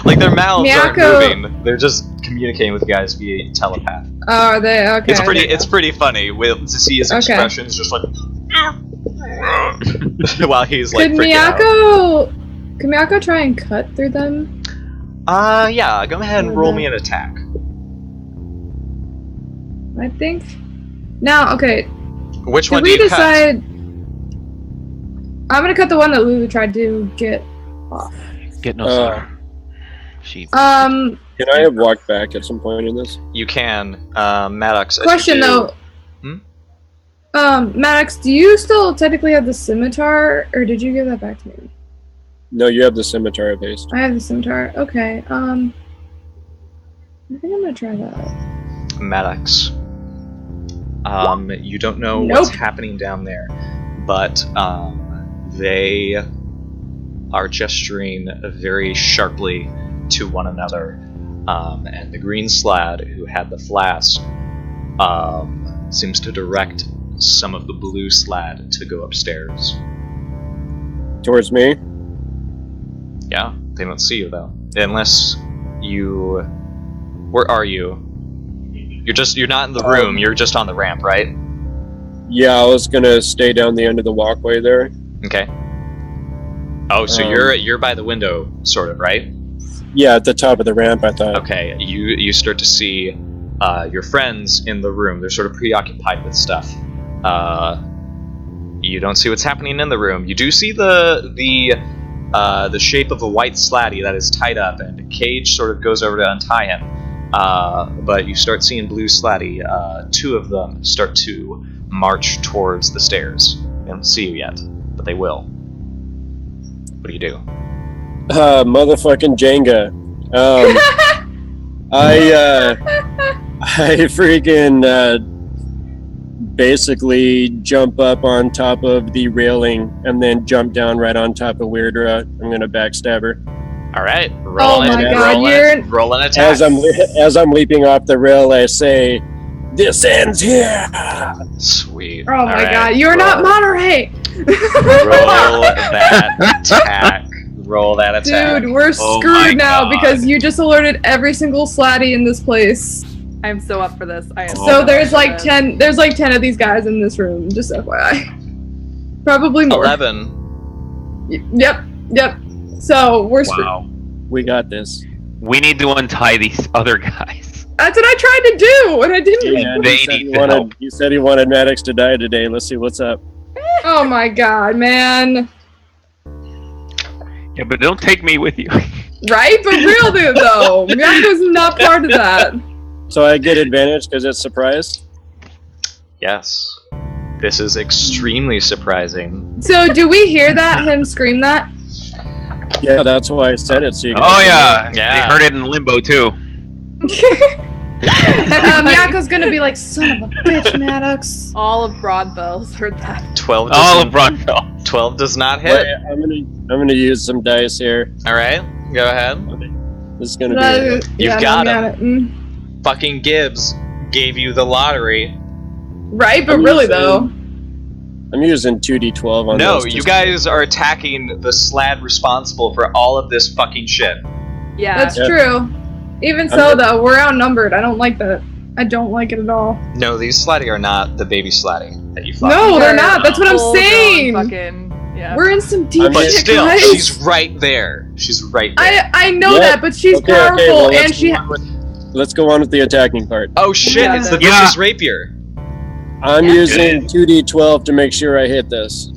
Like their mouths aren't moving. They're just communicating with you guys via telepath. Oh, are they? Okay. It's pretty funny to see his expressions just like while he's like freaking out. Can Miyako try and cut through them? Yeah, go ahead and roll me an attack. I think. Now, okay. Which one Did do we you cut? decide? I'm gonna cut the one that Lulu tried to get off. Get no sir. She. Um. Can I have walked back at some point in this? You can, Maddox. Question though. Maddox, do you still technically have the scimitar, or did you give that back to me? No, you have the scimitar of haste. I have the scimitar. Okay. I think I'm gonna try that. Maddox. You don't know what's happening down there, but they are gesturing very sharply to one another. And the green slad who had the flask seems to direct some of the blue slad to go upstairs. Towards me? Yeah, they don't see you though. Unless you... Where are you? You're not in the room, you're just on the ramp, right? Yeah, I was gonna stay down the end of the walkway there. Okay. Oh, so you're by the window, sort of, right? Yeah, at the top of the ramp, I thought. Okay, you start to see your friends in the room. They're sort of preoccupied with stuff. You don't see what's happening in the room. You do see the shape of a white slatty that is tied up, and Cage sort of goes over to untie him. But you start seeing blue slatty. Two of them start to march towards the stairs. They don't see you yet, but they will. What do you do? Motherfucking Jenga. I freaking basically jump up on top of the railing and then jump down right on top of Weirdra. I'm gonna backstab her. All right, roll an attack. As I'm leaping off the rail, I say, "This ends here." Sweet. Oh my god, you're not Monterey! Roll that attack. Roll that attack. Dude, we're screwed now because you just alerted every single slatty in this place. I'm so up for this. I am So there's like 10 of these guys in this room, just FYI. Probably more. 11. Yep. So we're screwed. Wow. We got this. We need to untie these other guys. That's what I tried to do, and I didn't. Yeah, They he said need he to wanted, help. he said he wanted Maddox to die today. Let's see what's up. Oh my god, man. Yeah, but don't take me with you. Right? But real dude, though. Miyako's not part of that. So I get advantage because it's surprise? Yes. This is extremely surprising. So do we hear that? Him scream that? Yeah, that's why I said it. So you Oh yeah, Yeah. they heard it in Limbo too. Miyako's gonna be like, son of a bitch, Maddox. All of Broadbell's heard that. 12 All does, of Brunville. 12 does not Wait, hit. I'm gonna use some dice here. Alright, go ahead. This is gonna be. You've got him. Fucking Gibbs gave you the lottery. Right, but I'm really using- though. I'm using 2d12 on No, this. you guys are attacking the slad responsible for all of this fucking shit. Yeah. That's Yep. true. Even so, though, we're outnumbered. I don't like that. I don't like it at all. No, these slatty are not the baby slatty that you fought. No, they're not. That's what I'm Full-blown saying. Fucking, yeah. We're in some deep But shit, still, guys. she's right there. She's right there. I know Yep. that, but she's Okay, powerful, well, and she. let's go on with the attacking part. Oh shit, Yeah. it's the Yeah. vicious rapier. I'm Yeah. using 2d12 to make sure I hit this.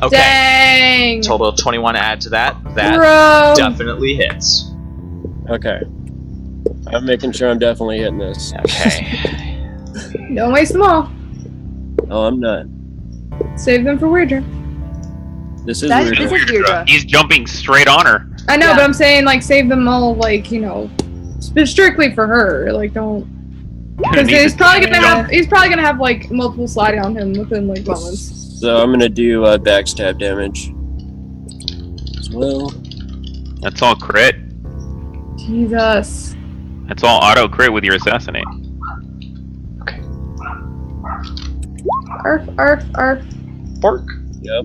Okay. Dang. Total 21 add to that. That Bro. definitely hits. Okay. I'm making sure I'm definitely hitting this. Okay. Don't waste them all. Oh, I'm not. Save them for Weirdra. This is That- weird. this is Deirdre. He's jumping straight on her. I know, Yeah. but I'm saying, like, save them all, like, you know, strictly for her. Like, don't. Because he's probably gonna have like multiple sliding on him within like moments. So I'm gonna do backstab damage as well. That's all crit. Jesus. That's all auto crit with your assassinate. Arf. Bork. Yep.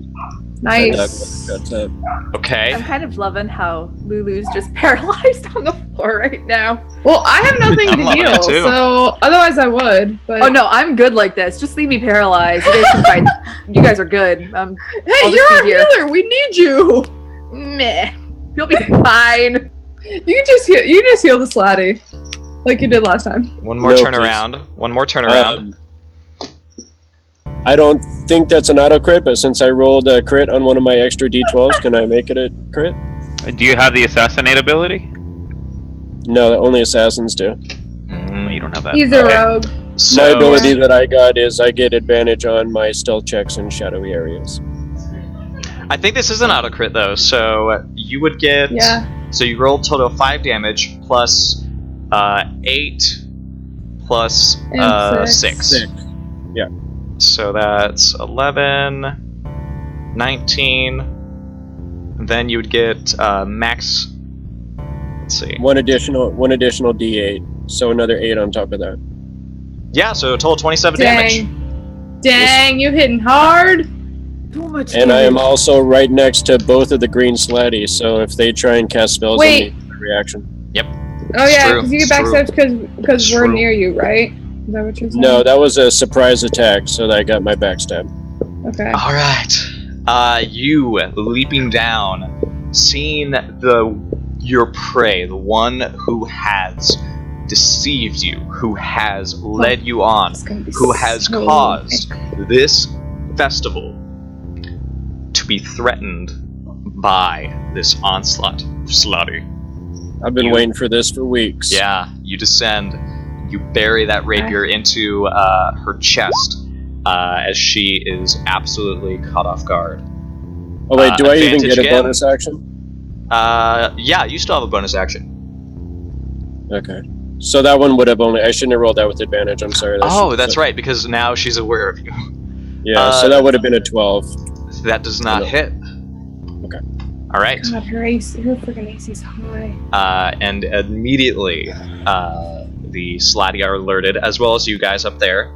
Nice. That's up. Okay. I'm kind of loving how Lulu's just paralyzed on the floor right now. Well, I have nothing I'm to loving heal, it too. so otherwise I would. But Oh no, I'm good like this. Just leave me paralyzed. You guys can fight. You guys are good. hey, I'll you're just our be here. healer. We need you. Meh. You'll be fine. You can just heal. You just heal the slatty, like you did last time. One more No, turnaround. One more turnaround. I don't think that's an auto crit, but since I rolled a crit on one of my extra d12s, can I make it a crit? Do you have the assassinate ability? No, only assassins do. No, you don't have that. He's a Okay. rogue. So, My ability that I got is I get advantage on my stealth checks in shadowy areas. I think this is an auto crit though. So you would get. Yeah. So you rolled total 5 damage plus 8 plus And 6. Sick. So that's 11, 19. Then you would get max Let's see. One additional D8, so another 8 on top of that. Yeah, so a total of 27 damage. Dang, you hitting hard. Too much And I am damage. also right next to both of the green slatties, so if they try and cast spells on me, reaction. Oh It's yeah, true, because you it's get backstabbed true. because It's we're true. near you, right? Is that what you're saying? No, that was a surprise attack, so that I got my backstab. Okay. All right. You leaping down, seeing your prey, the one who has deceived you, who has led you on, It's gonna be who has so caused this festival to be threatened by this onslaught of Slotty. I've been You- waiting for this for weeks. Yeah, you descend, you bury that rapier into her chest as she is absolutely caught off guard. Oh wait, do I even Advantage get a again. bonus action? Yeah, you still have a bonus action. Okay. So that one would have only... I shouldn't have rolled that with advantage, I'm sorry. That's right, because now she's aware of you. Yeah, so that would have been a 12. That does not hit. Okay. All right. God, her freaking AC's high. And immediately, the Slatty are alerted, as well as you guys up there,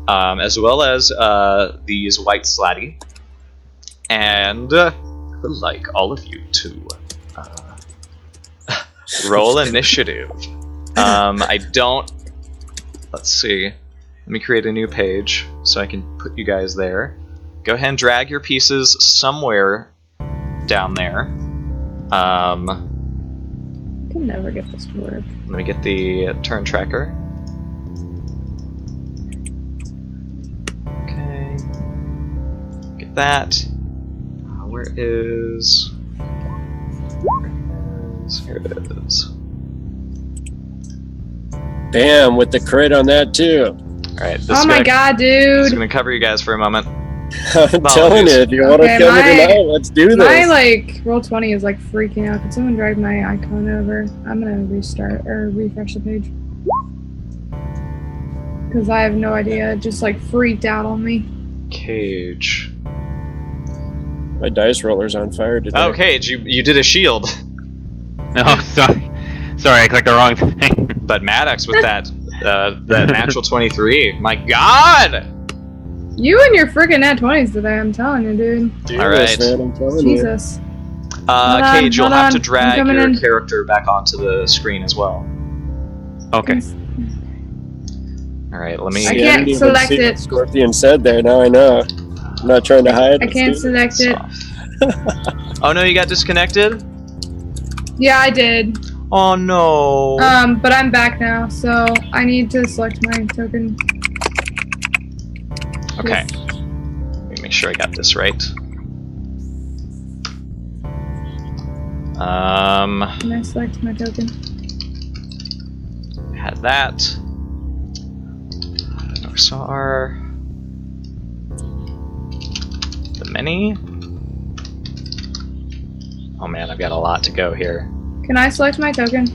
as well as these white Slatty, and would like all of you to roll initiative. I don't. Let's see. Let me create a new page so I can put you guys there. Go ahead and drag your pieces somewhere down there. I can never get this to work. Let me get the turn tracker. Okay. Get that. Where is... Here it is. Damn, with the crit on that too. Alright, this Oh is my gonna, god, this is dude! gonna cover you guys for a moment. I'm telling you, if you want to Okay, kill me my- tonight, let's do this. My Roll20 is like freaking out. Can someone drag my icon over? I'm gonna restart or refresh the page. Because I have no idea. It just like freaked out on me. Cage. My dice roller's on fire today. Oh, Cage, you did a shield. No, sorry. Sorry, I clicked the wrong thing. But Maddox with that natural 23. My god! You and your freaking nat 20s today, I'm telling you, dude. Do All this, right. man, I'm telling you. Jesus. Hold Cage, you'll on, have to I'm drag coming your in. character back onto the screen as well. Okay. Alright, let me... I See, can't didn't even select see it. what Scorpion said there, now I know. I'm not trying to hide. I can't select it. Oh no, you got disconnected? Yeah, I did. Oh no. But I'm back now, so I need to select my token. Okay. Let me make sure I got this right. Can I select my token? Had that. Norsar. The mini. Oh man, I've got a lot to go here. Can I select my token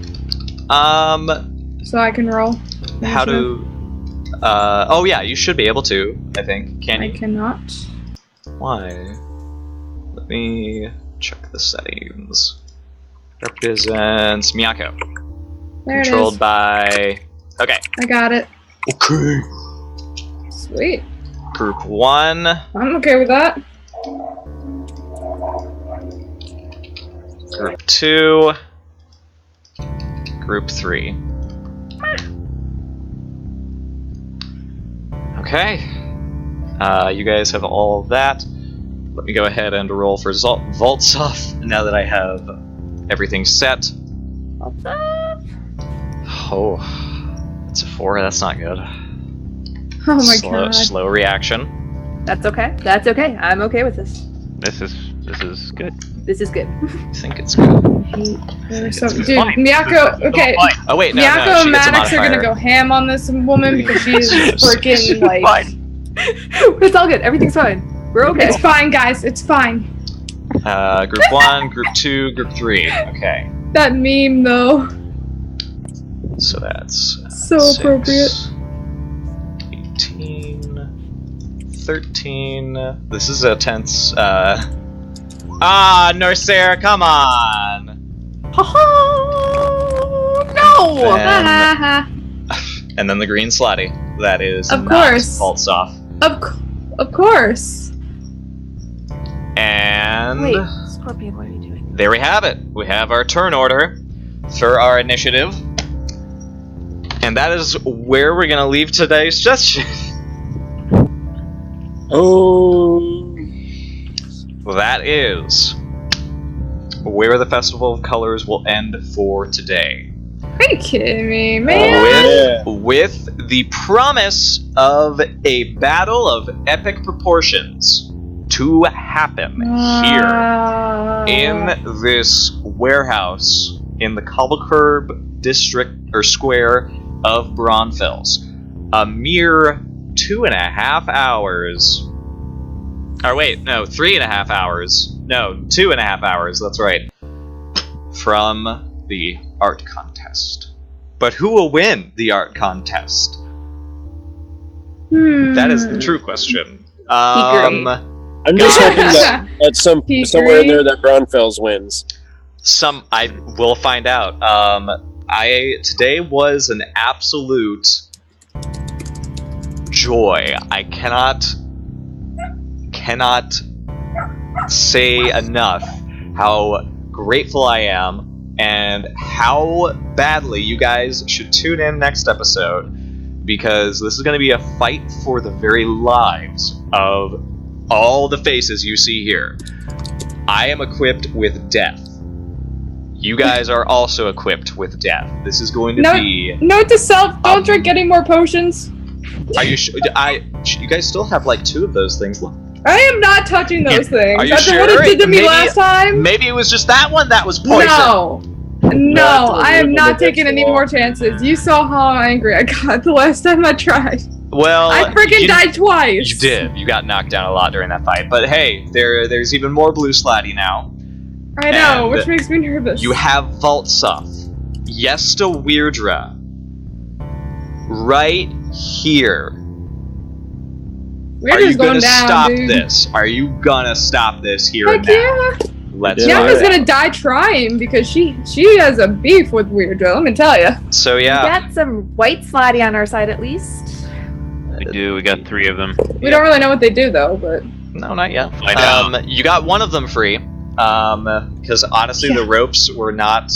so I can roll? How to... oh yeah, you should be able to, I think. Can I you? cannot. Why? Let me check the settings. Represents Miyako. There Controlled it is. by... Okay. I got it. Okay. Sweet. Group 1. I'm okay with that. Group 2. Group 3. Okay. You guys have all of that. Let me go ahead and roll for Voltsoff now that I have everything set. Oh, that's a 4. That's not good. Oh my god. Slow reaction. That's okay. That's okay. I'm okay with this. This is good. This is good. I think it's good. So, It's dude, fine. Miyako, okay. Oh wait, no, Miyako no, and she gets a Maddox are gonna modifier. go ham on this woman because she is freaking like. It's all good. Everything's fine. We're okay. It's fine, guys. It's fine. Group 1, Group 2, Group 3. Okay, That meme though, so that's so appropriate. 18, 13. This is a tense. Norsair, come on. Ha ha! And then the green slotty. That is Of not course. Vault Soft. Of course. And Wait, Scorpion, what are you doing? there we have it. We have our turn order for our initiative. And that is where we're going to leave today's session. Oh. That is where the Festival of Colors will end for today. Are you kidding me, man? With the promise of a battle of epic proportions to happen here in this warehouse in the Cobblecurb district or square of Braunfels. A mere 2.5 hours. Or wait, no, 3.5 hours. No, 2.5 hours, that's right. From the art contest. But who will win the art contest? That is the true question. I'm just hoping that at somewhere in there that Braunfels wins. I will find out. Today was an absolute joy. I cannot say enough how grateful I am and how badly you guys should tune in next episode, because this is going to be a fight for the very lives of all the faces you see here. I am equipped with death. You guys are also equipped with death. This is going to be... Note to self, don't drink any more potions. Are you sure? You guys still have like 2 of those things left. I am not touching those things. Are you After sure? what it did to me Maybe- last time? Maybe it was just that one that was poison. No, I am not against taking the any wall. more chances. You saw how angry I got the last time I tried. Well, I freaking died twice. You did. You got knocked down a lot during that fight. But hey, there's even more blue slatty now. I know, And which makes me nervous. You have Valtsuf. Yesta Weirdra. Right here. We're Are just you gonna going down, stop dude. this? Are you gonna stop this here Heck and now? yeah. Let's Yeah, find Yama's out. gonna die trying because she has a beef with Weirdra, let me tell you. So We yeah, got some white slotty on our side at least. We do. We got 3 of them. We don't really know what they do though, but no, not yet. Find out. You got one of them free. Because honestly, the ropes were not.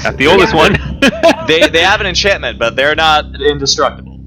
Got the oldest one. They have an enchantment, but they're not indestructible.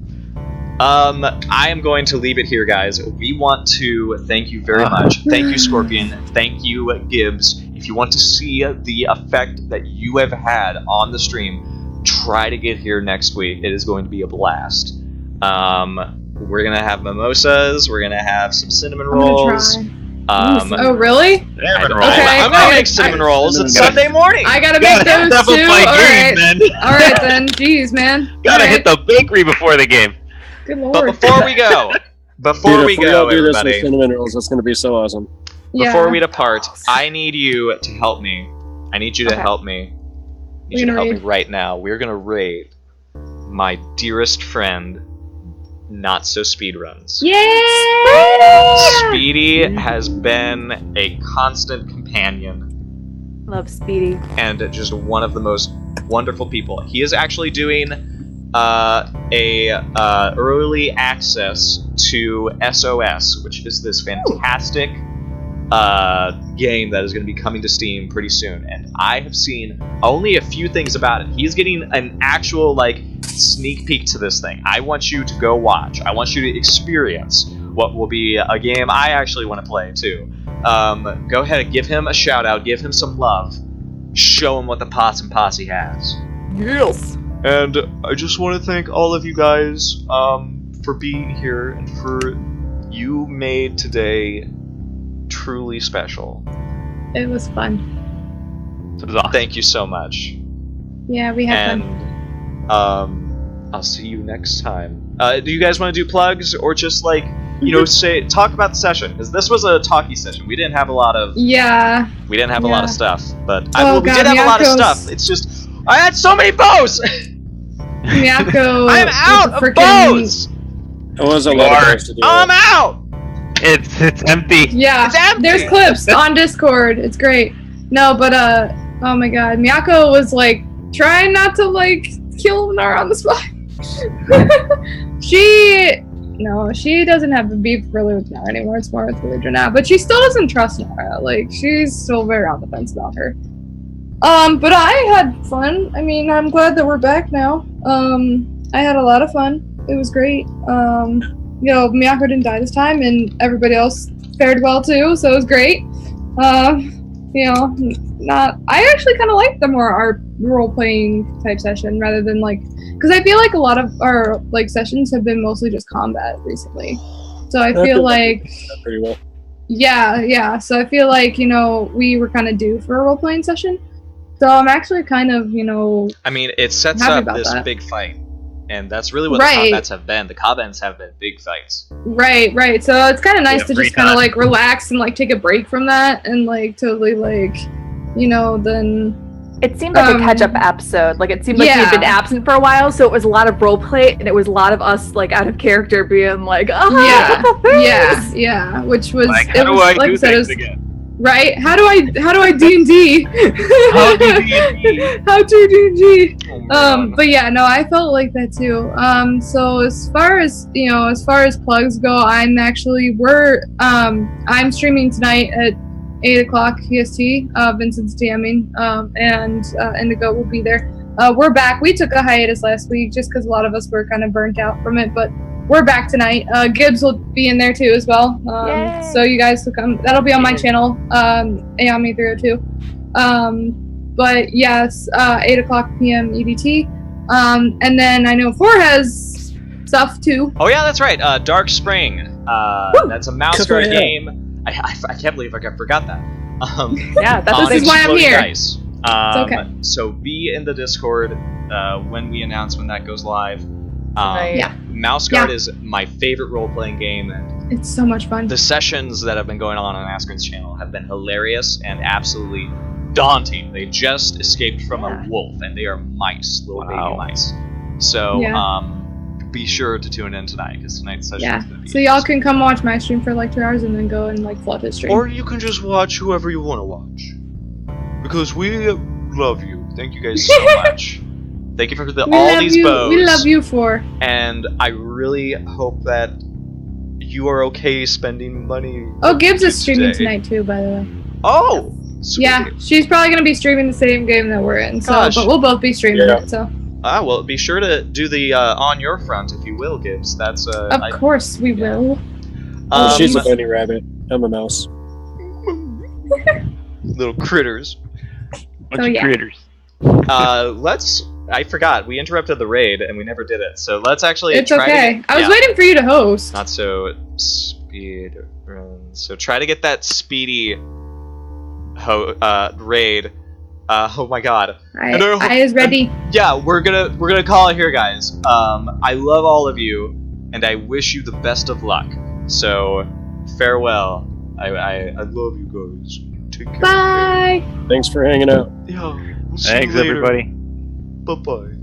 I am going to leave it here, guys. We want to thank you very much. Thank you, Scorpion. Thank you, Gibbs. If you want to see the effect that you have had on the stream, try to get here next week. It is going to be a blast. We're gonna have mimosas. We're gonna have some cinnamon I'm gonna rolls. try. Oh really? I'm Okay, gonna make cinnamon rolls. It's Sunday morning. I gotta make those Double too. play Alright. game, man. Alright then. Jeez, man. Gotta Alright. hit the bakery before the game. Good lord. But before we go, Dude, if we all do this with everybody, cinnamon rolls, that's going to be so awesome. Yeah. before we depart, I need you to help me. I need you to Okay. help me. I need We're you to gonna help me raid. right now. We're gonna raid my dearest friend, Not So Speedruns. Yeah! Speedy has been a constant companion Love Speedy. and just one of the most wonderful people. He is actually doing early access to SOS, which is this fantastic game that is going to be coming to Steam pretty soon. And I have seen only a few things about it. He's getting an actual sneak peek to this thing. I want you to go watch. I want you to experience what will be a game I actually want to play too. Go ahead and give him a shout out. Give him some love. Show him what the Pots and Posse has. Yes. And I just want to thank all of you guys for being here and for you made today truly special. It was fun. This is awesome. Thank you so much. Yeah, we had And fun. I'll see you next time. Do you guys want to do plugs or just talk about the session? Because this was a talky session. We didn't have a lot of Yeah. a lot of stuff, but Oh, we God, did have a lot of Miyako's- stuff. It's just I had so many bows. Miyako. I am out of bows. It was a You lot are- of things to do. I'm out. It's empty. Yeah. It's empty. There's clips on Discord. It's great. No, but oh my god, Miyako was trying not to like kill Nara on the spot. She doesn't have a beef really with Nara anymore. It's more with Elidra now, but she still doesn't trust Nara. Like she's still very on the fence about her. But I had fun. I mean, I'm glad that we're back now. I had a lot of fun. It was great. Miyako didn't die this time, and everybody else fared well too, so it was great. I actually kind of like the more our role-playing type session rather than because I feel like a lot of our sessions have been mostly just combat recently. So I feel like pretty well. Yeah. So I feel like we were kind of due for a role-playing session. So I'm actually kind of I mean, it sets happy up about this that. big fight, and that's really what the combats have been. The combats have been big fights. Right. So it's kind of nice to free just kind of time. relax and take a break from that and totally then. It seemed like a catch-up episode. It seemed like yeah. we'd been absent for a while, so it was a lot of role play, and it was a lot of us out of character being Yeah, which was How do I do things again? Right? How do I D&D? How do D&D? How to D&D? Oh, But yeah, no, I felt like that too. So as far as plugs go, I'm streaming tonight at 8:00 PST. Vincent's DMing, and Indigo will be there. We're back. We took a hiatus last week just because a lot of us were kind of burnt out from it, but we're back tonight. Gibbs will be in there too as well. So you guys will come. That'll be on my channel, Ayami302. But yes, 8:00 p.m. EDT. And then I know 4 has stuff too. Oh yeah, that's right. Dark Spring. That's a mouse guard game. I can't believe I forgot that. Yeah, on This is why I'm Exploding here. Dice. It's okay. So be in the Discord when we announce when that goes live. Yeah. Mouse Guard is my favorite role-playing game, and It's so much fun. the sessions that have been going on Askren's channel have been hilarious and absolutely daunting. They just escaped from a wolf, and they are mice, little baby mice. So be sure to tune in tonight, because tonight's session is going to be So y'all can come watch my stream for 2 hours and then go and flood his stream. Or you can just watch whoever you want to watch. Because we love you. Thank you guys so much. Thank you for all these bows. We love you for. And I really hope that you are okay spending money. Oh, Gibbs is streaming today. tonight too, by the way. Oh! Sweet. Yeah, she's probably going to be streaming the same game that we're in. So, Gosh. but we'll both be streaming it. So. Well, be sure to do the on your front, if you will, Gibbs. That's Of course we will. She's a bunny rabbit. I'm a mouse. little critters. Bunch of critters. I forgot. We interrupted the raid and we never did it. So let's actually It's try okay. to I was waiting for you to host. Not so speed run. So try to get that speedy raid. Oh my god. I is ready. Yeah, we're gonna call it here, guys. I love all of you, and I wish you the best of luck. So farewell. I love you guys. Take care. Bye. Thanks for hanging out. Yeah. We'll see you Thanks, later. everybody. Bye bye.